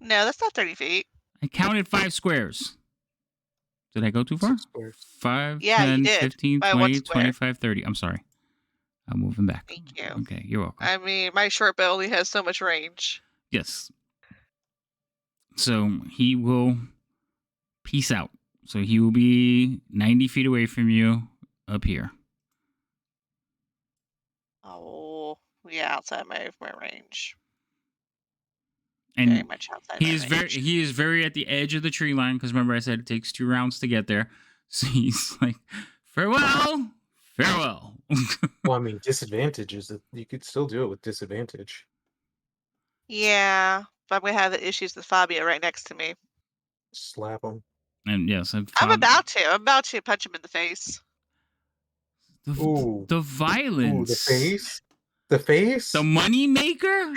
No, that's not 30 feet. I counted 5 squares. Did I go too far? 6 squares. 5, Yeah, you 10, did. 15, By 1 20, square. 25, 30. I'm sorry. I'm moving back. Thank you. Okay, you're welcome. I mean, my short bow only has so much range. Yes. So he will peace out. So he will be 90 feet away from you up here. Oh, yeah, outside my range. And very much outside my range. He is very at the edge of the tree line because remember I said it takes 2 rounds to get there. So he's like, farewell, farewell. Well, I mean, disadvantage is that you could still do it with disadvantage. Yeah, but I'm gonna have the issues with Fabio right next to me. Slap him. And yes, I'm about to punch him in the face. Ooh. The violence. Ooh, the face. The face. The money maker.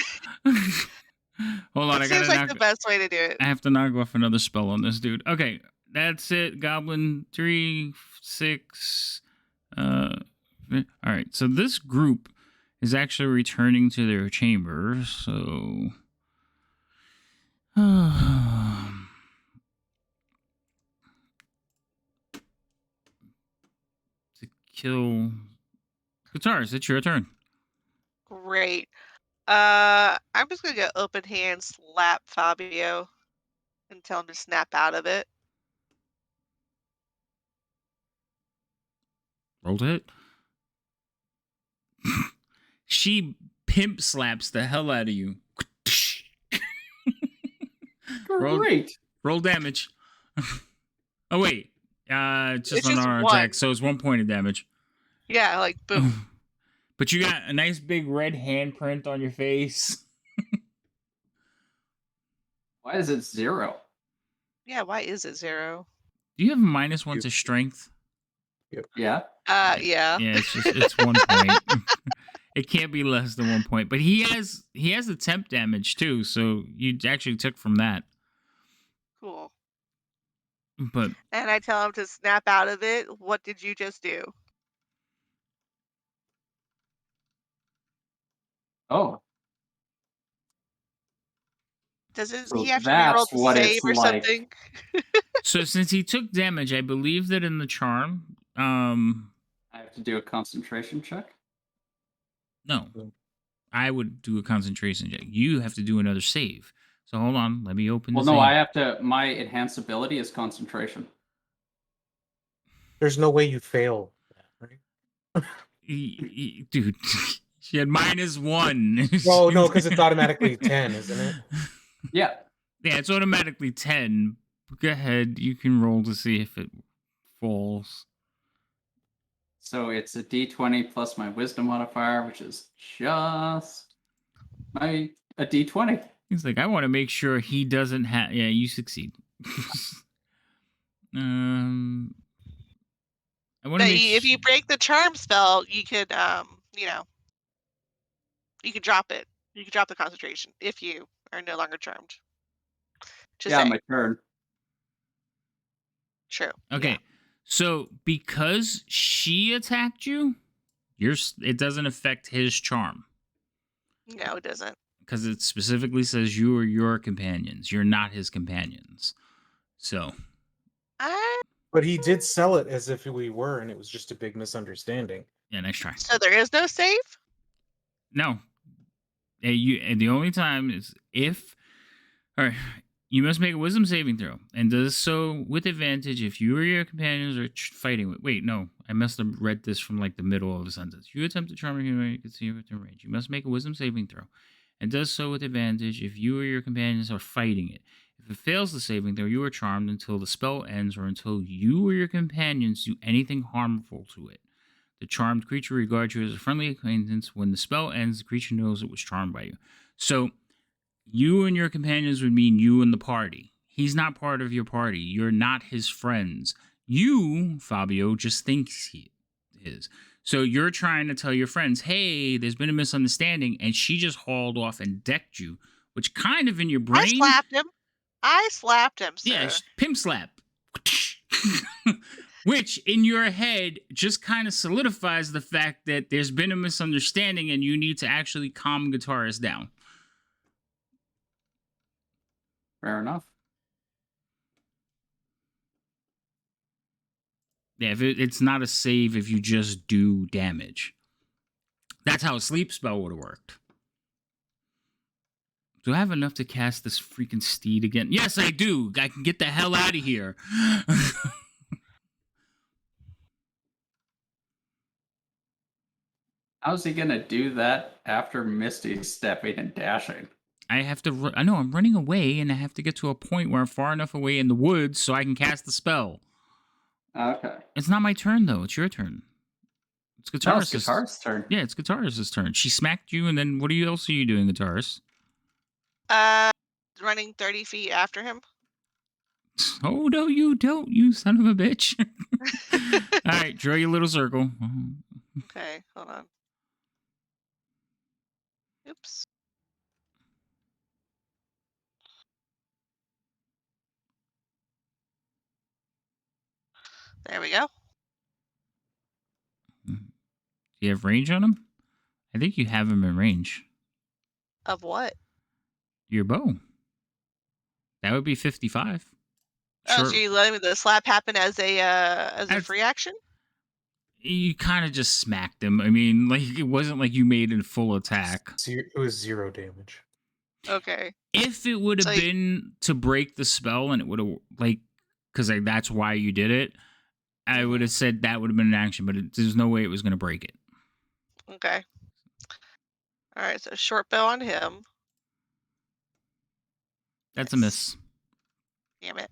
Hold on, It seems like the best way to do it. I have to knock off another spell on this dude. Okay, that's it. Goblin 3, 6. All right. So this group is actually returning to their chambers. So, to kill Guitars, it's your turn. Great. I'm just gonna go open hand slap Fabio and tell him to snap out of it. Roll to hit. She pimp slaps the hell out of you. Great. Roll damage. Oh wait, it's just It's an just auto one. attack, so it's 1 point of damage. Yeah, like boom. But you got a nice big red handprint on your face. Why is it 0? Yeah, why is it 0? Do you have a -1 to strength? Yeah. Yeah. Yeah, it's 1 point. It can't be less than 1 point. But he has the temp damage too, so you actually took from that. Cool. But And I tell him to snap out of it. What did you just do? Oh. Does So he have to that's reroll the what save it's or like. something? so since he took damage, I believe that in the charm, I have to do a concentration check. No. I would do a concentration check. You have to do another save. So hold on, let me open Well, the no, save. I have to. My enhanced ability is concentration. There's no way you fail that, right? Dude, she had -1. Oh no, because it's automatically 10, isn't it? Yeah. Yeah, it's automatically 10. Go ahead, you can roll to see if it falls. So it's a D20 plus my wisdom modifier, which is just a D20. He's like, I want to make sure he doesn't have. Yeah, you succeed. I want to But make. if you break the charm spell, you could drop it. You could drop the concentration if you are no longer charmed. Just Yeah, saying. my turn. True. Okay, Yeah. so because she attacked you, it doesn't affect his charm No, it doesn't. because it specifically says you are your companions. You're not his companions. So But he did sell it as if we were, and it was just a big misunderstanding. yeah, next try. So there is no save? No, and the only time is if. All right. You must make a wisdom saving throw, and does so with advantage if you or your companions are fighting with. Wait, no, I must have read this from like the middle of the sentence. You attempt to charm a human you can see within range. You must make a wisdom saving throw, and does so with advantage if you or your companions are fighting it. If it fails the saving throw, you are charmed until the spell ends or until you or your companions do anything harmful to it. The charmed creature regards you as a friendly acquaintance. When the spell ends, the creature knows it was charmed by you. So you and your companions would mean you and the party. He's not part of your party. You're not his friends. You, Fabio, just thinks he is. So you're trying to tell your friends, hey, there's been a misunderstanding, and she just hauled off and decked you, which kind of in your brain. I slapped him, sir. Yeah, pimp slap. Which in your head just kind of solidifies the fact that there's been a misunderstanding and you need to actually calm guitarist down. Fair enough. Yeah, if it's not a save if you just do damage. That's how a sleep spell would have worked. Do I have enough to cast this freaking steed again? Yes, I do. I can get the hell out of here. How's he gonna do that after Misty stepping and dashing? I have to. I know I'm running away, and I have to get to a point where I'm far enough away in the woods so I can cast the spell. Okay. It's not my turn though. It's your turn. It's guitarist's Guitarist's turn. Yeah, it's guitarist's turn. She smacked you, and then what else are you doing, guitarist? Running 30 feet after him. Oh no, you don't, you son of a bitch! All right, draw your little circle. Okay, hold on. Oops. There we go. Do you have range on him? I think you have him in range. Of what? Your bow. That would be 55. Oh, Sure. so you letting the slap happen as a free action? You kind of just smacked him. I mean, like it wasn't like you made a full attack. It was 0 damage. Okay. If it would have been to break the spell and it would have because that's why you did it, I would have said that would have been an action, but there's no way it was going to break it. Okay. All right, so short bow on him. That's a miss. Damn it.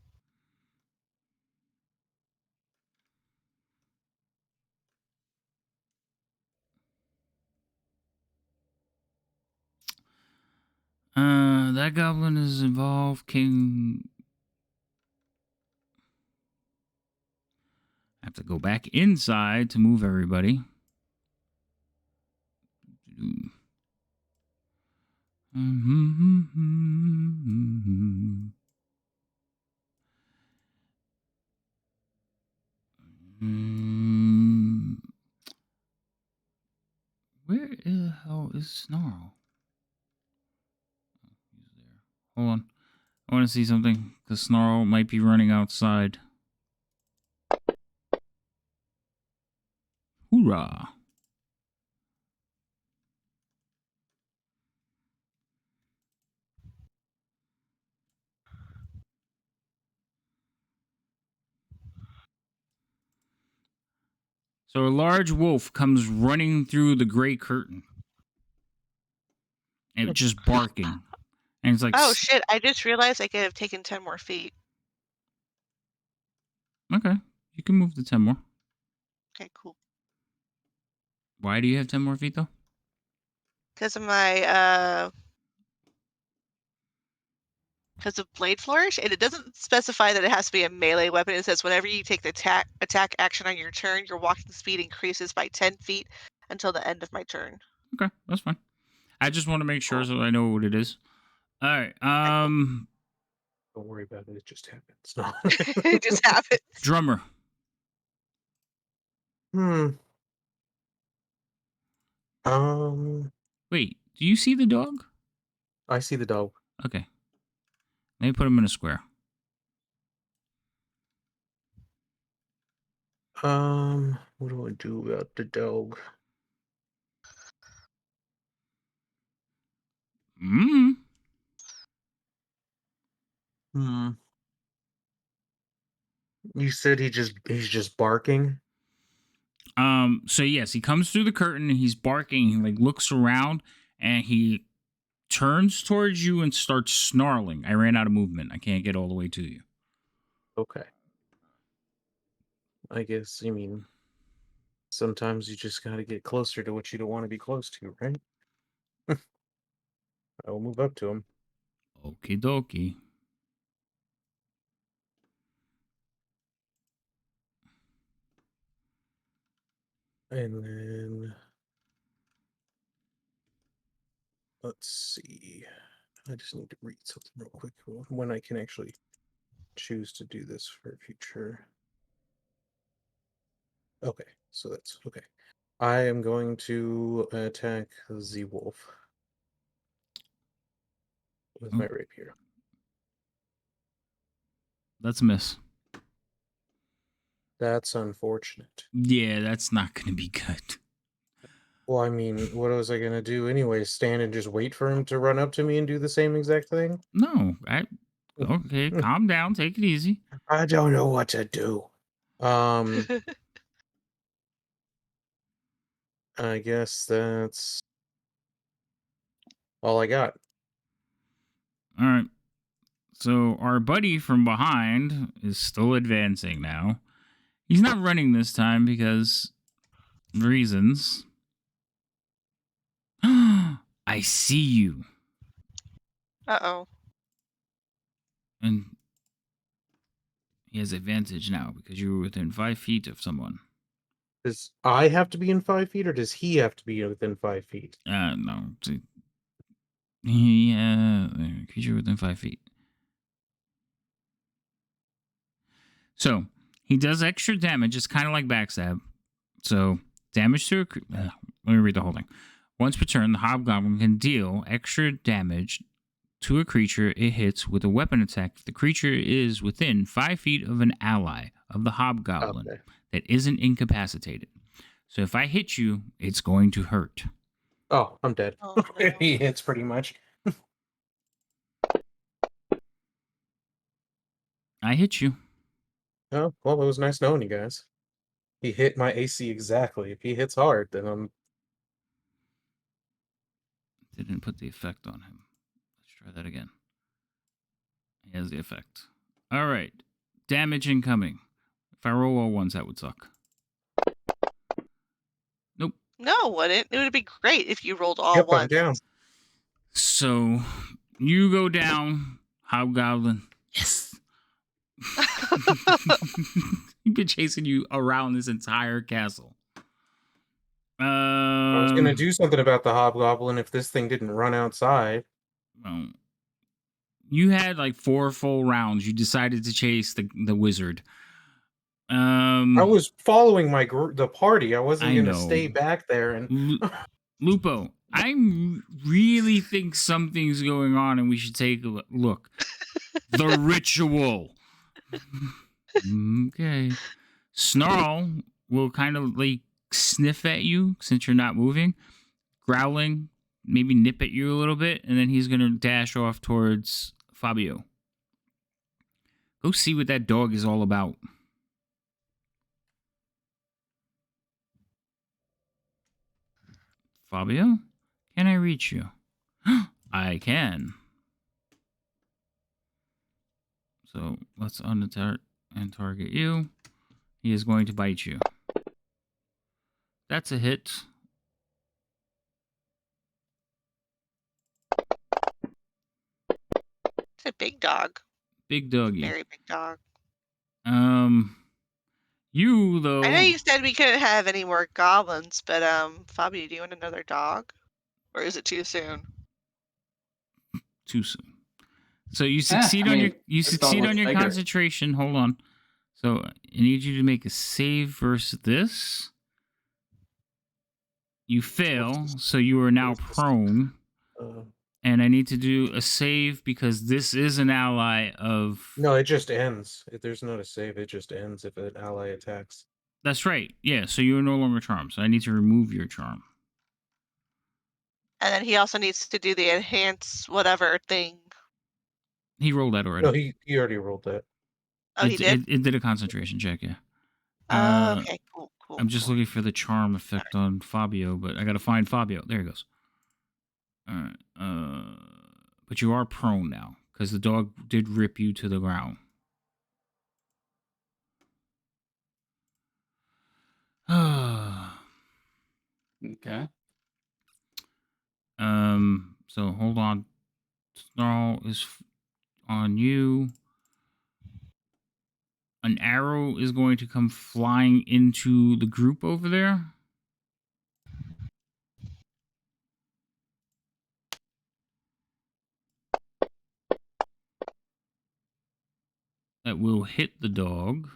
That goblin is involved. King. I have to go back inside to move everybody. Where the hell is Snarl? He's there. Hold on. I want to see something. Because Snarl might be running outside. Hoorah. So a large wolf comes running through the gray curtain. And it's just barking. And it's like, Oh shit! I just realized I could have taken 10 more feet. okay, you can move the 10 more. Okay, cool. Why do you have 10 more feet, though? Because of my because of blade flourish, and it doesn't specify that it has to be a melee weapon. It says whenever you take the attack action on your turn, your walking speed increases by 10 feet until the end of my turn. Okay, that's fine. I just want to make sure Cool. so I know what it is. All right. Don't worry about it. It just happens. No. It just happens. Drummer. Wait, do you see the dog? I see the dog. Okay. Let me put him in a square. What do I do about the dog? Hmm. You said he's just barking? So yes, he comes through the curtain and he's barking. He like looks around and he turns towards you and starts snarling. I ran out of movement. I can't get all the way to you. Okay. I guess, sometimes you just gotta get closer to what you don't want to be close to, right? I will move up to him. Okie dokie. And then let's see. I just need to read something real quick when I can actually choose to do this for future. Okay, so that's okay. I am going to attack the wolf with my rapier. That's a miss. That's unfortunate. Yeah, that's not going to be good. Well, what was I gonna do anyway? Stand and just wait for him to run up to me and do the same exact thing? No, okay, calm down, take it easy. I don't know what to do. I guess that's all I got. All right. So our buddy from behind is still advancing now. He's not running this time because reasons. I see you. Uh-oh. And he has advantage now because you were within 5 feet of someone. Does I have to be in 5 feet, or does he have to be within 5 feet? No. Yeah, because you're within 5 feet. So he does extra damage. It's kind of like backstab. So damage to let me read the whole thing. Once per turn, the hobgoblin can deal extra damage to a creature it hits with a weapon attack if the creature is within 5 feet of an ally of the hobgoblin that isn't incapacitated. So if I hit you, it's going to hurt. Oh, I'm dead. Oh, no. He hits pretty much. I hit you. Oh, well, it was nice knowing you guys. He hit my AC exactly. If he hits hard, then I'm... Didn't put the effect on him. Let's try that again. He has the effect. All right. Damage incoming. If I roll all ones, that would suck. Nope. No, wouldn't. It would be great if you rolled all ones. I'm down. So you go down, hobgoblin. Yes. He's been chasing you around this entire castle. I was gonna do something about the hobgoblin if this thing didn't run outside. Well, you had like 4 full rounds. You decided to chase the wizard. I was following the party. I wasn't I gonna know. stay back there and Lupo, I really think something's going on and we should take a look. The ritual. Okay. Snarl will kind of like sniff at you since you're not moving, growling, maybe nip at you a little bit, and then he's going to dash off towards Fabio. Go see what that dog is all about. Fabio, can I reach you? I can. So let's untar and target you. He is going to bite you. That's a hit. It's a big dog. Big doggy. Very big dog. You though. I know you said we couldn't have any more goblins, but Fabio, do you want another dog, or is it too soon? Too soon. So you succeed on your concentration. Hold on. So I need you to make a save versus this. You fail, so you are now prone. And I need to do a save because this is an ally of... No, it just ends. There's not a save. It just ends if an ally attacks. That's right. Yeah, so you are no longer charmed. So I need to remove your charm. And then he also needs to do the enhance whatever thing. He rolled that already. No, he already rolled that. Oh, he did? It did a concentration check, yeah. Okay, cool. I'm just looking for the charm effect on Fabio, but I gotta find Fabio. There he goes. Alright, but you are prone now, because the dog did rip you to the ground. Okay. So hold on. Snarl is on you. An arrow is going to come flying into the group over there. That will hit the dog.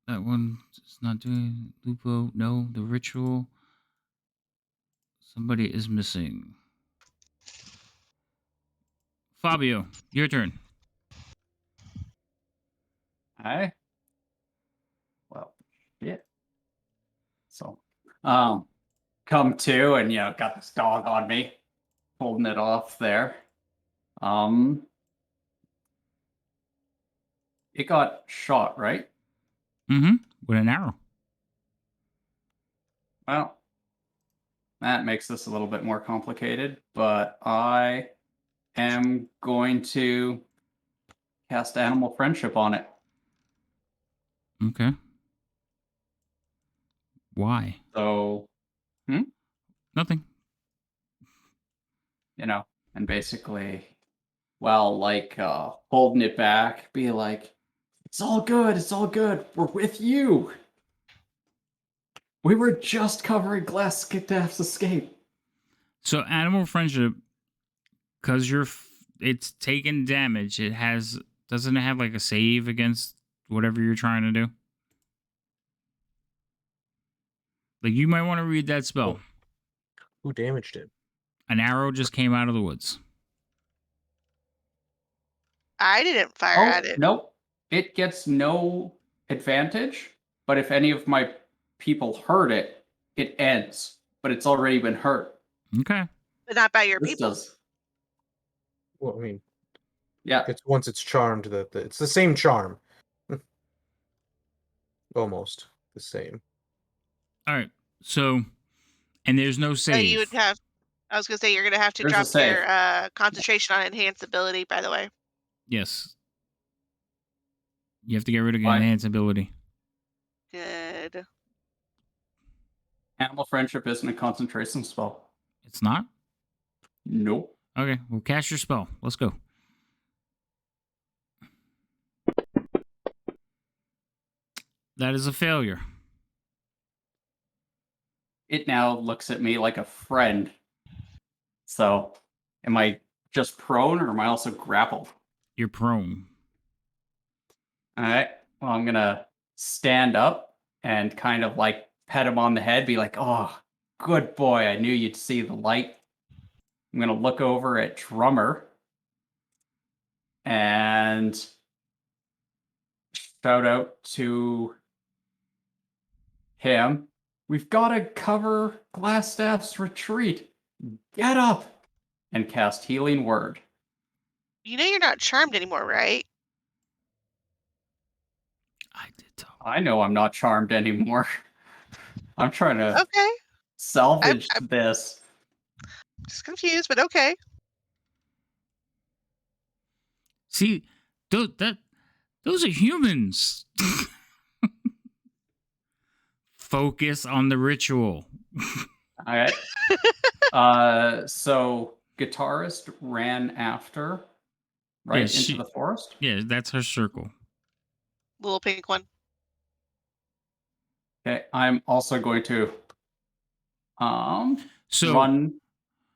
That one is not doing Lupo. No, the ritual. Somebody is missing. Fabio, your turn. Hi. Well, yeah. So, come to and got this dog on me, holding it off there. It got shot, right? Mm-hmm. With an arrow. Well, that makes this a little bit more complicated, but I am going to cast Animal Friendship on it. Okay. Why? So, Nothing. And basically, holding it back, be like, it's all good, we're with you. We were just covering Glass Skittaff's escape. So animal friendship, because it's taken damage. Doesn't it have like a save against whatever you're trying to do? Like you might want to read that spell. Who damaged it? An arrow just came out of the woods. I didn't fire at it. Nope. It gets no advantage, but if any of my people hurt it, it ends. But it's already been hurt. Okay. But not by your This people. does. Well, I mean, Yeah. it's once it's charmed that it's the same charm. Almost the same. All right. So, and there's no So save. you would have. I was gonna say you're gonna have to There's a drop save. your concentration on enhance ability. By the way. Yes. You have to get rid of your Why? enhance ability. Good. Animal Friendship isn't a concentration spell. It's not? Nope. Okay. Well, cast your spell. Let's go. That is a failure. It now looks at me like a friend. So, am I just prone or am I also grappled? You're prone. All right. Well, I'm going to stand up and kind of like pet him on the head, be like, oh, Good boy. I knew you'd see the light. I'm going to look over at Drummer and shout out to him. We've got to cover Glassstaff's retreat. Get up! And cast Healing Word. You know you're not charmed anymore, right? I did tell. I know I'm not charmed anymore. I'm trying to Okay. salvage I'm this. just confused, but okay. See, those are humans. Focus on the ritual. All right. So guitarist ran after, right, Yeah, into the forest. Yeah, that's her circle. Little pink one. Okay, I'm also going to So run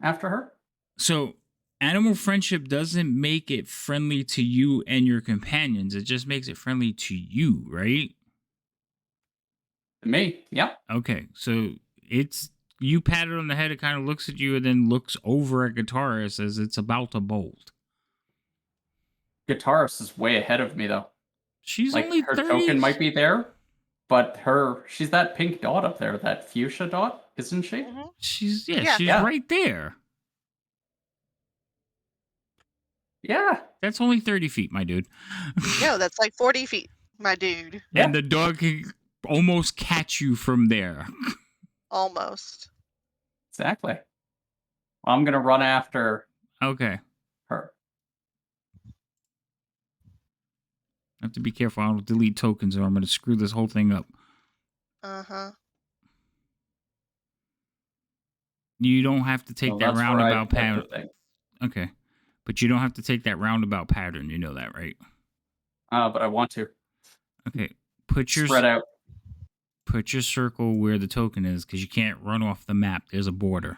after her. So animal friendship doesn't make it friendly to you and your companions. It just makes it friendly to you, right? Me, yeah. Okay, so it's you pat it on the head, it kind of looks at you and then looks over at guitarist as it's about to bolt. Guitarist is way ahead of me though. She's Like only her 30. token might be there, but she's that pink dot up there, that fuchsia dot, isn't she? Mhm. She's Yeah. she's Yeah. right there. Yeah. That's only 30 feet, my dude. No, that's like 40 feet, my dude. Yeah. And the dog can almost catch you from there. Almost. Exactly. Well, I'm gonna run after Okay. her. I have to be careful. I don't delete tokens or I'm going to screw this whole thing up. Uh-huh. You don't have to take Well, that that's where I roundabout like to pattern. think. Okay. But you don't have to take that roundabout pattern. You know that, right? But I want to Okay. Put your spread out. Put your circle where the token is because you can't run off the map. There's a border.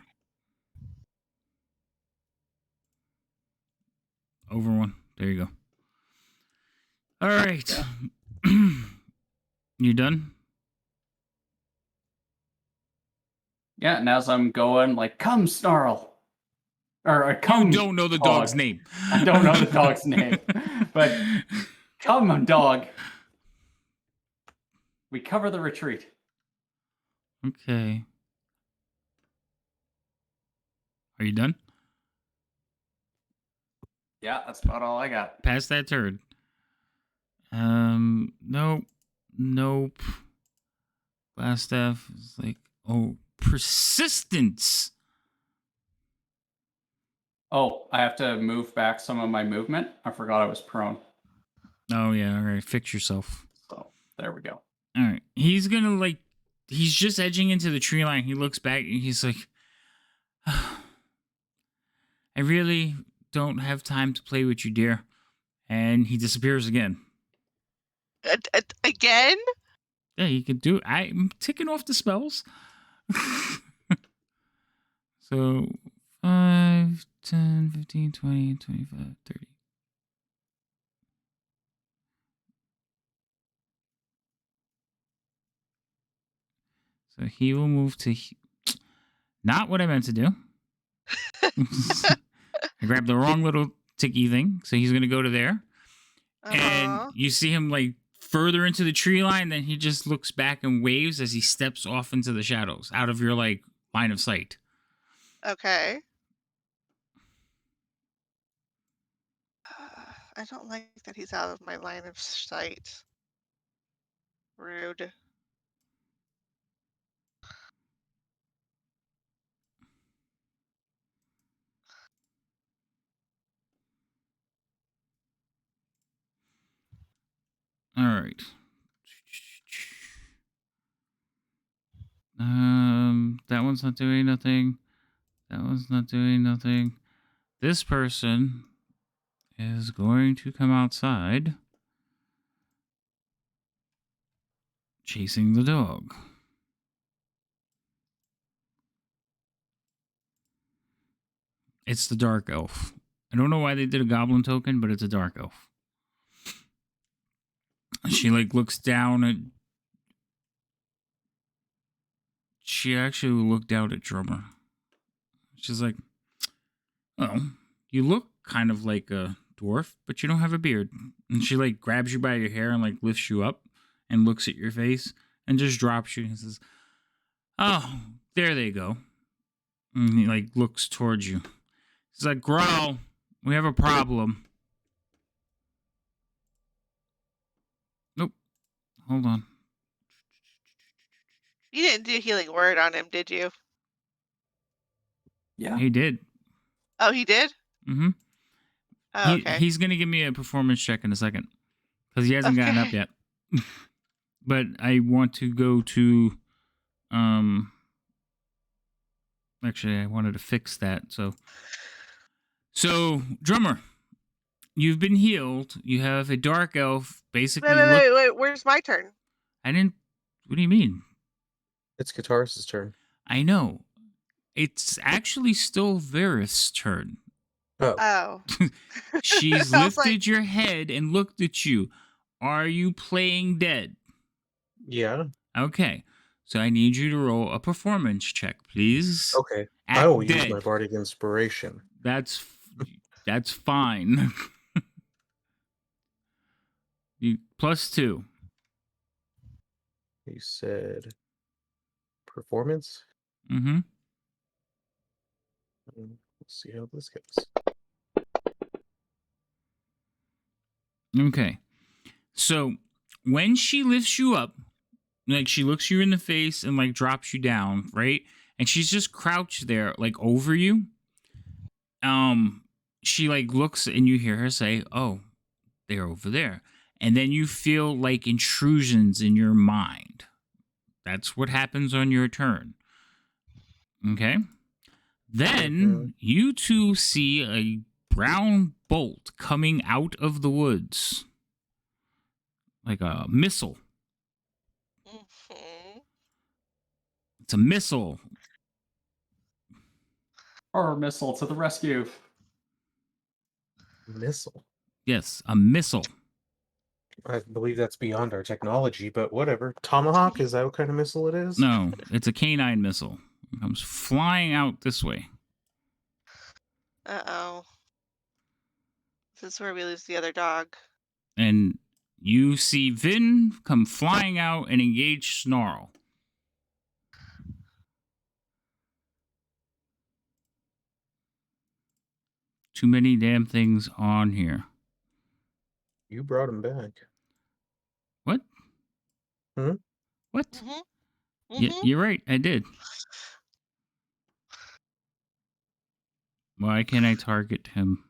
Over one. There you go. All right. You done? Yeah, and as I'm going, like, come, Snarl. Or come. You don't know the dog. dog's name. I don't know the dog's name. But come, dog. We cover the retreat. Okay. Are you done? Yeah, that's about all I got. Pass that turd. Nope. Nope. Last staff is like, oh, persistence. Oh, I have to move back some of my movement. I forgot I was prone. Oh, yeah. All right. Fix yourself. So there we go. All right. He's going to he's just edging into the tree line. He looks back and he's like, I really don't have time to play with you, dear. And he disappears again. Again? Yeah, he could do it. I'm ticking off the spells. So 5, 10, 15, 20, 25, 30. So he will move to... Not what I meant to do. I grabbed the wrong little ticky thing. So he's going to go to there. And Uh-huh. you see him further into the tree line. Then he just looks back and waves as he steps off into the shadows out of your line of sight. Okay. I don't like that he's out of my line of sight. Rude. All right. That one's not doing nothing. That one's not doing nothing. This person is going to come outside chasing the dog. It's the dark elf. I don't know why they did a goblin token, but it's a dark elf. She looks down at she actually looked out at Drummer. She's like, "Oh, you look kind of like a dwarf, but you don't have a beard." And she like grabs you by your hair and like lifts you up and looks at your face and just drops you and says, "Oh, there they go." And he like looks towards you. He's like, "Growl, we have a problem." Nope. Hold on. You didn't do healing word on him, did you? Yeah. He did. Oh, he did? Mm-hmm. Oh, okay. He's gonna give me a performance check in a second because he hasn't gotten up Okay. yet. But I want to go to actually I wanted to fix that. So Drummer, you've been healed. You have a dark elf basically Wait. Where's my turn? I didn't what do you mean? It's Guitarist's turn. I know. It's actually still Varith's turn. Oh, Oh. She's I was lifted like, your head and looked at you. Are you playing dead? yeah. Okay. So I need you to roll a performance check, please. Okay. At I will use dead. my bardic inspiration. That's fine. You +2. You said performance. Mm-hmm. Let's see how this goes. Okay. So when she lifts you up, like she looks you in the face and like drops you down, right? And she's just crouched there, like over you. She like looks and you hear her say, "Oh, they're over there." And then you feel like intrusions in your mind. That's what happens on your turn. Okay? Then you two see a brown bolt coming out of the woods. Like a missile. mhm. It's a missile. Horror missile to the rescue. Missile. Yes, a missile. I believe that's beyond our technology, but whatever. Tomahawk, is that what kind of missile it is? No, it's a canine missile. It comes flying out this way. Uh-oh. This is where we lose the other dog. And you see Vin come flying out and engage Snarl. Too many damn things on here. You brought him back. What? Hmm? What? Mm-hmm. Yeah, Mm-hmm. you're right. I did. Why can't I target him?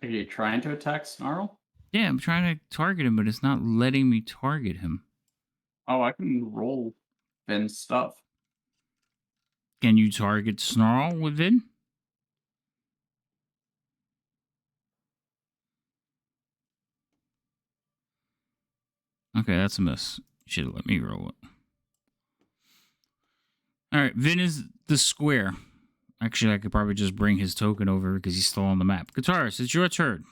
Are you trying to attack Snarl? Yeah, I'm trying to target him, but it's not letting me target him. Oh, I can roll Vin's stuff. Can you target Snarl with Vin? Okay, that's a miss. You should have let me roll it. All right, Vin is the square. Actually, I could probably just bring his token over because he's still on the map. Guitarist, it's your turn.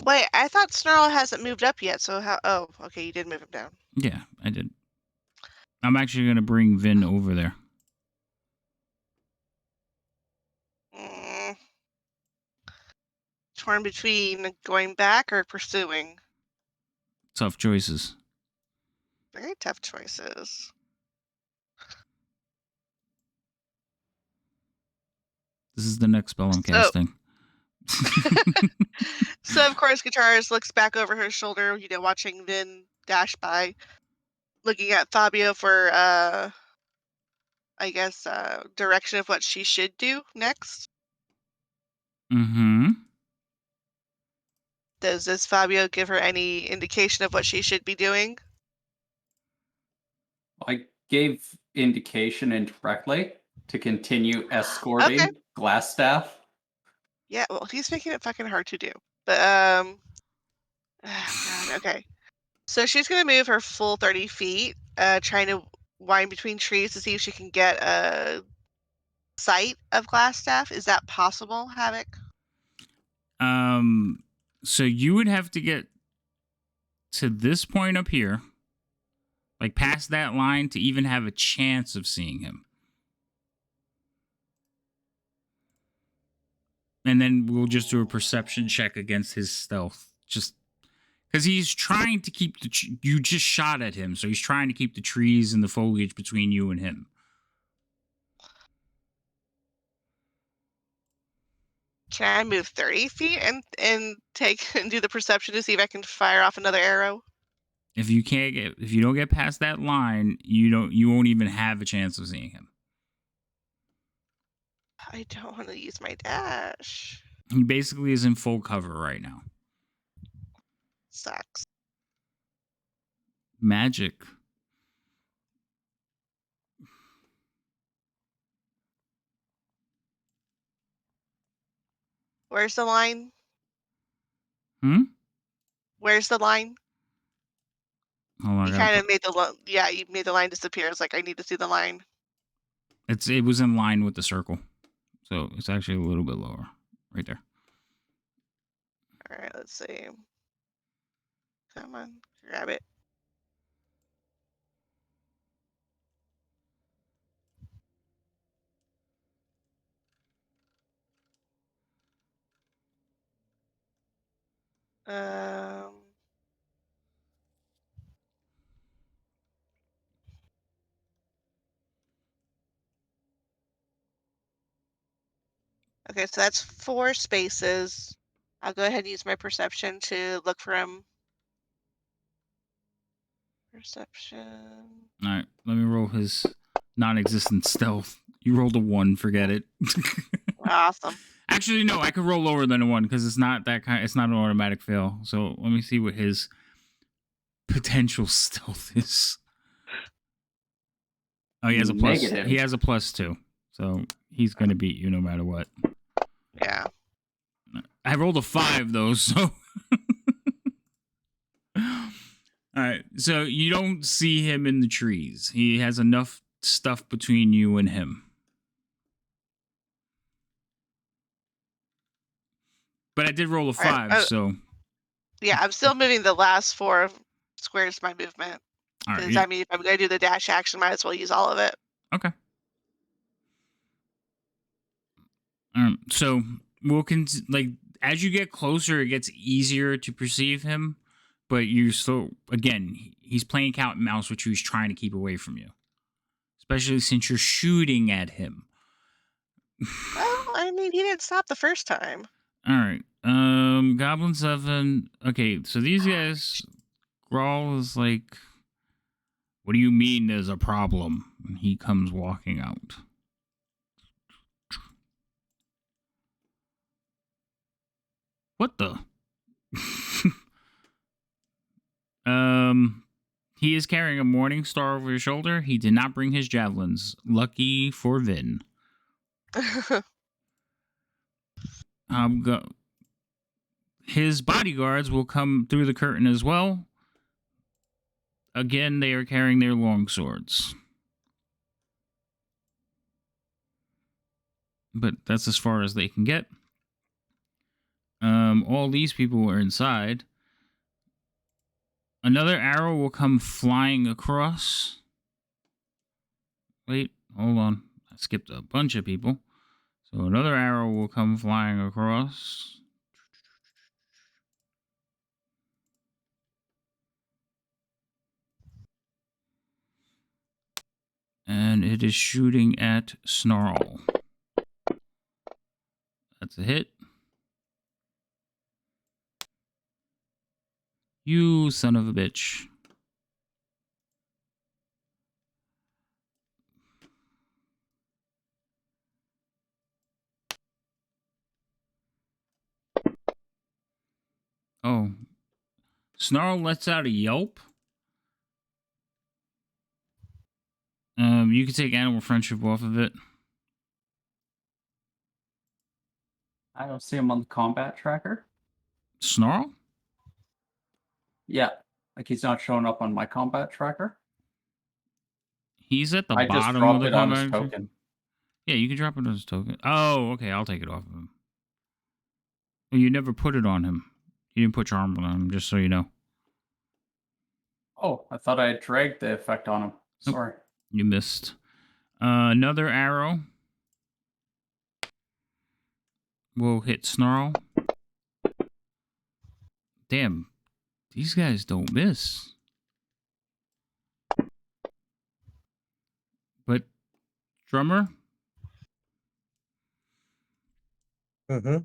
Wait, I thought Snarl hasn't moved up yet, so how... Oh, okay, you did move him down. Yeah, I did. I'm actually going to bring Vin over there. Mm. Torn between going back or pursuing. Tough choices. Very tough choices. This is the next spell I'm So- casting. So, of course, Guitarist looks back over her shoulder, watching Vin dash by, looking at Fabio for, I guess, direction of what she should do next. Mm-hmm. Does this Fabio give her any indication of what she should be doing? I gave indication indirectly to continue escorting Okay. Glassstaff. Yeah, well, he's making it fucking hard to do. But, God, okay. So she's gonna move her full 30 feet, trying to wind between trees to see if she can get a sight of Glassstaff? Is that possible, Havoc? So you would have to get to this point up here, like past that line, to even have a chance of seeing him. And then we'll just do a perception check against his stealth. Just because he's trying to keep you just shot at him, so he's trying to keep the trees and the foliage between you and him. Can I move 30 feet and take and do the perception to see if I can fire off another arrow? If you don't get past that line, you won't even have a chance of seeing him. I don't want to use my dash. He basically is in full cover right now. Sucks. Magic. Where's the line? Hmm? Where's the line? Hold on, You kind of made you made the line disappear. It's like I need to see the line. it was in line with the circle. So it's actually a little bit lower. Right there. All right, let's see. Come on, grab it. Um, okay, so that's 4 spaces. I'll go ahead and use my perception to look for him. Perception. All right, let me roll his non-existent stealth. You rolled a 1, forget it. Awesome. Actually, no, I could roll lower than a 1 because it's not that kind. It's not an automatic fail. So let me see what his potential stealth is. Oh, he has a plus. Negative. He has a +2, so he's gonna beat you no matter what. Yeah. I rolled a 5 though, so. All right, so you don't see him in the trees. He has enough stuff between you and him. But I did roll a 5, so. Yeah, I'm still moving the last 4 squares of my movement. All Because, right. I mean, if I'm going to do the dash action, might as well use all of it. Okay. So we'll as you get closer, it gets easier to perceive him, but you still, again, he's playing cat and mouse, which he's trying to keep away from you, especially since you're shooting at him. Well, I mean, he didn't stop the first time. All right. Goblin 7. Okay, so these guys, Grawl is like, what do you mean there's a problem? And he comes walking out. What the? He is carrying a morning star over his shoulder. He did not bring his javelins. Lucky for Vin. His bodyguards will come through the curtain as well. Again, they are carrying their long swords. But that's as far as they can get. All these people are inside. Another arrow will come flying across. Wait, hold on. I skipped a bunch of people. So another arrow will come flying across. And it is shooting at Snarl. That's a hit. You son of a bitch. Oh. Snarl lets out a yelp. You can take animal friendship off of it. I don't see him on the combat tracker. Snarl? Yeah, like he's not showing up on my combat tracker. He's at the I just bottom of dropped the it on his combat. token. Yeah, you can drop it as a token. Oh, okay. I'll take it off of him. Well, you never put it on him. You didn't put charm on him, just so you know. Oh, I thought I had dragged the effect on him. Nope. Sorry. You missed. Another arrow will hit Snarl. Damn, these guys don't miss. But Drummer. Mm-hmm.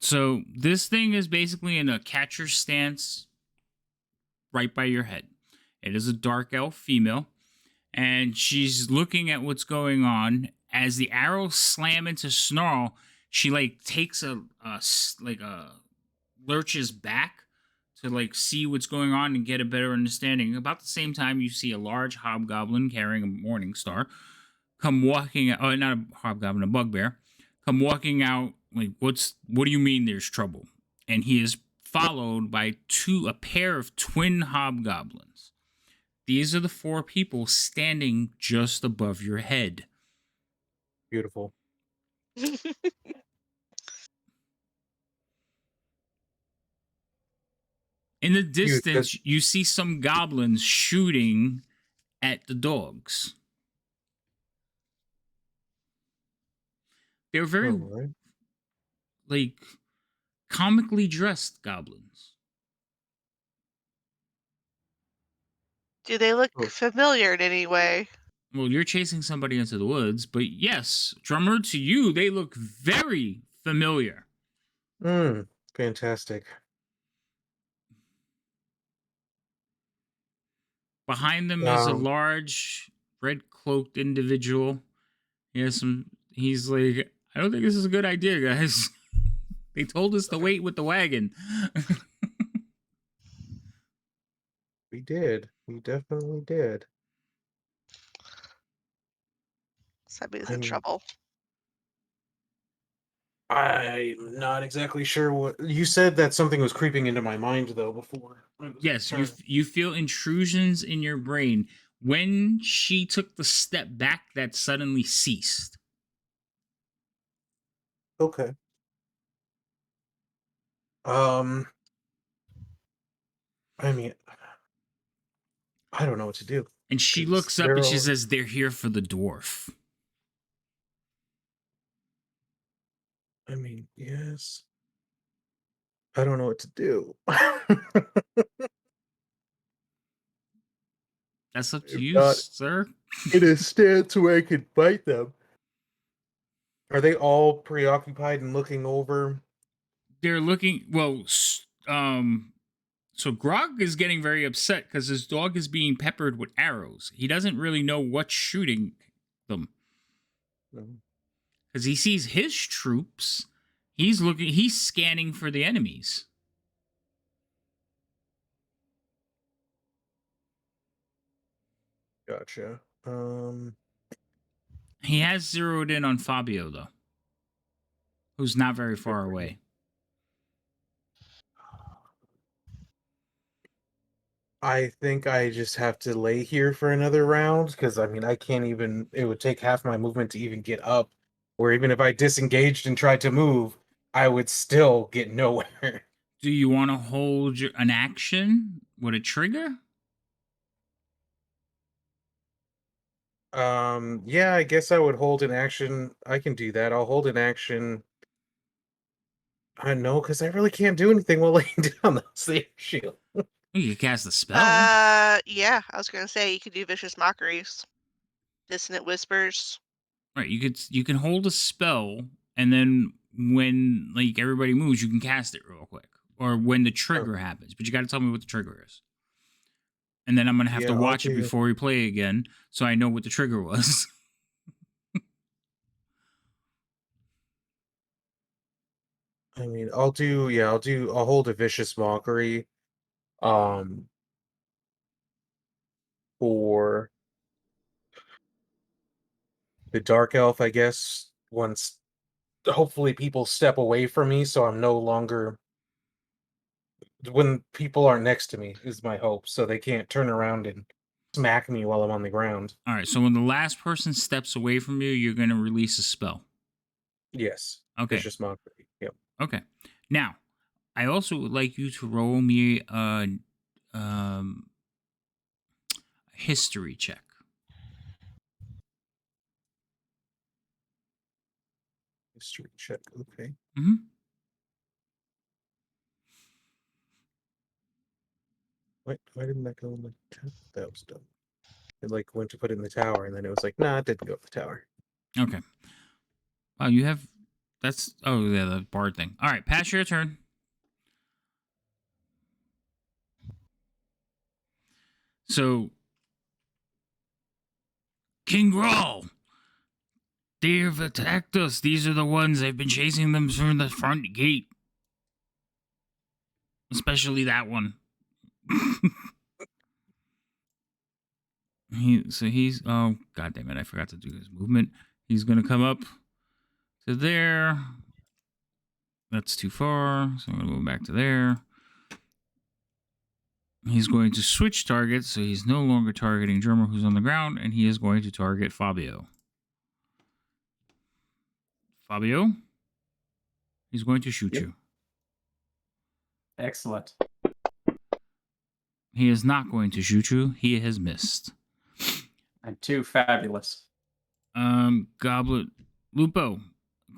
So this thing is basically in a catcher stance right by your head. It is a dark elf female, and she's looking at what's going on. As the arrows slam into Snarl, she like takes a lurches back to like see what's going on and get a better understanding. About the same time, you see a large hobgoblin carrying a morning star come walking out. Oh, not a hobgoblin, a bugbear. Come walking out. Like, what do you mean there's trouble? And he is followed by a pair of twin hobgoblins. These are the four people standing just above your head. Beautiful. In the Dude, distance, you see some goblins shooting at the dogs. They're very alright. like comically dressed goblins. Do they look Oh. familiar in any way? Well, you're chasing somebody into the woods, but yes, Drummer, to you, they look very familiar. Fantastic. Behind them is a large red cloaked individual. He's like, I don't think this is a good idea, guys. They told us to wait with the wagon. We did. We definitely did. Somebody's I in mean, trouble. I'm not exactly sure what you said. That something was creeping into my mind though before. Yes, you feel intrusions in your brain. When she took the step back, that suddenly ceased. Okay. Um. I mean, I don't know what to do. And she 'Cause looks up they're and she all. says, "They're here for the dwarf." I mean, yes. I don't know what to do. That's up to I'm you, not sir. in a stance where I could fight them. Are they all preoccupied and looking over? They're looking. So Grog is getting very upset because his dog is being peppered with arrows. He doesn't really know what's shooting them No. because he sees his troops. He's scanning for the enemies. Gotcha. He has zeroed in on Fabio though, who's not very Good far for you. away. I think I just have to lay here for another round because I mean I can't even. It would take half my movement to even get up. Or even if I disengaged and tried to move, I would still get nowhere. Do you want to hold an action with a trigger? Yeah, I guess I would hold an action. I can do that. I'll hold an action. I know because I really can't do anything while laying down the safe shield. You could cast a spell. Yeah, I was gonna say you could do vicious mockeries, dissonant whispers. Right, you can hold a spell, and then when like everybody moves, you can cast it real quick, or when the Oh, trigger happens. But you got to tell me what the trigger is, and then I'm gonna have yeah, to I'll watch it do. before we play again, so I know what the trigger was. I mean, I'll do. Yeah, I'll do. I'll hold a vicious mockery. Um, for the dark elf, I guess. Once hopefully people step away from me, so I'm no longer when people aren't next to me is my hope, so they can't turn around and smack me while I'm on the ground. All right. So when the last person steps away from you, you're going to release a spell. Yes. Okay. Vicious mockery. Yep. Okay. Now, I also would like you to roll me a history check. History check. Okay. Mm-hmm. Why didn't that go in the tower? That was dumb. It like went to put it in the tower, and then it was like, nah, it didn't go in the tower. Okay. Oh, you have. That's. Oh, yeah, the bard thing. All right. Pass your turn. So, King Grawl, they've attacked us. These are the ones. I've been chasing them from the front gate. Especially that one. He's. Oh, god damn it. I forgot to do his movement. He's going to come up to there. That's too far. So I'm going to move back to there. He's going to switch targets, so he's no longer targeting Drummer, who's on the ground, and he is going to target Fabio. Fabio, he's going to shoot you. Excellent. He is not going to shoot you. He has missed. And 2 fabulous. Goblet, Lupo,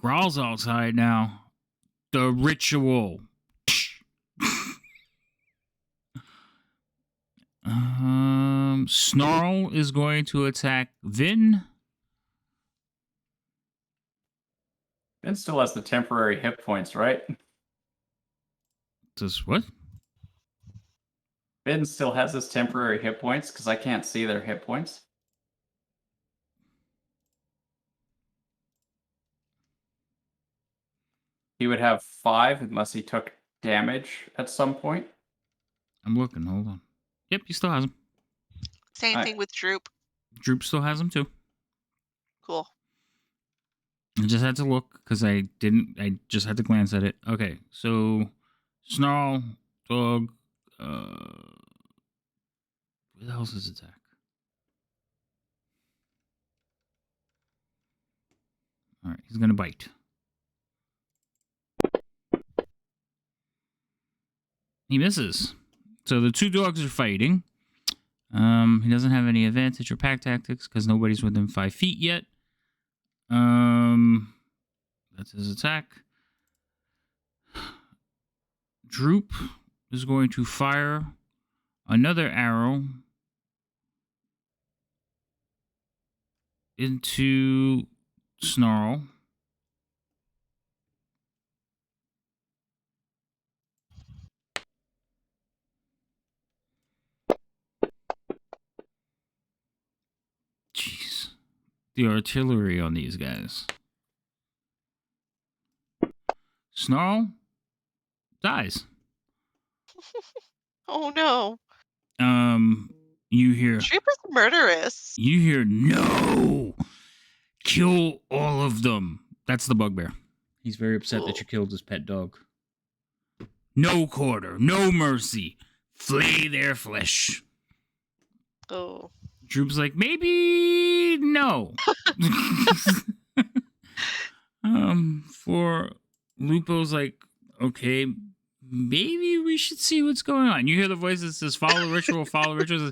Growl's outside now. The ritual. Snarl is going to attack Vin. Vin still has the temporary hit points, right? Does what? Vin still has his temporary hit points because I can't see their hit points. He would have 5 unless he took damage at some point. I'm looking. Hold on. Yep, he still has them. Same Alright. thing with Droop. Droop still has them too. Cool. I just had to look because I just had to glance at it. Okay, so Snarl, Dog, where the hell's his attack? Alright, he's gonna bite. He misses. So the 2 dogs are fighting. He doesn't have any advantage or pack tactics because nobody's within 5 feet yet. That's his attack. Droop is going to fire another arrow into Snarl. Jeez. The artillery on these guys. Snarl dies. Oh no. You hear Droop is murderous. no. Kill all of them. That's the bugbear. He's very upset that you killed his pet dog. No quarter, no mercy. Flay their flesh. Oh. Droop's like, maybe no. For Lupo's like, okay, maybe we should see what's going on. You hear the voice that says, follow ritual, follow ritual.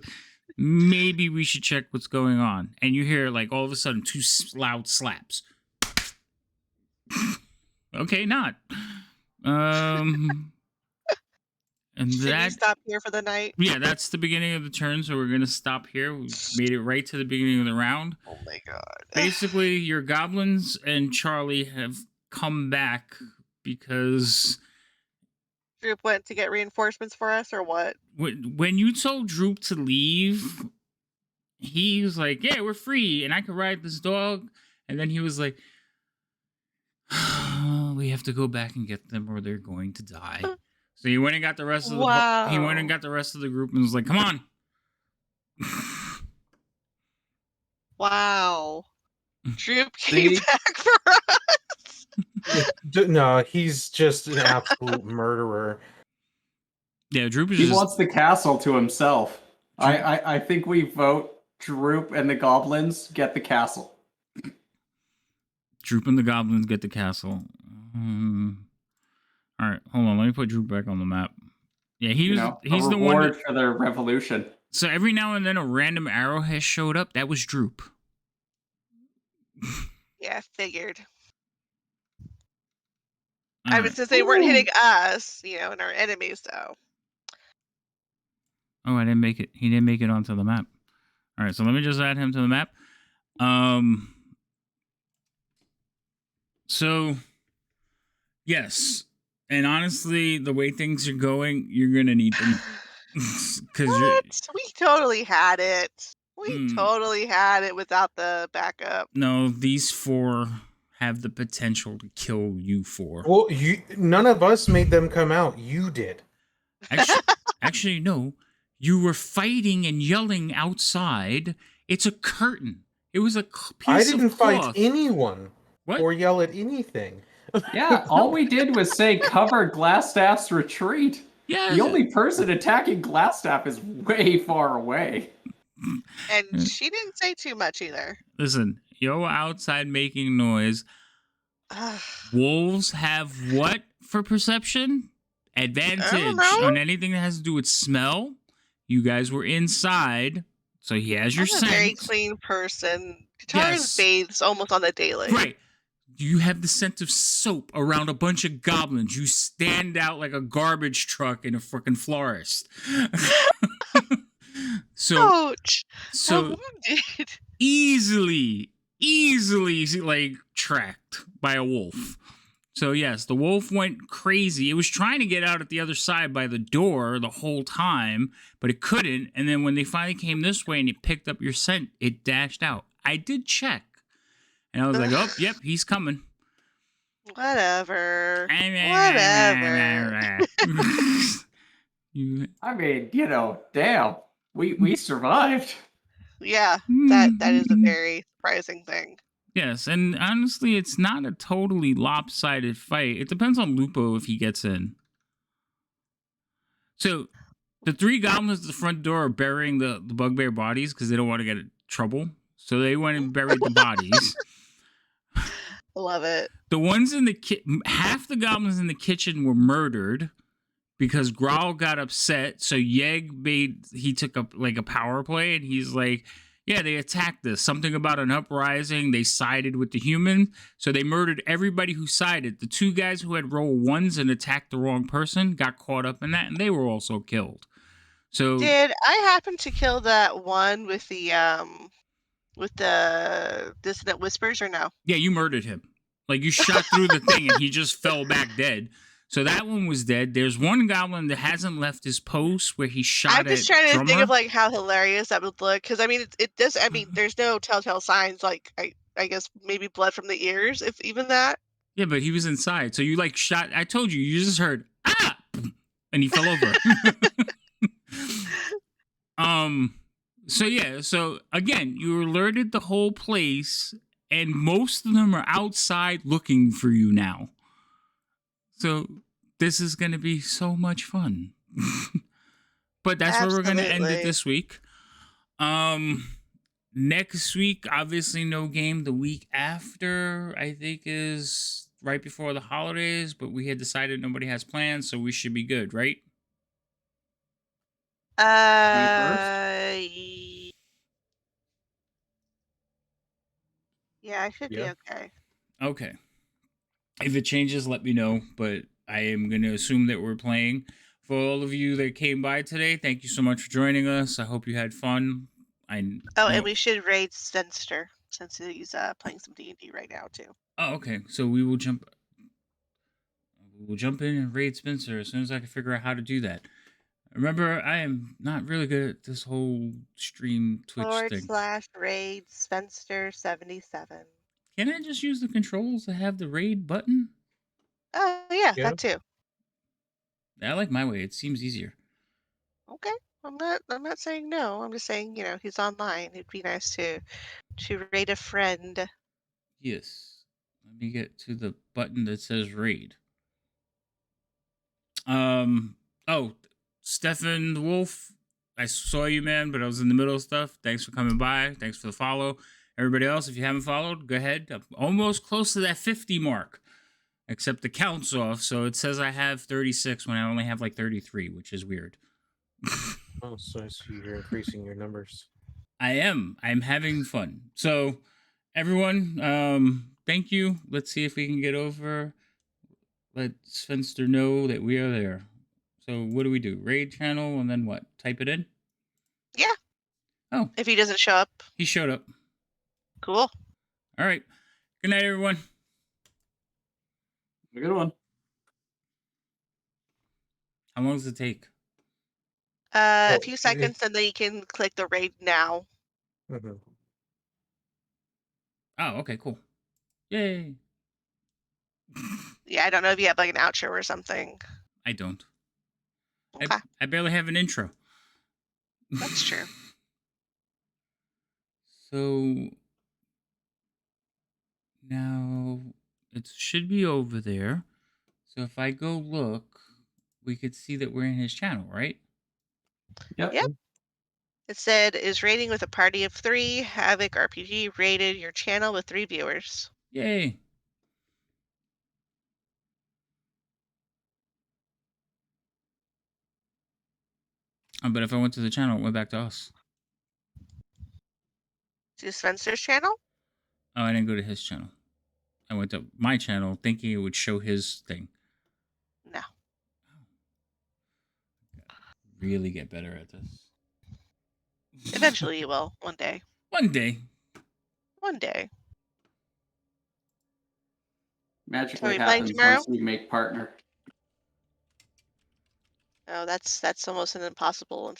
Maybe we should check what's going on. And you hear, like, all of a sudden, 2 loud slaps. Okay, not. And Should we that, stop here for the night? yeah, that's the beginning of the turn, so we're going to stop here. We made it right to the beginning of the round. Oh my god. Basically, your goblins and Charlie have come back because Droop went to get reinforcements for us or what? when you told Droop to leave, he was like, yeah, we're free, and I can ride this dog. And then he was like, we have to go back and get them or they're going to die. So he went and got the rest of the he went and got the rest of the group and was like, come on. Wow. Droop came See? back for us. No, he's just an absolute murderer. Yeah, Droop is He just wants the castle to himself. I think we vote Droop and the goblins get the castle. Droop and the goblins get the castle. All right, hold on. Let me put Droop back on the map. Yeah, A he's the one. reward for their revolution. So every now and then a random arrow has showed up. That was Droop. Yeah, figured. All I mean, right. since they weren't hitting us, and our enemies, though. Oh, I didn't make it. He didn't make it onto the map. All right, so let me just add him to the map. So, yes, and honestly, the way things are going, you're gonna need them because We totally had it. We totally had it without the backup. No, these 4 have the potential to kill you 4. Well, none of us made them come out. You did. Actually, no. You were fighting and yelling outside. It's a curtain. It was a piece of cloth. I didn't fight anyone or yell at anything. Yeah, all we did was say cover Glassstaff's retreat. Yeah. The only person attacking Glassstaff is way far away. And she didn't say too much either. Listen, you're outside making noise. Wolves have what for perception? Advantage on anything that has to do with smell. You guys were inside, so he has your scent. I'm a very clean person. Katara bathes almost on the daily. Right. You have the scent of soap around a bunch of goblins. You stand out like a garbage truck in a freaking florist. Ouch. So easily like tracked by a wolf. So yes, the wolf went crazy. It was trying to get out at the other side by the door the whole time, but it couldn't. And then when they finally came this way and it picked up your scent, it dashed out. I did check. And I was like, oh, yep, he's coming. Whatever. I mean, damn. We survived. Yeah, that is a very surprising thing. Yes, and honestly, it's not a totally lopsided fight. It depends on Lupo if he gets in. So, the 3 goblins at the front door are burying the bugbear bodies because they don't want to get in trouble. So they went and buried the bodies. Love it. The ones in the half the goblins in the kitchen were murdered because Growl got upset. So he took up like a power play, and he's like, yeah, they attacked us. Something about an uprising. They sided with the human. So they murdered everybody who sided. The 2 guys who had roll 1s and attacked the wrong person got caught up in that, and they were also killed. So did I happen to kill that one with the dissonant whispers or no? Yeah, you murdered him. Like you shot through the thing and he just fell back dead. So that one was dead. There's one goblin that hasn't left his post where he shot at I'm just trying to Drummer. think of like how hilarious that would look, because I mean it does. I mean, there's no telltale signs, like I guess maybe blood from the ears, if even that. Yeah, but he was inside. So you like shot. I told you, you just heard and he fell over. So yeah. So again, you alerted the whole place, and most of them are outside looking for you now. So this is going to be so much fun. But that's where we're going to end it this week. Next week, obviously no game. The week after, I think, is right before the holidays, but we had decided nobody has plans, so we should be good, right? 21st? Yeah, I should be okay. Okay. If it changes, let me know, but I am going to assume that we're playing. For all of you that came by today, thank you so much for joining us. I hope you had fun. And we should raid Spencer since he's playing some D&D right now too. Oh, okay. So we will jump in and raid Spencer as soon as I can figure out how to do that. Remember, I am not really good at this whole stream Twitch thing. /raid Spencer 77. Can I just use the controls to have the raid button? Oh yeah, that too. I like my way. It seems easier. Okay. I'm not saying no. I'm just saying, he's online. It'd be nice to raid a friend. Yes. Let me get to the button that says raid. Stefan the Wolf I saw you, man, but I was in the middle of stuff. Thanks for coming by. Thanks for the follow. Everybody else, if you haven't followed, go ahead. I'm almost close to that 50 mark, except the count's off. So it says I have 36 when I only have like 33, which is weird. Oh, so I see you're increasing your numbers. I am. I'm having fun. So, everyone, thank you. Let's see if we can get over. Let Svenster know that we are there. So, what do we do? Raid channel and then what? Type it in? Yeah. Oh, If he doesn't show up, he showed up. cool. All right. Good night, everyone. A good one. How long does it take? A Oh, few it- seconds, and then you can click the raid now. Mhm. Oh, okay, cool. Yay. Yeah, I don't know if you have like an outro or something. I don't. Okay, I barely have an intro. that's true. So now it should be over there. So if I go look, we could see that we're in his channel, right? Yep. Yep. It said, is raiding with a party of 3. Havoc RPG raided your channel with 3 viewers. Yay. But if I went to the channel, it went back to us. To Spencer's channel? Oh, I didn't go to his channel. I went to my channel thinking it would show his thing. No. Really get better at this. Eventually you will. One day. One day. One day. Are Magically we playing happens tomorrow? once we make partner. Oh, that's almost an impossible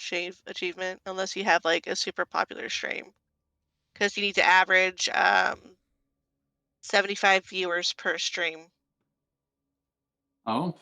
achievement unless you have like a super popular stream. Because you need to average 75 viewers per stream. Oh,